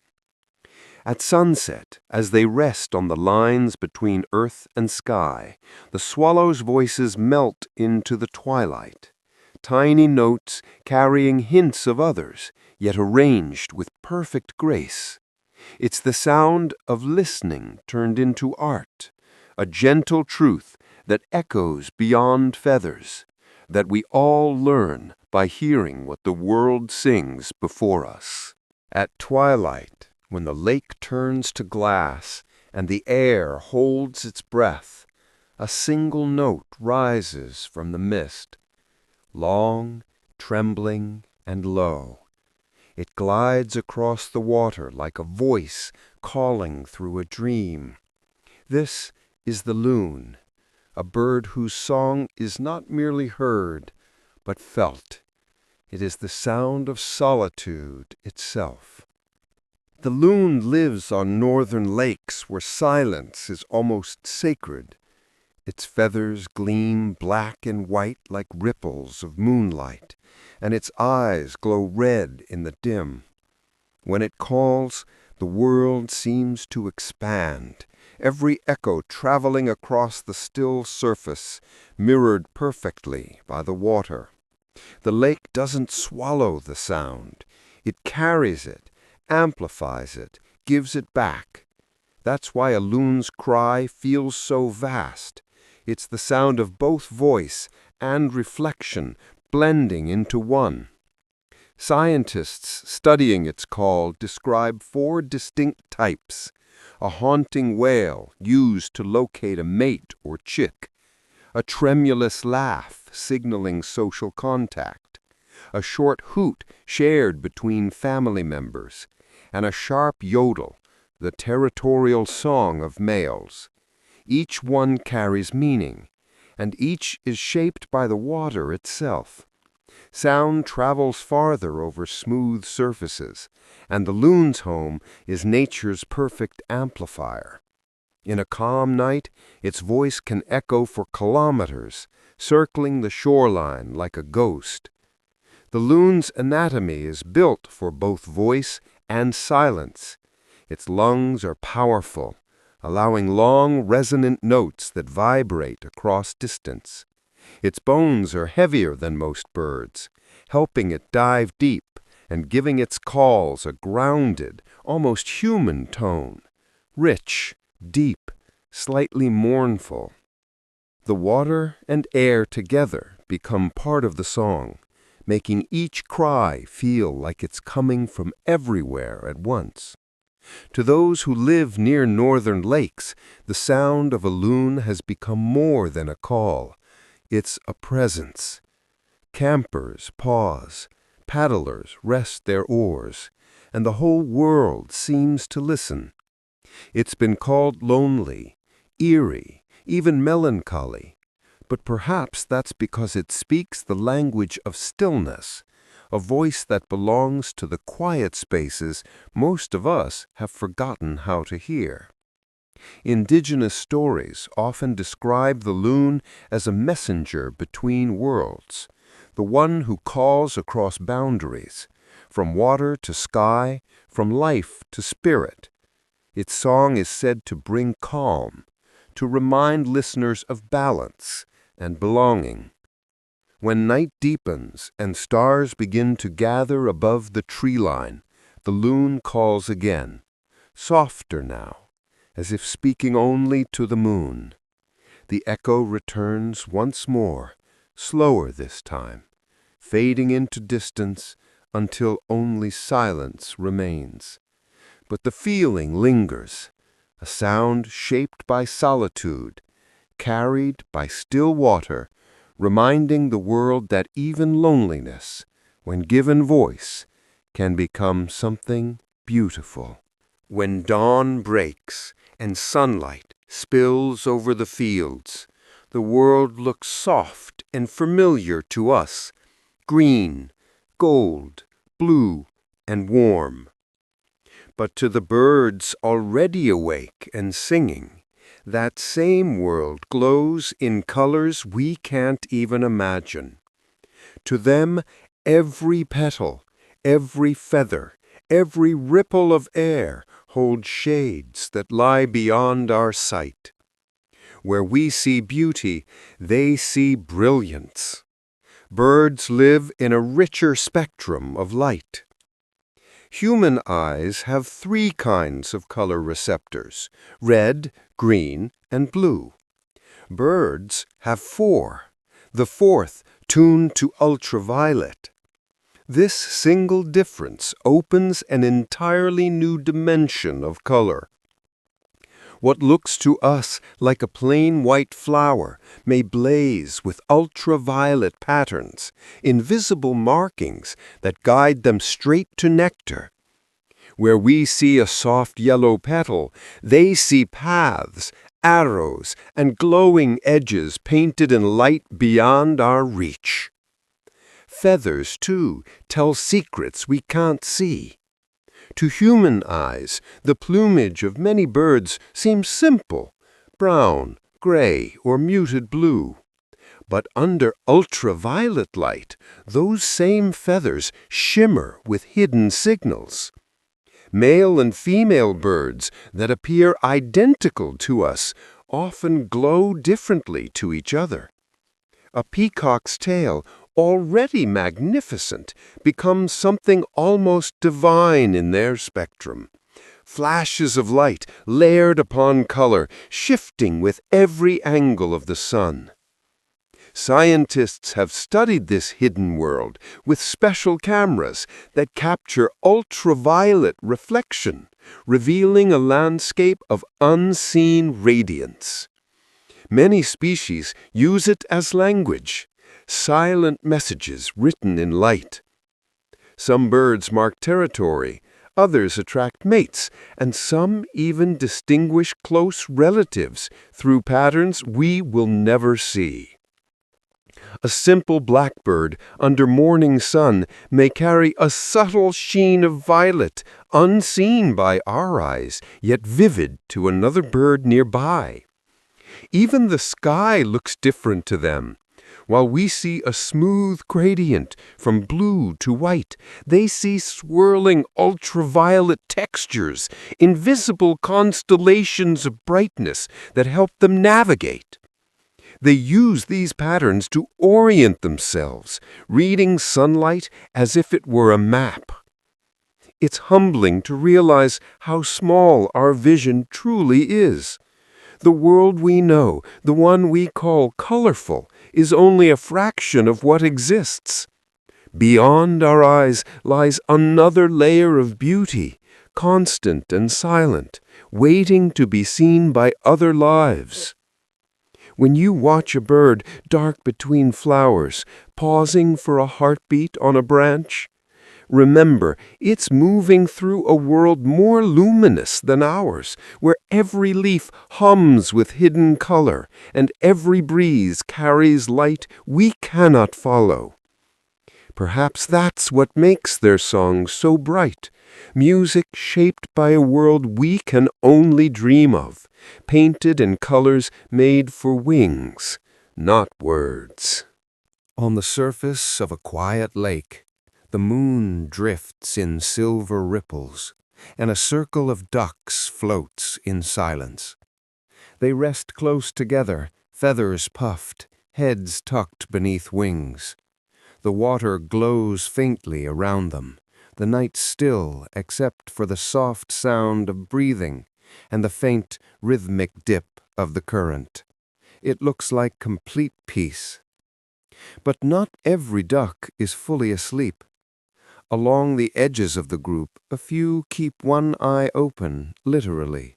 At sunset, as they rest on the lines between earth and sky, the swallow's voices melt into the twilight. Tiny notes carrying hints of others, yet arranged with perfect grace. It's the sound of listening turned into art, a gentle truth that echoes beyond feathers, that we all learn by hearing what the world sings before us. At twilight, when the lake turns to glass and the air holds its breath, a single note rises from the mist, long, trembling, and low. It glides across the water like a voice calling through a dream. This is the loon, a bird whose song is not merely heard, but felt. It is the sound of solitude itself. The loon lives on northern lakes where silence is almost sacred. Its feathers gleam black and white like ripples of moonlight, and its eyes glow red in the dim. When it calls, The world seems to expand, every echo traveling across the still surface, mirrored perfectly by the water. The lake doesn't swallow the sound. It carries it, amplifies it, gives it back. That's why a loon's cry feels so vast. It's the sound of both voice and reflection blending into one. Scientists studying its call describe 4 distinct types: a haunting wail used to locate a mate or chick, a tremulous laugh signaling social contact, a short hoot shared between family members, and a sharp yodel, the territorial song of males. Each one carries meaning, and each is shaped by the water itself. Sound travels farther over smooth surfaces, and the loon's home is nature's perfect amplifier. In a calm night, its voice can echo for kilometers, circling the shoreline like a ghost. The loon's anatomy is built for both voice and silence. Its lungs are powerful, allowing long, resonant notes that vibrate across distance. Its bones are heavier than most birds, helping it dive deep and giving its calls a grounded, almost human tone, rich, deep, slightly mournful. The water and air together become part of the song, making each cry feel like it's coming from everywhere at once. To those who live near northern lakes, the sound of a loon has become more than a call. It's a presence. Campers pause, paddlers rest their oars, and the whole world seems to listen. It's been called lonely, eerie, even melancholy, but perhaps that's because it speaks the language of stillness, a voice that belongs to the quiet spaces most of us have forgotten how to hear. Indigenous stories often describe the loon as a messenger between worlds, the one who calls across boundaries, from water to sky, from life to spirit. Its song is said to bring calm, to remind listeners of balance and belonging. When night deepens and stars begin to gather above the tree line, the loon calls again, softer now, as if speaking only to the moon. The echo returns once more, slower this time, fading into distance until only silence remains. But the feeling lingers, a sound shaped by solitude, carried by still water, reminding the world that even loneliness, when given voice, can become something beautiful. When dawn breaks and sunlight spills over the fields, the world looks soft and familiar to us, green, gold, blue, and warm. But to the birds already awake and singing, that same world glows in colors we can't even imagine. To them, every petal, every feather, every ripple of air holds shades that lie beyond our sight. Where we see beauty, they see brilliance. Birds live in a richer spectrum of light. Human eyes have 3 kinds of color receptors: red, green, and blue. Birds have 4, the 4th tuned to ultraviolet. This single difference opens an entirely new dimension of color. What looks to us like a plain white flower may blaze with ultraviolet patterns, invisible markings that guide them straight to nectar. Where we see a soft yellow petal, they see paths, arrows, and glowing edges painted in light beyond our reach. Feathers, too, tell secrets we can't see. To human eyes, the plumage of many birds seems simple, brown, gray, or muted blue. But under ultraviolet light, those same feathers shimmer with hidden signals. Male and female birds that appear identical to us often glow differently to each other. A peacock's tail, already magnificent, becomes something almost divine in their spectrum. Flashes of light layered upon color, shifting with every angle of the sun. Scientists have studied this hidden world with special cameras that capture ultraviolet reflection, revealing a landscape of unseen radiance. Many species use it as language, silent messages written in light. Some birds mark territory, others attract mates, and some even distinguish close relatives through patterns we will never see. A simple blackbird under morning sun may carry a subtle sheen of violet, unseen by our eyes, yet vivid to another bird nearby. Even the sky looks different to them. While we see a smooth gradient from blue to white, they see swirling ultraviolet textures, invisible constellations of brightness that help them navigate. They use these patterns to orient themselves, reading sunlight as if it were a map. It's humbling to realize how small our vision truly is. The world we know, the one we call colorful, is only a fraction of what exists. Beyond our eyes lies another layer of beauty, constant and silent, waiting to be seen by other lives. When you watch a bird dark between flowers, pausing for a heartbeat on a branch, remember it's moving through a world more luminous than ours, where every leaf hums with hidden color and every breeze carries light we cannot follow. Perhaps that's what makes their song so bright, music shaped by a world we can only dream of, painted in colors made for wings, not words. On the surface of a quiet lake, the moon drifts in silver ripples, and a circle of ducks floats in silence. They rest close together, feathers puffed, heads tucked beneath wings. The water glows faintly around them, the night still except for the soft sound of breathing and the faint, rhythmic dip of the current. It looks like complete peace. But not every duck is fully asleep. Along the edges of the group, a few keep one eye open, literally.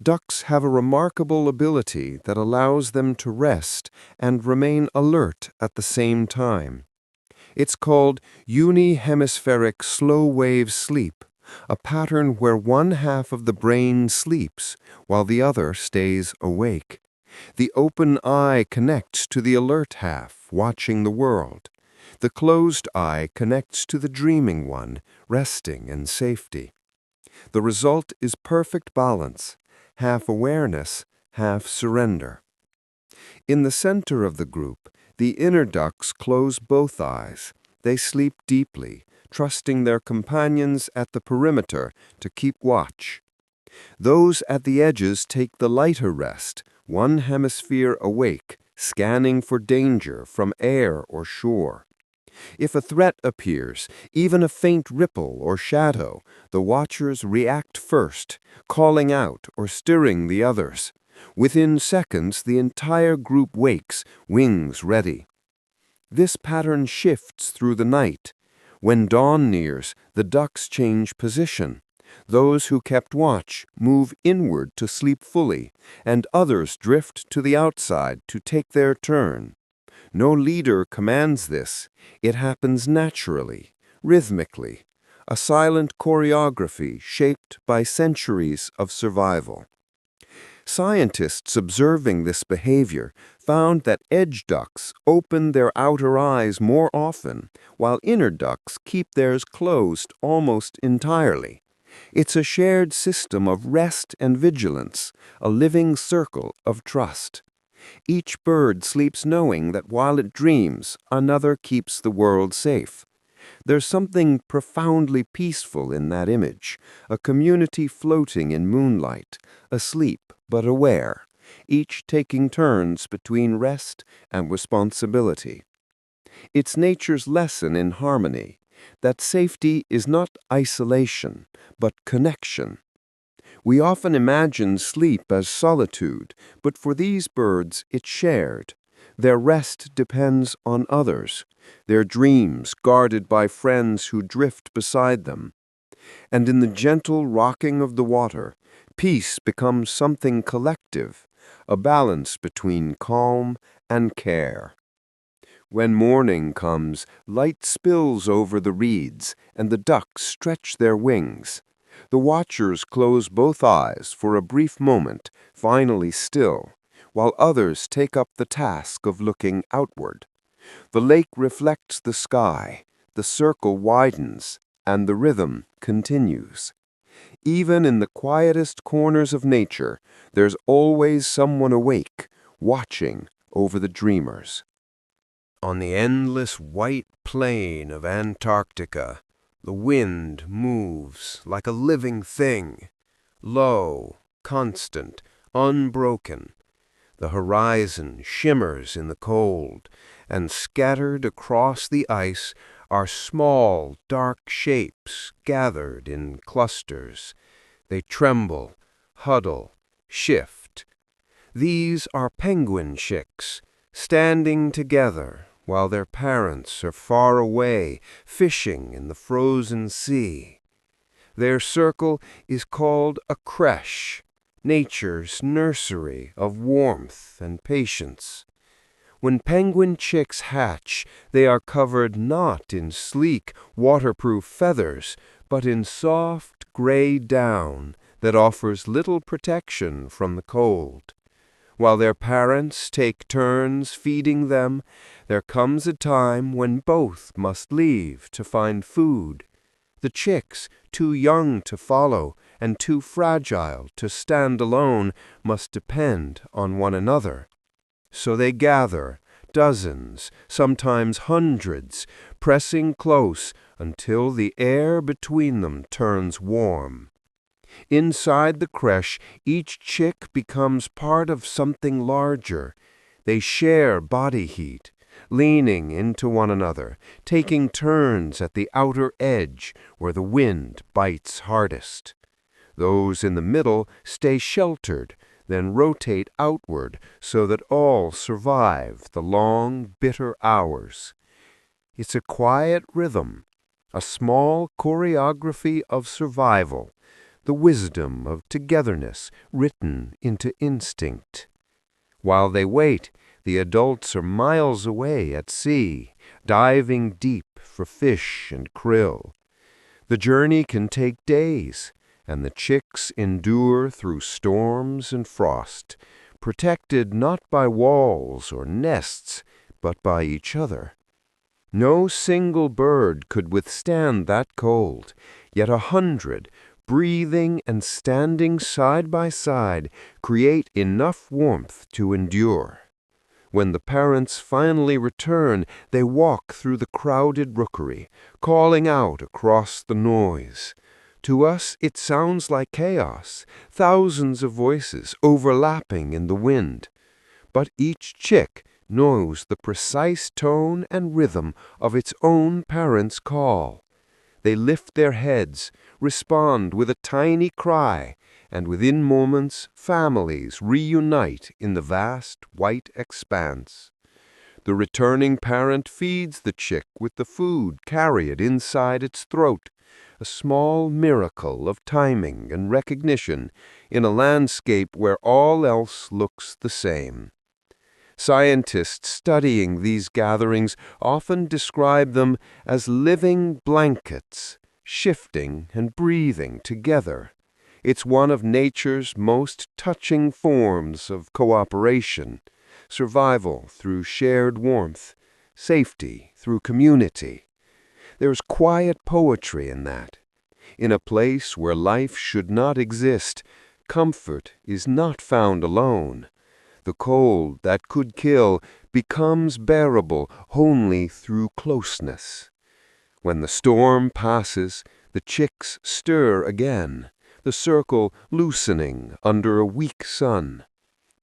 Ducks have a remarkable ability that allows them to rest and remain alert at the same time. It's called unihemispheric slow-wave sleep, a pattern where one half of the brain sleeps while the other stays awake. The open eye connects to the alert half, watching the world. The closed eye connects to the dreaming one, resting in safety. The result is perfect balance, half awareness, half surrender. In the center of the group, the inner ducks close both eyes. They sleep deeply, trusting their companions at the perimeter to keep watch. Those at the edges take the lighter rest, one hemisphere awake, scanning for danger from air or shore. If a threat appears, even a faint ripple or shadow, the watchers react first, calling out or stirring the others. Within seconds, the entire group wakes, wings ready. This pattern shifts through the night. When dawn nears, the ducks change position. Those who kept watch move inward to sleep fully, and others drift to the outside to take their turn. No leader commands this. It happens naturally, rhythmically, a silent choreography shaped by centuries of survival. Scientists observing this behavior found that edge ducks open their outer eyes more often, while inner ducks keep theirs closed almost entirely. It's a shared system of rest and vigilance, a living circle of trust. Each bird sleeps knowing that while it dreams, another keeps the world safe. There's something profoundly peaceful in that image, a community floating in moonlight, asleep but aware, each taking turns between rest and responsibility. It's nature's lesson in harmony, that safety is not isolation, but connection. We often imagine sleep as solitude, but for these birds it's shared. Their rest depends on others, their dreams guarded by friends who drift beside them. And in the gentle rocking of the water, peace becomes something collective, a balance between calm and care. When morning comes, light spills over the reeds, and the ducks stretch their wings. The watchers close both eyes for a brief moment, finally still, while others take up the task of looking outward. The lake reflects the sky, the circle widens, and the rhythm continues. Even in the quietest corners of nature, there's always someone awake, watching over the dreamers. On the endless white plain of Antarctica, the wind moves like a living thing, low, constant, unbroken. The horizon shimmers in the cold, and scattered across the ice are small, dark shapes gathered in clusters. They tremble, huddle, shift. These are penguin chicks, standing together while their parents are far away, fishing in the frozen sea. Their circle is called a creche, nature's nursery of warmth and patience. When penguin chicks hatch, they are covered not in sleek, waterproof feathers, but in soft gray down that offers little protection from the cold. While their parents take turns feeding them, there comes a time when both must leave to find food. The chicks, too young to follow and too fragile to stand alone, must depend on one another. So they gather, dozens, sometimes hundreds, pressing close until the air between them turns warm. Inside the creche, each chick becomes part of something larger. They share body heat, leaning into one another, taking turns at the outer edge where the wind bites hardest. Those in the middle stay sheltered, then rotate outward so that all survive the long, bitter hours. It's a quiet rhythm, a small choreography of survival, the wisdom of togetherness written into instinct. While they wait, the adults are miles away at sea, diving deep for fish and krill. The journey can take days, and the chicks endure through storms and frost, protected not by walls or nests, but by each other. No single bird could withstand that cold, yet 100, breathing and standing side by side, create enough warmth to endure. When the parents finally return, they walk through the crowded rookery, calling out across the noise. To us it sounds like chaos, thousands of voices overlapping in the wind. But each chick knows the precise tone and rhythm of its own parents' call. They lift their heads, respond with a tiny cry, and within moments families reunite in the vast white expanse. The returning parent feeds the chick with the food carried inside its throat, a small miracle of timing and recognition in a landscape where all else looks the same. Scientists studying these gatherings often describe them as living blankets, shifting and breathing together. It's one of nature's most touching forms of cooperation, survival through shared warmth, safety through community. There's quiet poetry in that. In a place where life should not exist, comfort is not found alone. The cold that could kill becomes bearable only through closeness. When the storm passes, the chicks stir again, the circle loosening under a weak sun.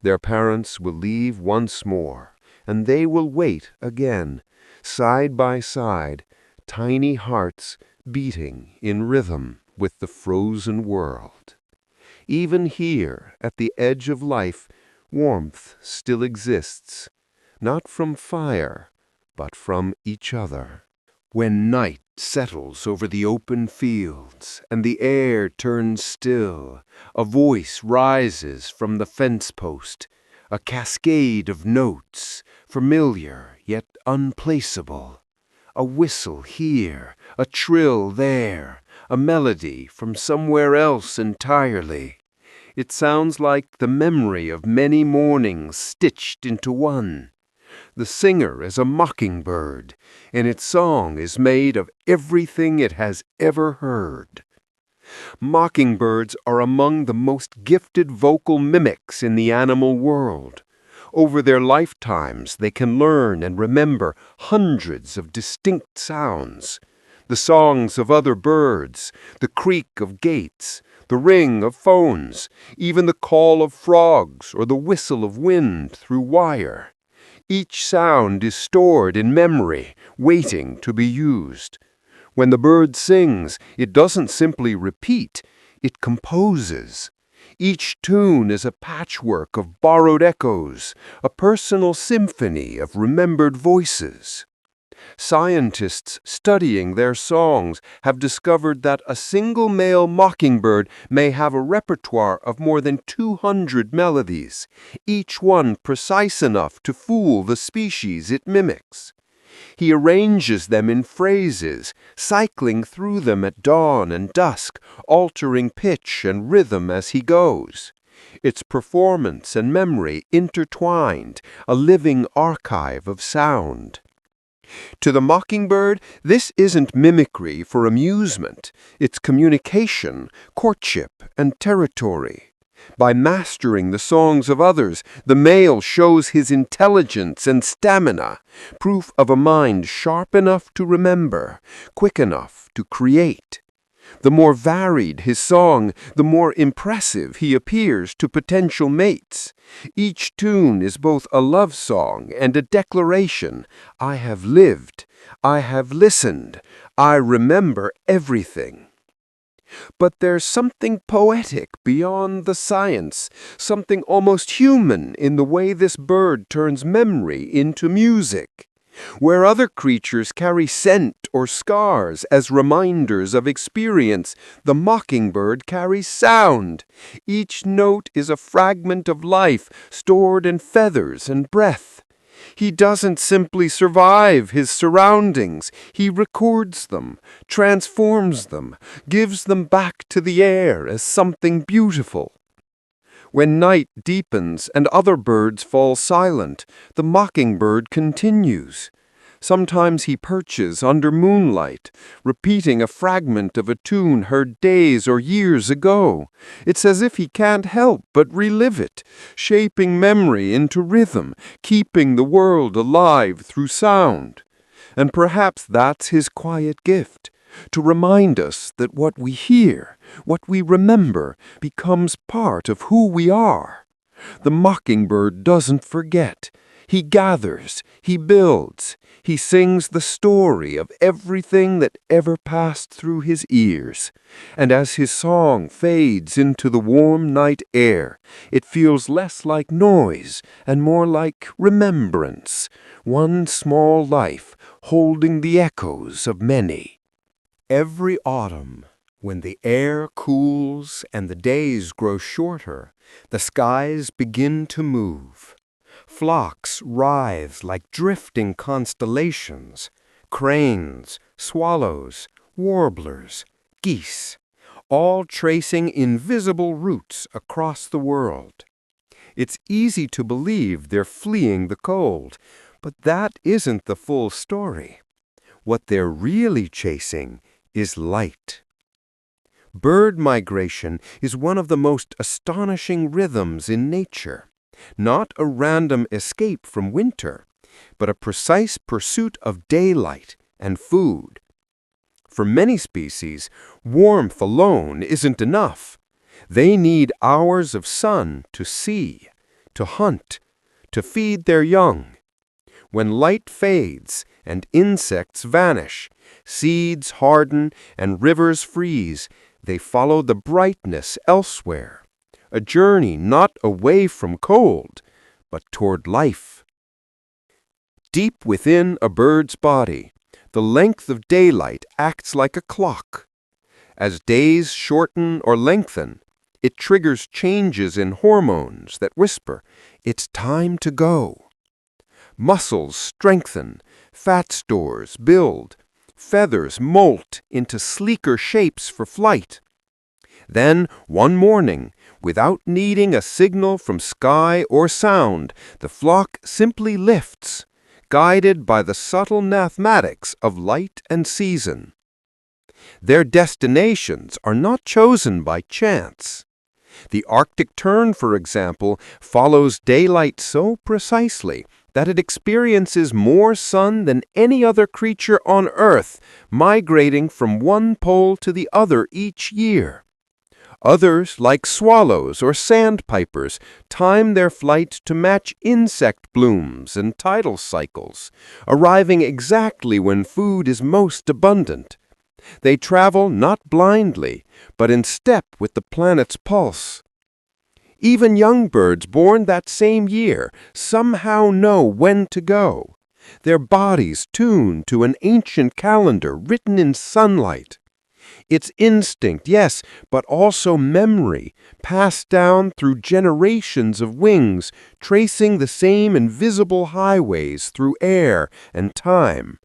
Their parents will leave once more, and they will wait again, side by side, tiny hearts beating in rhythm with the frozen world. Even here, at the edge of life, warmth still exists, not from fire, but from each other. When night settles over the open fields and the air turns still, a voice rises from the fence post, a cascade of notes, familiar yet unplaceable. A whistle here, a trill there, a melody from somewhere else entirely. It sounds like the memory of many mornings stitched into one. The singer is a mockingbird, and its song is made of everything it has ever heard. Mockingbirds are among the most gifted vocal mimics in the animal world. Over their lifetimes, they can learn and remember hundreds of distinct sounds. The songs of other birds, the creak of gates, the ring of phones, even the call of frogs or the whistle of wind through wire. Each sound is stored in memory, waiting to be used. When the bird sings, it doesn't simply repeat, it composes. Each tune is a patchwork of borrowed echoes, a personal symphony of remembered voices. Scientists studying their songs have discovered that a single male mockingbird may have a repertoire of more than 200 melodies, each one precise enough to fool the species it mimics. He arranges them in phrases, cycling through them at dawn and dusk, altering pitch and rhythm as he goes. Its performance and memory intertwined, a living archive of sound. To the mockingbird, this isn't mimicry for amusement. It's communication, courtship, and territory. By mastering the songs of others, the male shows his intelligence and stamina, proof of a mind sharp enough to remember, quick enough to create. The more varied his song, the more impressive he appears to potential mates. Each tune is both a love song and a declaration. I have lived. I have listened. I remember everything. But there's something poetic beyond the science, something almost human in the way this bird turns memory into music. Where other creatures carry scent or scars as reminders of experience, the mockingbird carries sound. Each note is a fragment of life stored in feathers and breath. He doesn't simply survive his surroundings. He records them, transforms them, gives them back to the air as something beautiful. When night deepens and other birds fall silent, the mockingbird continues. Sometimes he perches under moonlight, repeating a fragment of a tune heard days or years ago. It's as if he can't help but relive it, shaping memory into rhythm, keeping the world alive through sound. And perhaps that's his quiet gift, to remind us that what we hear, what we remember, becomes part of who we are. The mockingbird doesn't forget. He gathers, he builds, he sings the story of everything that ever passed through his ears. And as his song fades into the warm night air, it feels less like noise and more like remembrance, one small life holding the echoes of many. Every autumn, when the air cools and the days grow shorter, the skies begin to move. Flocks rise like drifting constellations, cranes, swallows, warblers, geese, all tracing invisible routes across the world. It's easy to believe they're fleeing the cold, but that isn't the full story. What they're really chasing is light. Bird migration is one of the most astonishing rhythms in nature. Not a random escape from winter, but a precise pursuit of daylight and food. For many species, warmth alone isn't enough. They need hours of sun to see, to hunt, to feed their young. When light fades and insects vanish, seeds harden and rivers freeze, they follow the brightness elsewhere, a journey not away from cold, but toward life. Deep within a bird's body, the length of daylight acts like a clock. As days shorten or lengthen, it triggers changes in hormones that whisper, "It's time to go." Muscles strengthen, fat stores build, feathers molt into sleeker shapes for flight. Then, one morning, without needing a signal from sky or sound, the flock simply lifts, guided by the subtle mathematics of light and season. Their destinations are not chosen by chance. The Arctic tern, for example, follows daylight so precisely that it experiences more sun than any other creature on Earth, migrating from one pole to the other each year. Others, like swallows or sandpipers, time their flight to match insect blooms and tidal cycles, arriving exactly when food is most abundant. They travel not blindly, but in step with the planet's pulse. Even young birds born that same year somehow know when to go, their bodies tuned to an ancient calendar written in sunlight. It's instinct, yes, but also memory, passed down through generations of wings, tracing the same invisible highways through air and time.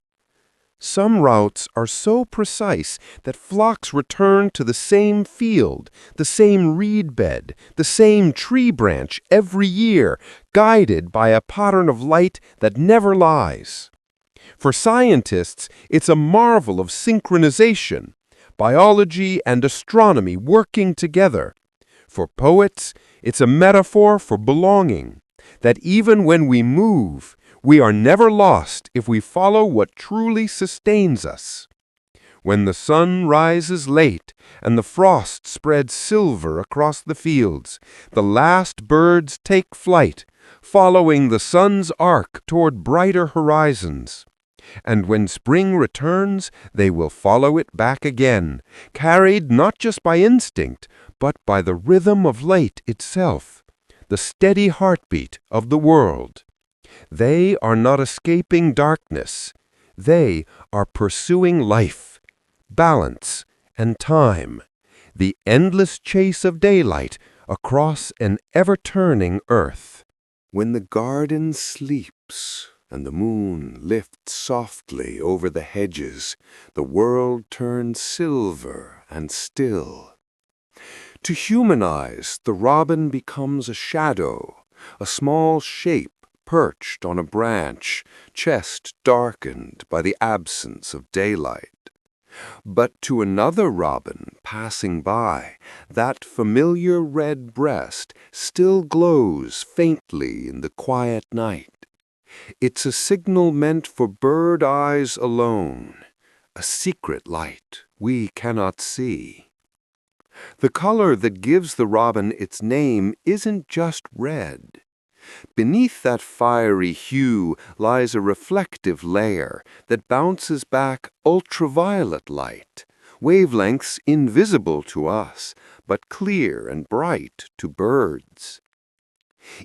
Some routes are so precise that flocks return to the same field, the same reed bed, the same tree branch every year, guided by a pattern of light that never lies. For scientists, it's a marvel of synchronization, biology and astronomy working together. For poets, it's a metaphor for belonging, that even when we move, we are never lost if we follow what truly sustains us. When the sun rises late and the frost spreads silver across the fields, the last birds take flight, following the sun's arc toward brighter horizons. And when spring returns, they will follow it back again, carried not just by instinct, but by the rhythm of light itself, the steady heartbeat of the world. They are not escaping darkness. They are pursuing life, balance, and time, the endless chase of daylight across an ever-turning earth. When the garden sleeps and the moon lifts softly over the hedges, the world turns silver and still. To human eyes, the robin becomes a shadow, a small shape perched on a branch, chest darkened by the absence of daylight. But to another robin passing by, that familiar red breast still glows faintly in the quiet night. It's a signal meant for bird eyes alone, a secret light we cannot see. The color that gives the robin its name isn't just red. Beneath that fiery hue lies a reflective layer that bounces back ultraviolet light, wavelengths invisible to us, but clear and bright to birds.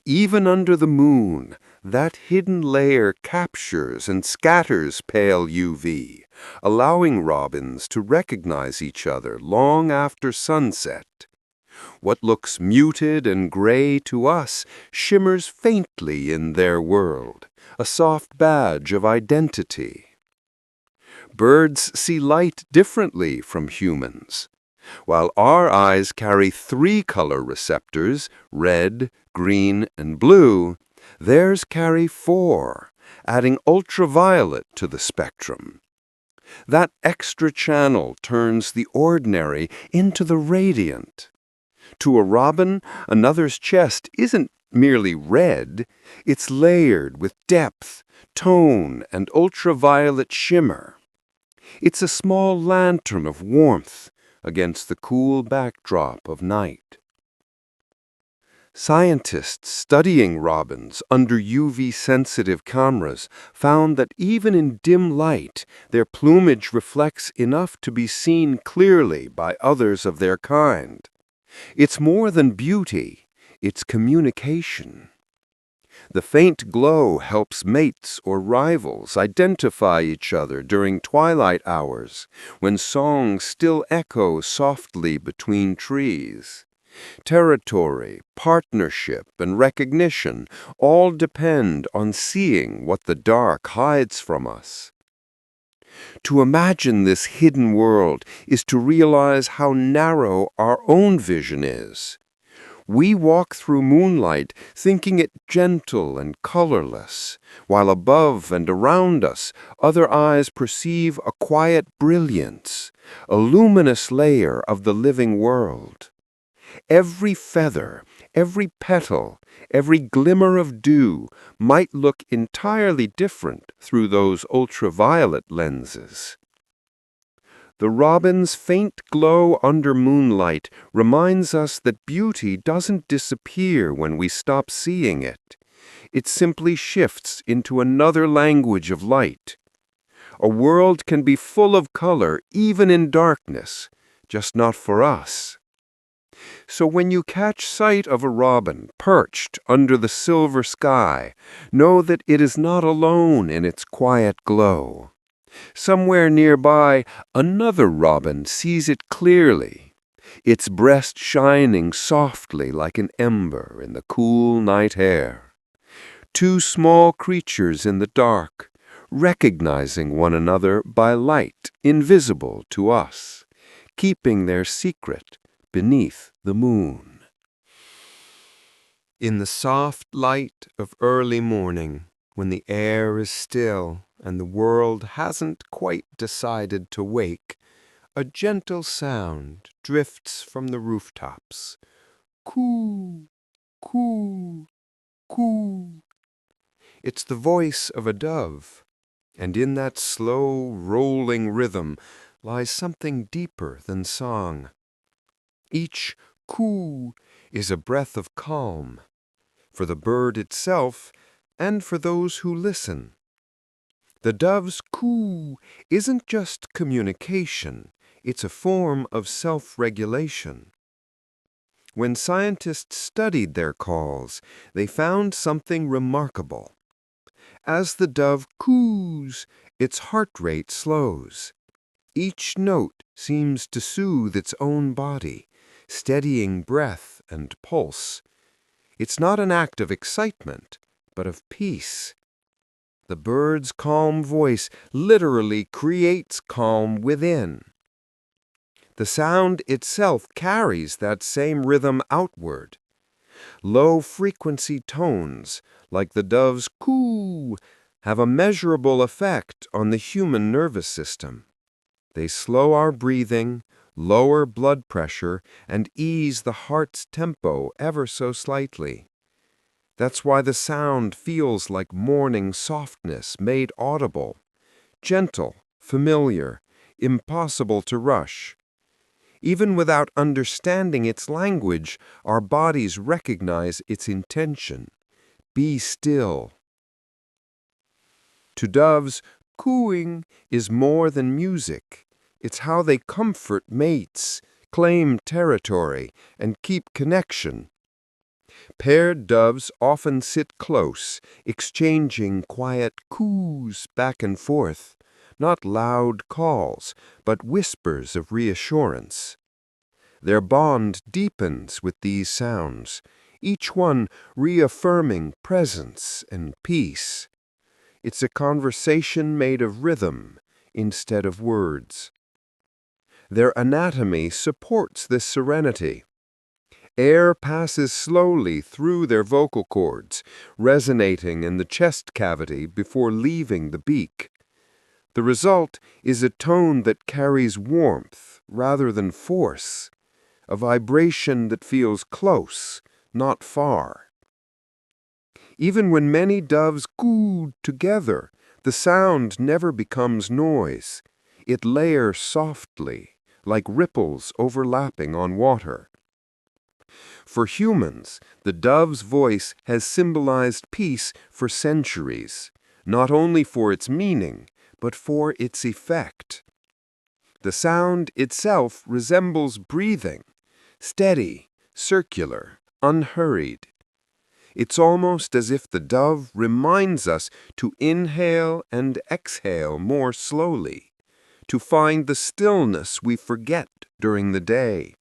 Even under the moon, that hidden layer captures and scatters pale UV, allowing robins to recognize each other long after sunset. What looks muted and gray to us shimmers faintly in their world, a soft badge of identity. Birds see light differently from humans. While our eyes carry 3 color receptors, red, green, and blue, theirs carry 4, adding ultraviolet to the spectrum. That extra channel turns the ordinary into the radiant. To a robin, another's chest isn't merely red, it's layered with depth, tone, and ultraviolet shimmer. It's a small lantern of warmth against the cool backdrop of night. Scientists studying robins under UV-sensitive cameras found that even in dim light, their plumage reflects enough to be seen clearly by others of their kind. It's more than beauty, it's communication. The faint glow helps mates or rivals identify each other during twilight hours, when songs still echo softly between trees. Territory, partnership, and recognition all depend on seeing what the dark hides from us. To imagine this hidden world is to realize how narrow our own vision is. We walk through moonlight thinking it gentle and colorless, while above and around us other eyes perceive a quiet brilliance, a luminous layer of the living world. Every feather, every petal, every glimmer of dew might look entirely different through those ultraviolet lenses. The robin's faint glow under moonlight reminds us that beauty doesn't disappear when we stop seeing it. It simply shifts into another language of light. A world can be full of color even in darkness, just not for us. So when you catch sight of a robin perched under the silver sky, know that it is not alone in its quiet glow. Somewhere nearby, another robin sees it clearly, its breast shining softly like an ember in the cool night air. Two small creatures in the dark, recognizing one another by light invisible to us, keeping their secret beneath the moon. In the soft light of early morning, when the air is still and the world hasn't quite decided to wake, a gentle sound drifts from the rooftops. Coo, coo, coo. It's the voice of a dove, and in that slow, rolling rhythm lies something deeper than song. Each coo is a breath of calm, for the bird itself and for those who listen. The dove's coo isn't just communication, it's a form of self-regulation. When scientists studied their calls, they found something remarkable. As the dove coos, its heart rate slows. Each note seems to soothe its own body, steadying breath and pulse. It's not an act of excitement, but of peace. The bird's calm voice literally creates calm within. The sound itself carries that same rhythm outward. Low-frequency tones, like the dove's coo, have a measurable effect on the human nervous system. They slow our breathing, lower blood pressure, and ease the heart's tempo ever so slightly. That's why the sound feels like morning softness made audible, gentle, familiar, impossible to rush. Even without understanding its language, our bodies recognize its intention. Be still. To doves, cooing is more than music. It's how they comfort mates, claim territory, and keep connection. Paired doves often sit close, exchanging quiet coos back and forth, not loud calls, but whispers of reassurance. Their bond deepens with these sounds, each one reaffirming presence and peace. It's a conversation made of rhythm instead of words. Their anatomy supports this serenity. Air passes slowly through their vocal cords, resonating in the chest cavity before leaving the beak. The result is a tone that carries warmth rather than force, a vibration that feels close, not far. Even when many doves coo together, the sound never becomes noise. it layer softly, like ripples overlapping on water. For humans, the dove's voice has symbolized peace for centuries, not only for its meaning, but for its effect. The sound itself resembles breathing, steady, circular, unhurried. It's almost as if the dove reminds us to inhale and exhale more slowly, to find the stillness we forget during the day.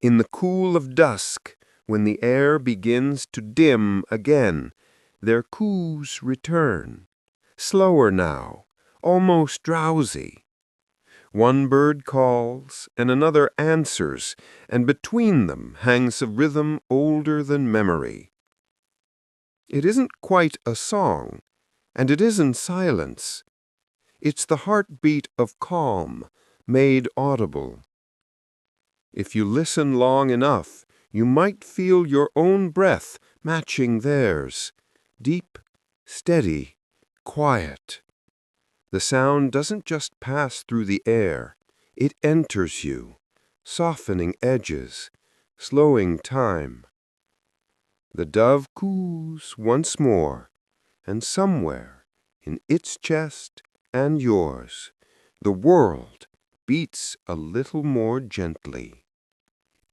In the cool of dusk, when the air begins to dim again, their coos return, slower now, almost drowsy. One bird calls, and another answers, and between them hangs a rhythm older than memory. It isn't quite a song, and it isn't silence. It's the heartbeat of calm, made audible. If you listen long enough, you might feel your own breath matching theirs, deep, steady, quiet. The sound doesn't just pass through the air, it enters you, softening edges, slowing time. The dove coos once more, and somewhere in its chest and yours, the world beats a little more gently.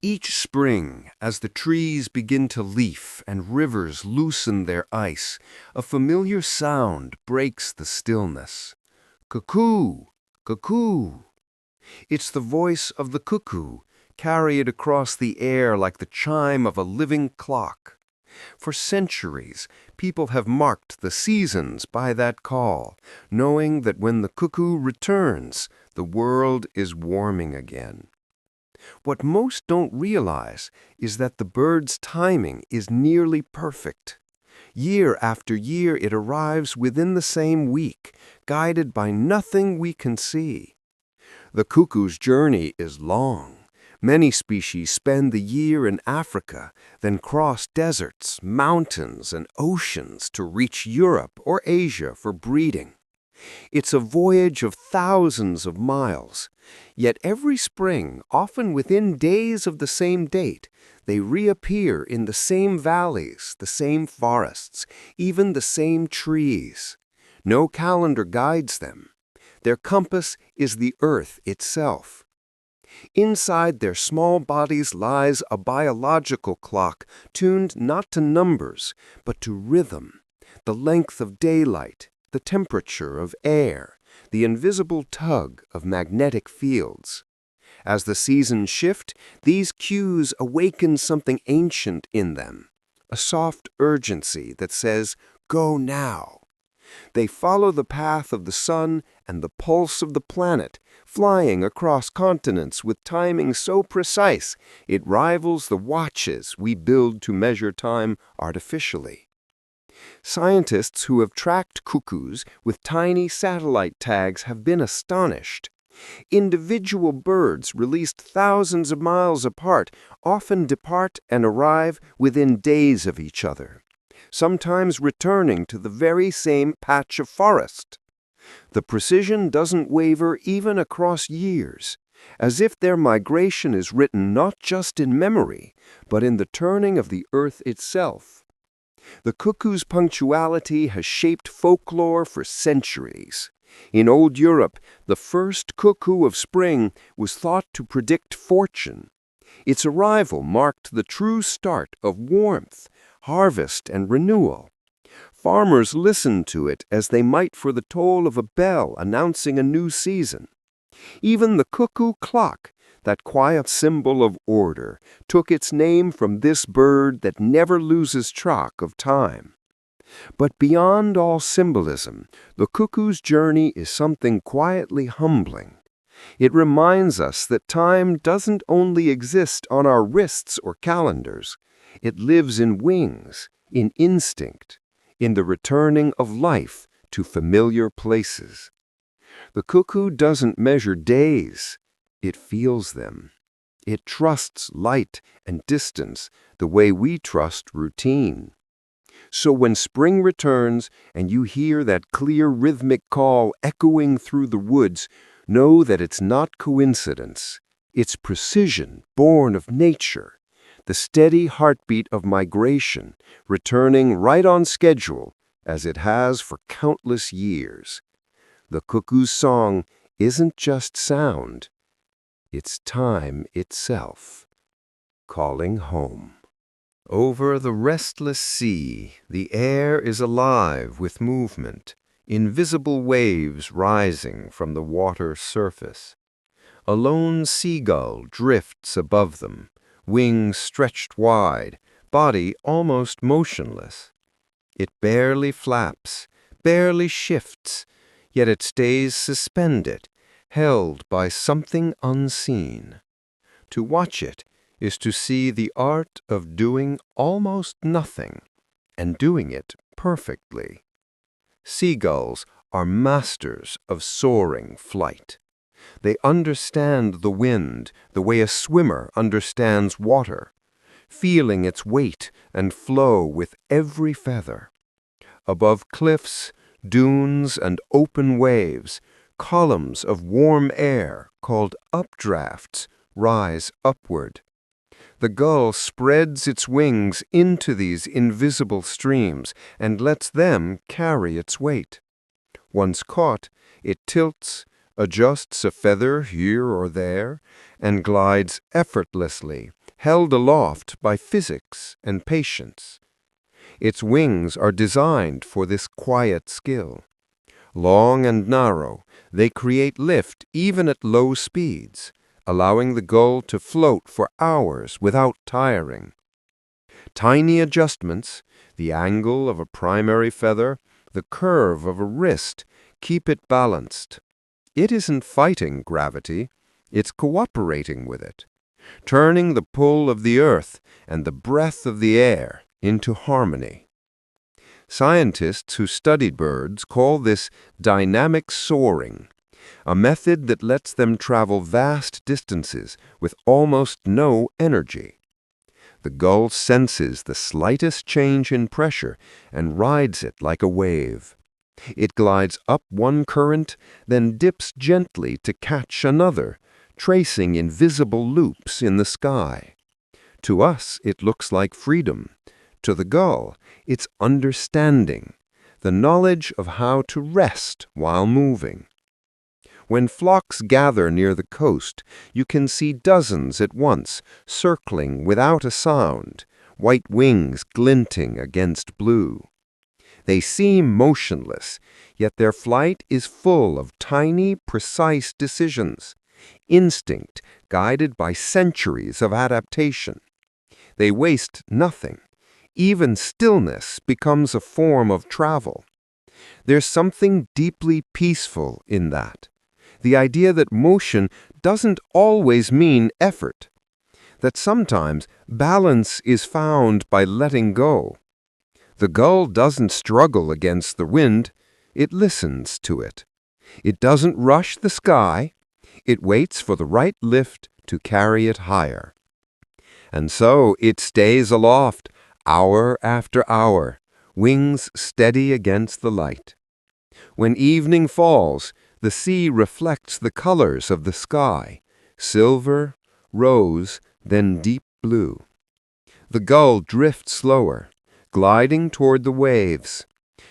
Each spring, as the trees begin to leaf and rivers loosen their ice, a familiar sound breaks the stillness. Cuckoo! Cuckoo! It's the voice of the cuckoo, carried across the air like the chime of a living clock. For centuries, people have marked the seasons by that call, knowing that when the cuckoo returns, the world is warming again. What most don't realize is that the bird's timing is nearly perfect. Year after year it arrives within the same week, guided by nothing we can see. The cuckoo's journey is long. Many species spend the year in Africa, then cross deserts, mountains, and oceans to reach Europe or Asia for breeding. It's a voyage of thousands of miles. Yet every spring, often within days of the same date, they reappear in the same valleys, the same forests, even the same trees. No calendar guides them. Their compass is the earth itself. Inside their small bodies lies a biological clock tuned not to numbers, but to rhythm, the length of daylight, the temperature of air, the invisible tug of magnetic fields. As the seasons shift, these cues awaken something ancient in them, a soft urgency that says, "Go now." They follow the path of the sun and the pulse of the planet, flying across continents with timing so precise it rivals the watches we build to measure time artificially. Scientists who have tracked cuckoos with tiny satellite tags have been astonished. Individual birds released thousands of miles apart often depart and arrive within days of each other, sometimes returning to the very same patch of forest. The precision doesn't waver even across years, as if their migration is written not just in memory, but in the turning of the earth itself. The cuckoo's punctuality has shaped folklore for centuries. In old Europe, the first cuckoo of spring was thought to predict fortune. Its arrival marked the true start of warmth, harvest, and renewal. Farmers listened to it as they might for the toll of a bell announcing a new season. Even the cuckoo clock, that quiet symbol of order, took its name from this bird that never loses track of time. But beyond all symbolism, the cuckoo's journey is something quietly humbling. It reminds us that time doesn't only exist on our wrists or calendars. It lives in wings, in instinct, in the returning of life to familiar places. The cuckoo doesn't measure days, it feels them. It trusts light and distance the way we trust routine. So when spring returns and you hear that clear rhythmic call echoing through the woods, know that it's not coincidence. It's precision born of nature, the steady heartbeat of migration, returning right on schedule as it has for countless years. The cuckoo's song isn't just sound, it's time itself, calling home. Over the restless sea, the air is alive with movement, invisible waves rising from the water's surface. A lone seagull drifts above them, wings stretched wide, body almost motionless. It barely flaps, barely shifts, yet it stays suspended, held by something unseen. To watch it is to see the art of doing almost nothing, and doing it perfectly. Seagulls are masters of soaring flight. They understand the wind the way a swimmer understands water, feeling its weight and flow with every feather. Above cliffs, dunes, and open waves, columns of warm air, called updrafts, rise upward. The gull spreads its wings into these invisible streams and lets them carry its weight. Once caught, it tilts, adjusts a feather here or there, and glides effortlessly, held aloft by physics and patience. Its wings are designed for this quiet skill. Long and narrow, they create lift even at low speeds, allowing the gull to float for hours without tiring. Tiny adjustments, the angle of a primary feather, the curve of a wrist, keep it balanced. It isn't fighting gravity, it's cooperating with it, turning the pull of the earth and the breath of the air into harmony. Scientists who studied birds call this dynamic soaring, a method that lets them travel vast distances with almost no energy. The gull senses the slightest change in pressure and rides it like a wave. It glides up one current, then dips gently to catch another, tracing invisible loops in the sky. To us, it looks like freedom. To the gull, it's understanding, the knowledge of how to rest while moving. When flocks gather near the coast, you can see dozens at once, circling without a sound, white wings glinting against blue. They seem motionless, yet their flight is full of tiny, precise decisions, instinct guided by centuries of adaptation. They waste nothing. Even stillness becomes a form of travel. There's something deeply peaceful in that. The idea that motion doesn't always mean effort, that sometimes balance is found by letting go. The gull doesn't struggle against the wind, it listens to it. It doesn't rush the sky, it waits for the right lift to carry it higher. And so it stays aloft, hour after hour, wings steady against the light. When evening falls, the sea reflects the colors of the sky, silver, rose, then deep blue. The gull drifts slower, gliding toward the waves.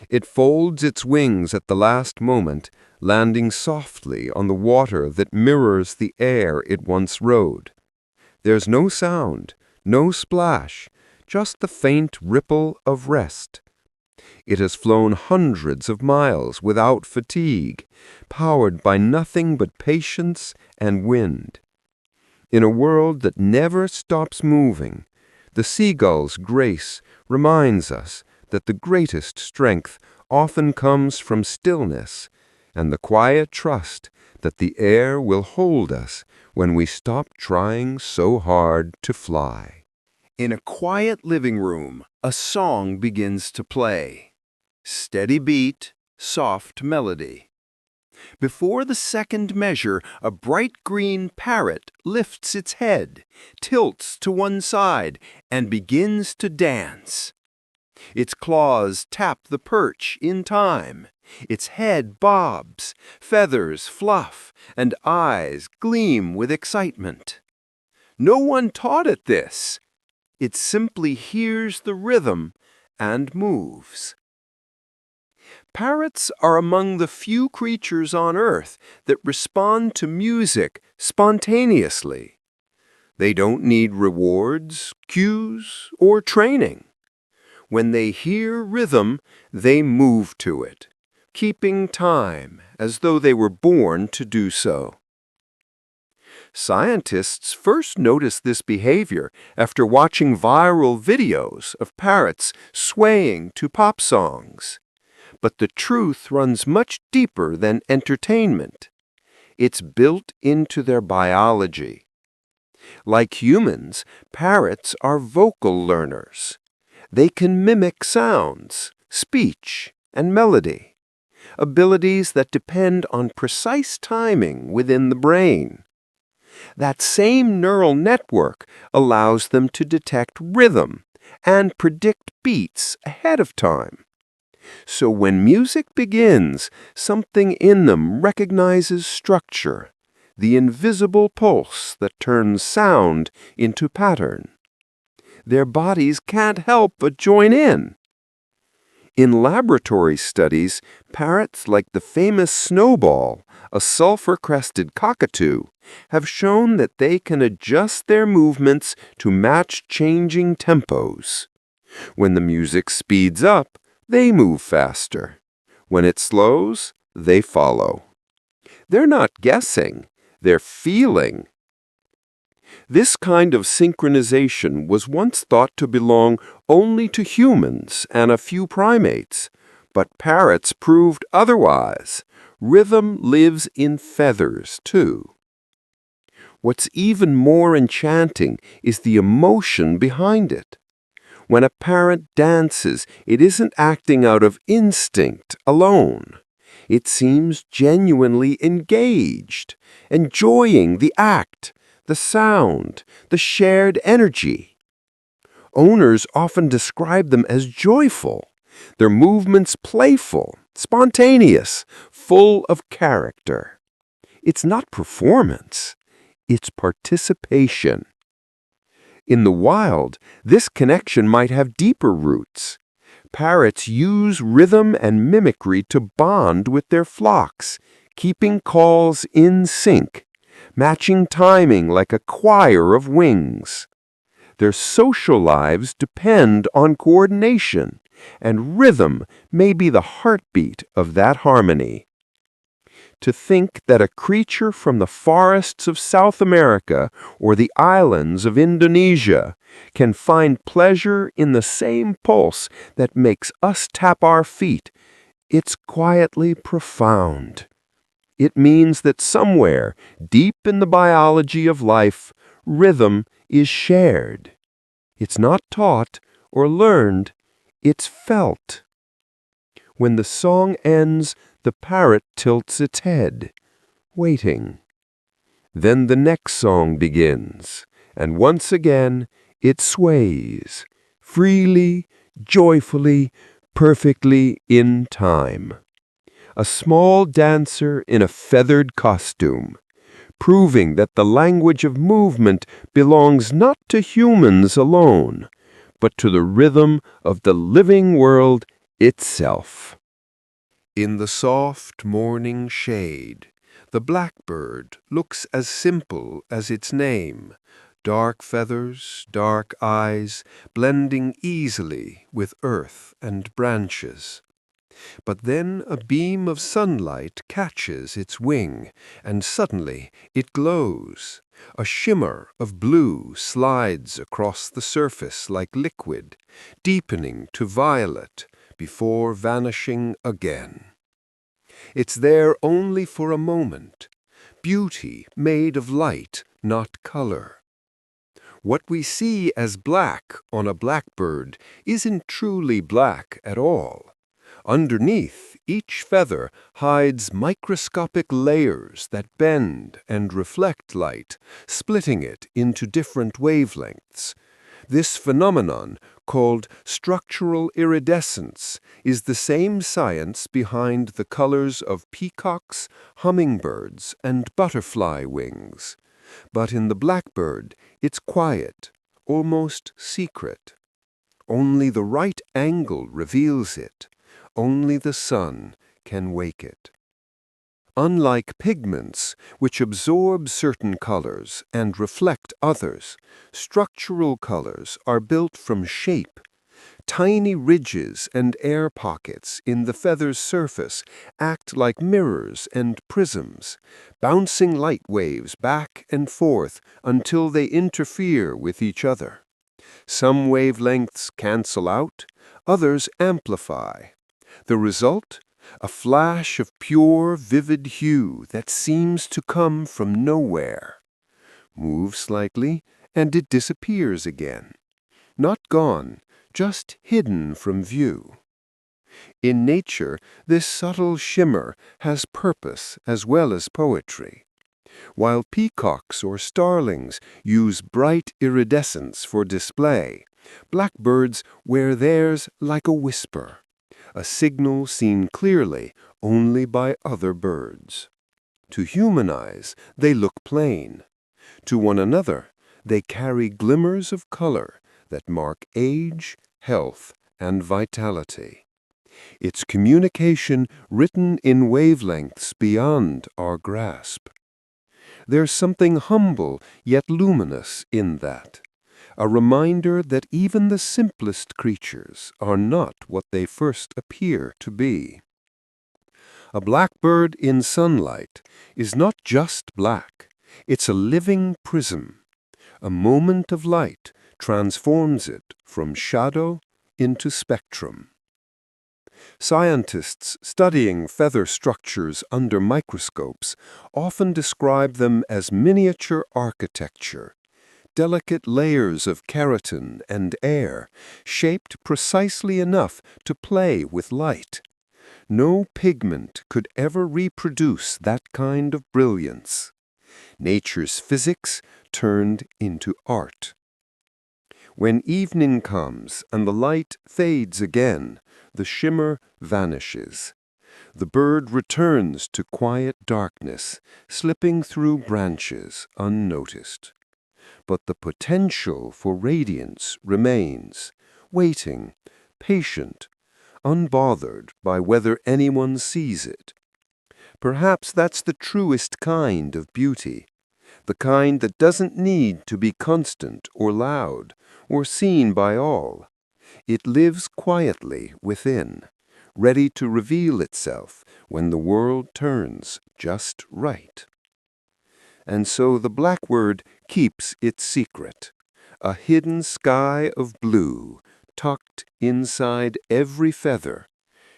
It folds its wings at the last moment, landing softly on the water that mirrors the air it once rode. There's no sound, no splash, just the faint ripple of rest. It has flown hundreds of miles without fatigue, powered by nothing but patience and wind. In a world that never stops moving, the seagull's grace reminds us that the greatest strength often comes from stillness and the quiet trust that the air will hold us when we stop trying so hard to fly. In a quiet living room, a song begins to play. Steady beat, soft melody. Before the second measure, a bright green parrot lifts its head, tilts to one side, and begins to dance. Its claws tap the perch in time. Its head bobs, feathers fluff, and eyes gleam with excitement. No one taught it this. It simply hears the rhythm and moves. Parrots are among the few creatures on Earth that respond to music spontaneously. They don't need rewards, cues, or training. When they hear rhythm, they move to it, keeping time as though they were born to do so. Scientists first noticed this behavior after watching viral videos of parrots swaying to pop songs. But the truth runs much deeper than entertainment. It's built into their biology. Like humans, parrots are vocal learners. They can mimic sounds, speech, and melody, abilities that depend on precise timing within the brain. That same neural network allows them to detect rhythm and predict beats ahead of time. So when music begins, something in them recognizes structure, the invisible pulse that turns sound into pattern. Their bodies can't help but join in. In laboratory studies, parrots like the famous Snowball, a sulfur-crested cockatoo, have shown that they can adjust their movements to match changing tempos. When the music speeds up, they move faster. When it slows, they follow. They're not guessing, they're feeling. This kind of synchronization was once thought to belong only to humans and a few primates, but parrots proved otherwise. Rhythm lives in feathers, too. What's even more enchanting is the emotion behind it. When a parrot dances, it isn't acting out of instinct alone. It seems genuinely engaged, enjoying the act, the sound, the shared energy. Owners often describe them as joyful, their movements playful, spontaneous, full of character. It's not performance, it's participation. In the wild, this connection might have deeper roots. Parrots use rhythm and mimicry to bond with their flocks, keeping calls in sync, matching timing like a choir of wings. Their social lives depend on coordination, and rhythm may be the heartbeat of that harmony. To think that a creature from the forests of South America or the islands of Indonesia can find pleasure in the same pulse that makes us tap our feet, it's quietly profound. It means that somewhere, deep in the biology of life, rhythm is shared. It's not taught or learned, it's felt. When the song ends, the parrot tilts its head, waiting. Then the next song begins, and once again it sways, freely, joyfully, perfectly in time. A small dancer in a feathered costume, proving that the language of movement belongs not to humans alone, but to the rhythm of the living world itself. In the soft morning shade, the blackbird looks as simple as its name, dark feathers, dark eyes, blending easily with earth and branches. But then a beam of sunlight catches its wing, and suddenly it glows. A shimmer of blue slides across the surface like liquid, deepening to violet before vanishing again. It's there only for a moment, beauty made of light, not color. What we see as black on a blackbird isn't truly black at all. Underneath, each feather hides microscopic layers that bend and reflect light, splitting it into different wavelengths. This phenomenon, called structural iridescence, is the same science behind the colors of peacocks, hummingbirds, and butterfly wings. But in the blackbird, it's quiet, almost secret. Only the right angle reveals it. Only the sun can wake it. Unlike pigments, which absorb certain colors and reflect others, structural colors are built from shape. Tiny ridges and air pockets in the feather's surface act like mirrors and prisms, bouncing light waves back and forth until they interfere with each other. Some wavelengths cancel out, others amplify. The result? A flash of pure, vivid hue that seems to come from nowhere. Move slightly, and it disappears again. Not gone, just hidden from view. In nature, this subtle shimmer has purpose as well as poetry. While peacocks or starlings use bright iridescence for display, blackbirds wear theirs like a whisper, a signal seen clearly only by other birds. To human eyes, they look plain. To one another, they carry glimmers of color that mark age, health, and vitality. It's communication written in wavelengths beyond our grasp. There's something humble yet luminous in that, a reminder that even the simplest creatures are not what they first appear to be. A blackbird in sunlight is not just black, it's a living prism. A moment of light transforms it from shadow into spectrum. Scientists studying feather structures under microscopes often describe them as miniature architecture, delicate layers of keratin and air, shaped precisely enough to play with light. No pigment could ever reproduce that kind of brilliance. Nature's physics turned into art. When evening comes and the light fades again, the shimmer vanishes. The bird returns to quiet darkness, slipping through branches unnoticed. But the potential for radiance remains, waiting, patient, unbothered by whether anyone sees it. Perhaps that's the truest kind of beauty, the kind that doesn't need to be constant or loud or seen by all. It lives quietly within, ready to reveal itself when the world turns just right. And so the blackbird keeps its secret, a hidden sky of blue tucked inside every feather,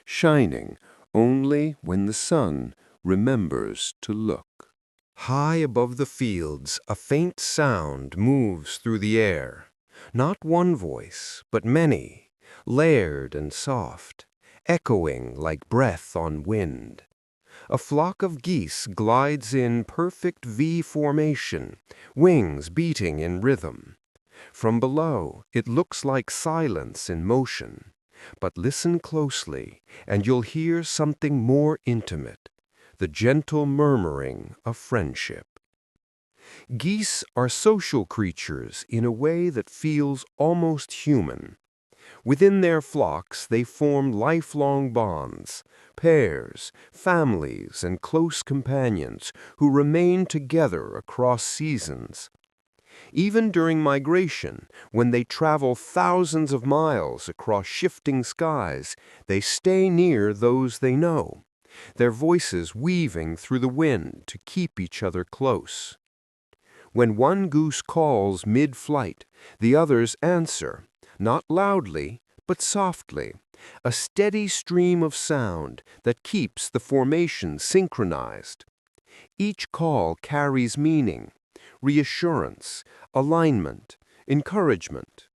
shining only when the sun remembers to look. High above the fields, a faint sound moves through the air. Not one voice, but many, layered and soft, echoing like breath on wind. A flock of geese glides in perfect V formation, wings beating in rhythm. From below, it looks like silence in motion. But listen closely, and you'll hear something more intimate, the gentle murmuring of friendship. Geese are social creatures in a way that feels almost human. Within their flocks, they form lifelong bonds, pairs, families, and close companions who remain together across seasons. Even during migration, when they travel thousands of miles across shifting skies, they stay near those they know, their voices weaving through the wind to keep each other close. When one goose calls mid-flight, the others answer, not loudly, but softly, a steady stream of sound that keeps the formation synchronized. Each call carries meaning, reassurance, alignment, encouragement.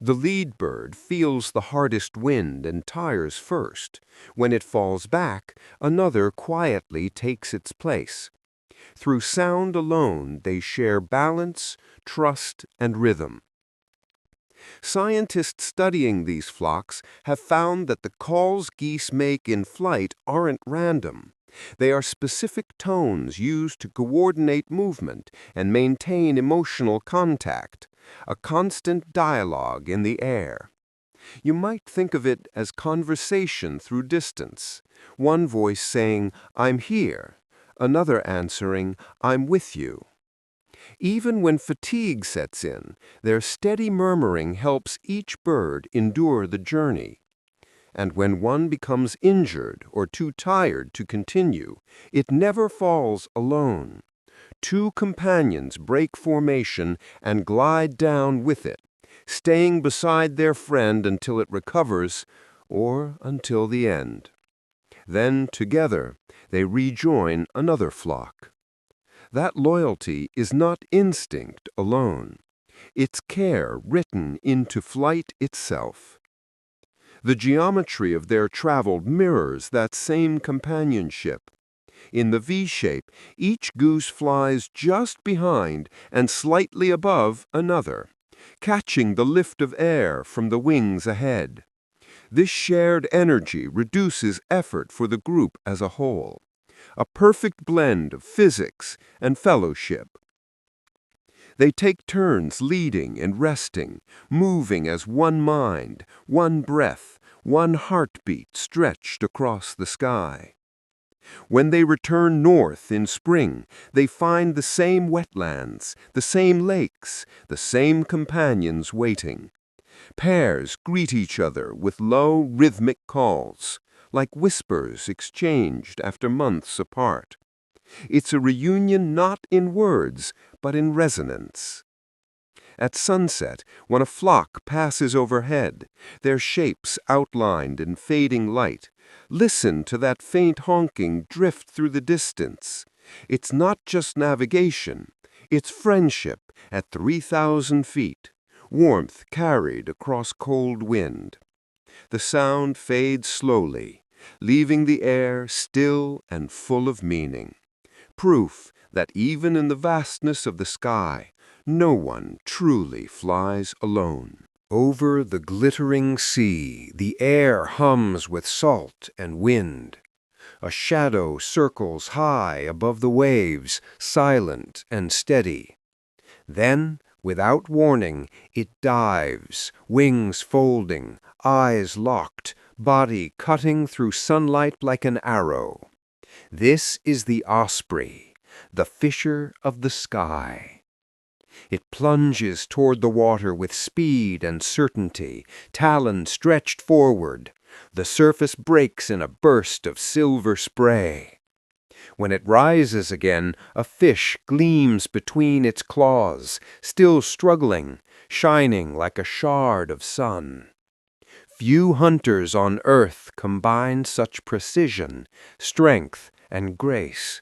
The lead bird feels the hardest wind and tires first. When it falls back, another quietly takes its place. Through sound alone, they share balance, trust, and rhythm. Scientists studying these flocks have found that the calls geese make in flight aren't random. They are specific tones used to coordinate movement and maintain emotional contact, a constant dialogue in the air. You might think of it as conversation through distance, one voice saying, "I'm here," another answering, "I'm with you." Even when fatigue sets in, their steady murmuring helps each bird endure the journey. And when one becomes injured or too tired to continue, it never falls alone. Two companions break formation and glide down with it, staying beside their friend until it recovers or until the end. Then, together, they rejoin another flock. That loyalty is not instinct alone. It's care written into flight itself. The geometry of their travel mirrors that same companionship. In the V shape, each goose flies just behind and slightly above another, catching the lift of air from the wings ahead. This shared energy reduces effort for the group as a whole, a perfect blend of physics and fellowship. They take turns leading and resting, moving as one mind, one breath, one heartbeat stretched across the sky. When they return north in spring, they find the same wetlands, the same lakes, the same companions waiting. Pairs greet each other with low, rhythmic calls, like whispers exchanged after months apart. It's a reunion not in words, but in resonance. At sunset, when a flock passes overhead, their shapes outlined in fading light, listen to that faint honking drift through the distance. It's not just navigation, it's friendship at 3,000 feet, warmth carried across cold wind. The sound fades slowly, leaving the air still and full of meaning. Proof that even in the vastness of the sky, no one truly flies alone. Over the glittering sea, the air hums with salt and wind. A shadow circles high above the waves, silent and steady. Then, without warning, it dives, wings folding, eyes locked, body cutting through sunlight like an arrow. This is the osprey, the fisher of the sky. It plunges toward the water with speed and certainty, talons stretched forward. The surface breaks in a burst of silver spray. When it rises again, a fish gleams between its claws, still struggling, shining like a shard of sun. Few hunters on earth combine such precision, strength, and grace.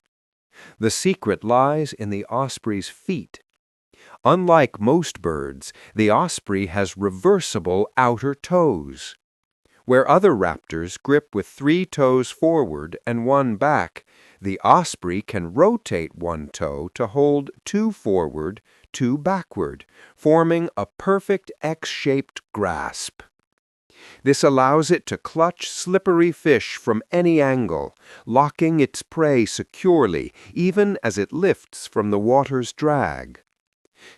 The secret lies in the osprey's feet. Unlike most birds, the osprey has reversible outer toes. Where other raptors grip with 3 toes forward and 1 back, the osprey can rotate 1 toe to hold 2 forward, 2 backward, forming a perfect X-shaped grasp. This allows it to clutch slippery fish from any angle, locking its prey securely even as it lifts from the water's drag.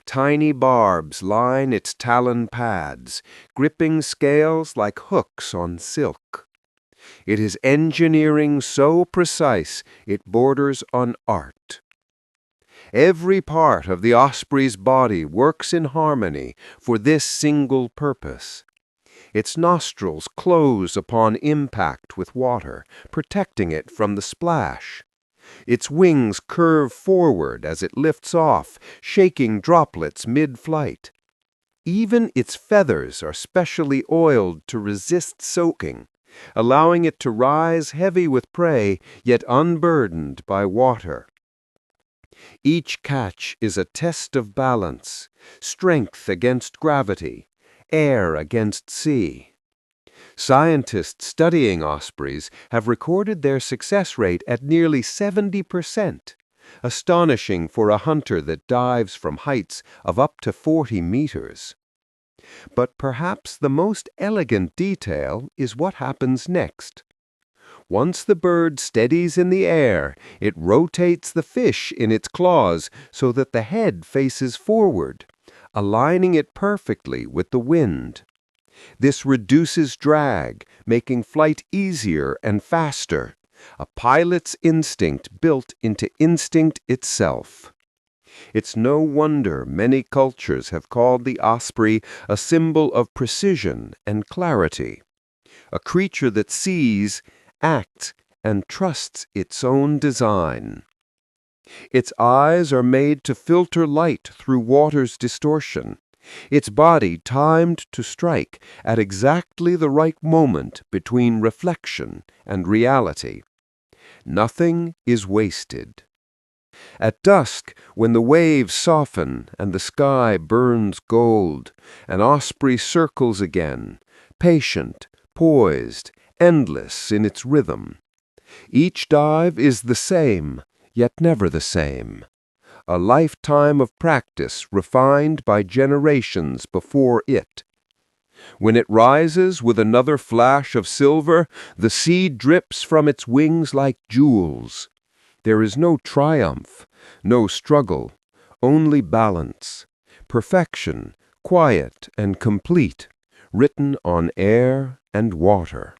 Tiny barbs line its talon pads, gripping scales like hooks on silk. It is engineering so precise it borders on art. Every part of the osprey's body works in harmony for this single purpose. Its nostrils close upon impact with water, protecting it from the splash. Its wings curve forward as it lifts off, shaking droplets mid-flight. Even its feathers are specially oiled to resist soaking, allowing it to rise heavy with prey, yet unburdened by water. Each catch is a test of balance, strength against gravity, air against sea. Scientists studying ospreys have recorded their success rate at nearly 70%, astonishing for a hunter that dives from heights of up to 40 meters. But perhaps the most elegant detail is what happens next. Once the bird steadies in the air, it rotates the fish in its claws so that the head faces forward, aligning it perfectly with the wind. This reduces drag, making flight easier and faster, a pilot's instinct built into instinct itself. It's no wonder many cultures have called the osprey a symbol of precision and clarity, a creature that sees, acts, and trusts its own design. Its eyes are made to filter light through water's distortion, its body timed to strike at exactly the right moment between reflection and reality. Nothing is wasted. At dusk, when the waves soften and the sky burns gold, an osprey circles again, patient, poised, endless in its rhythm. Each dive is the same, yet never the same. A lifetime of practice refined by generations before it. When it rises with another flash of silver, the sea drips from its wings like jewels. There is no triumph, no struggle, only balance, perfection, quiet and complete, written on air and water.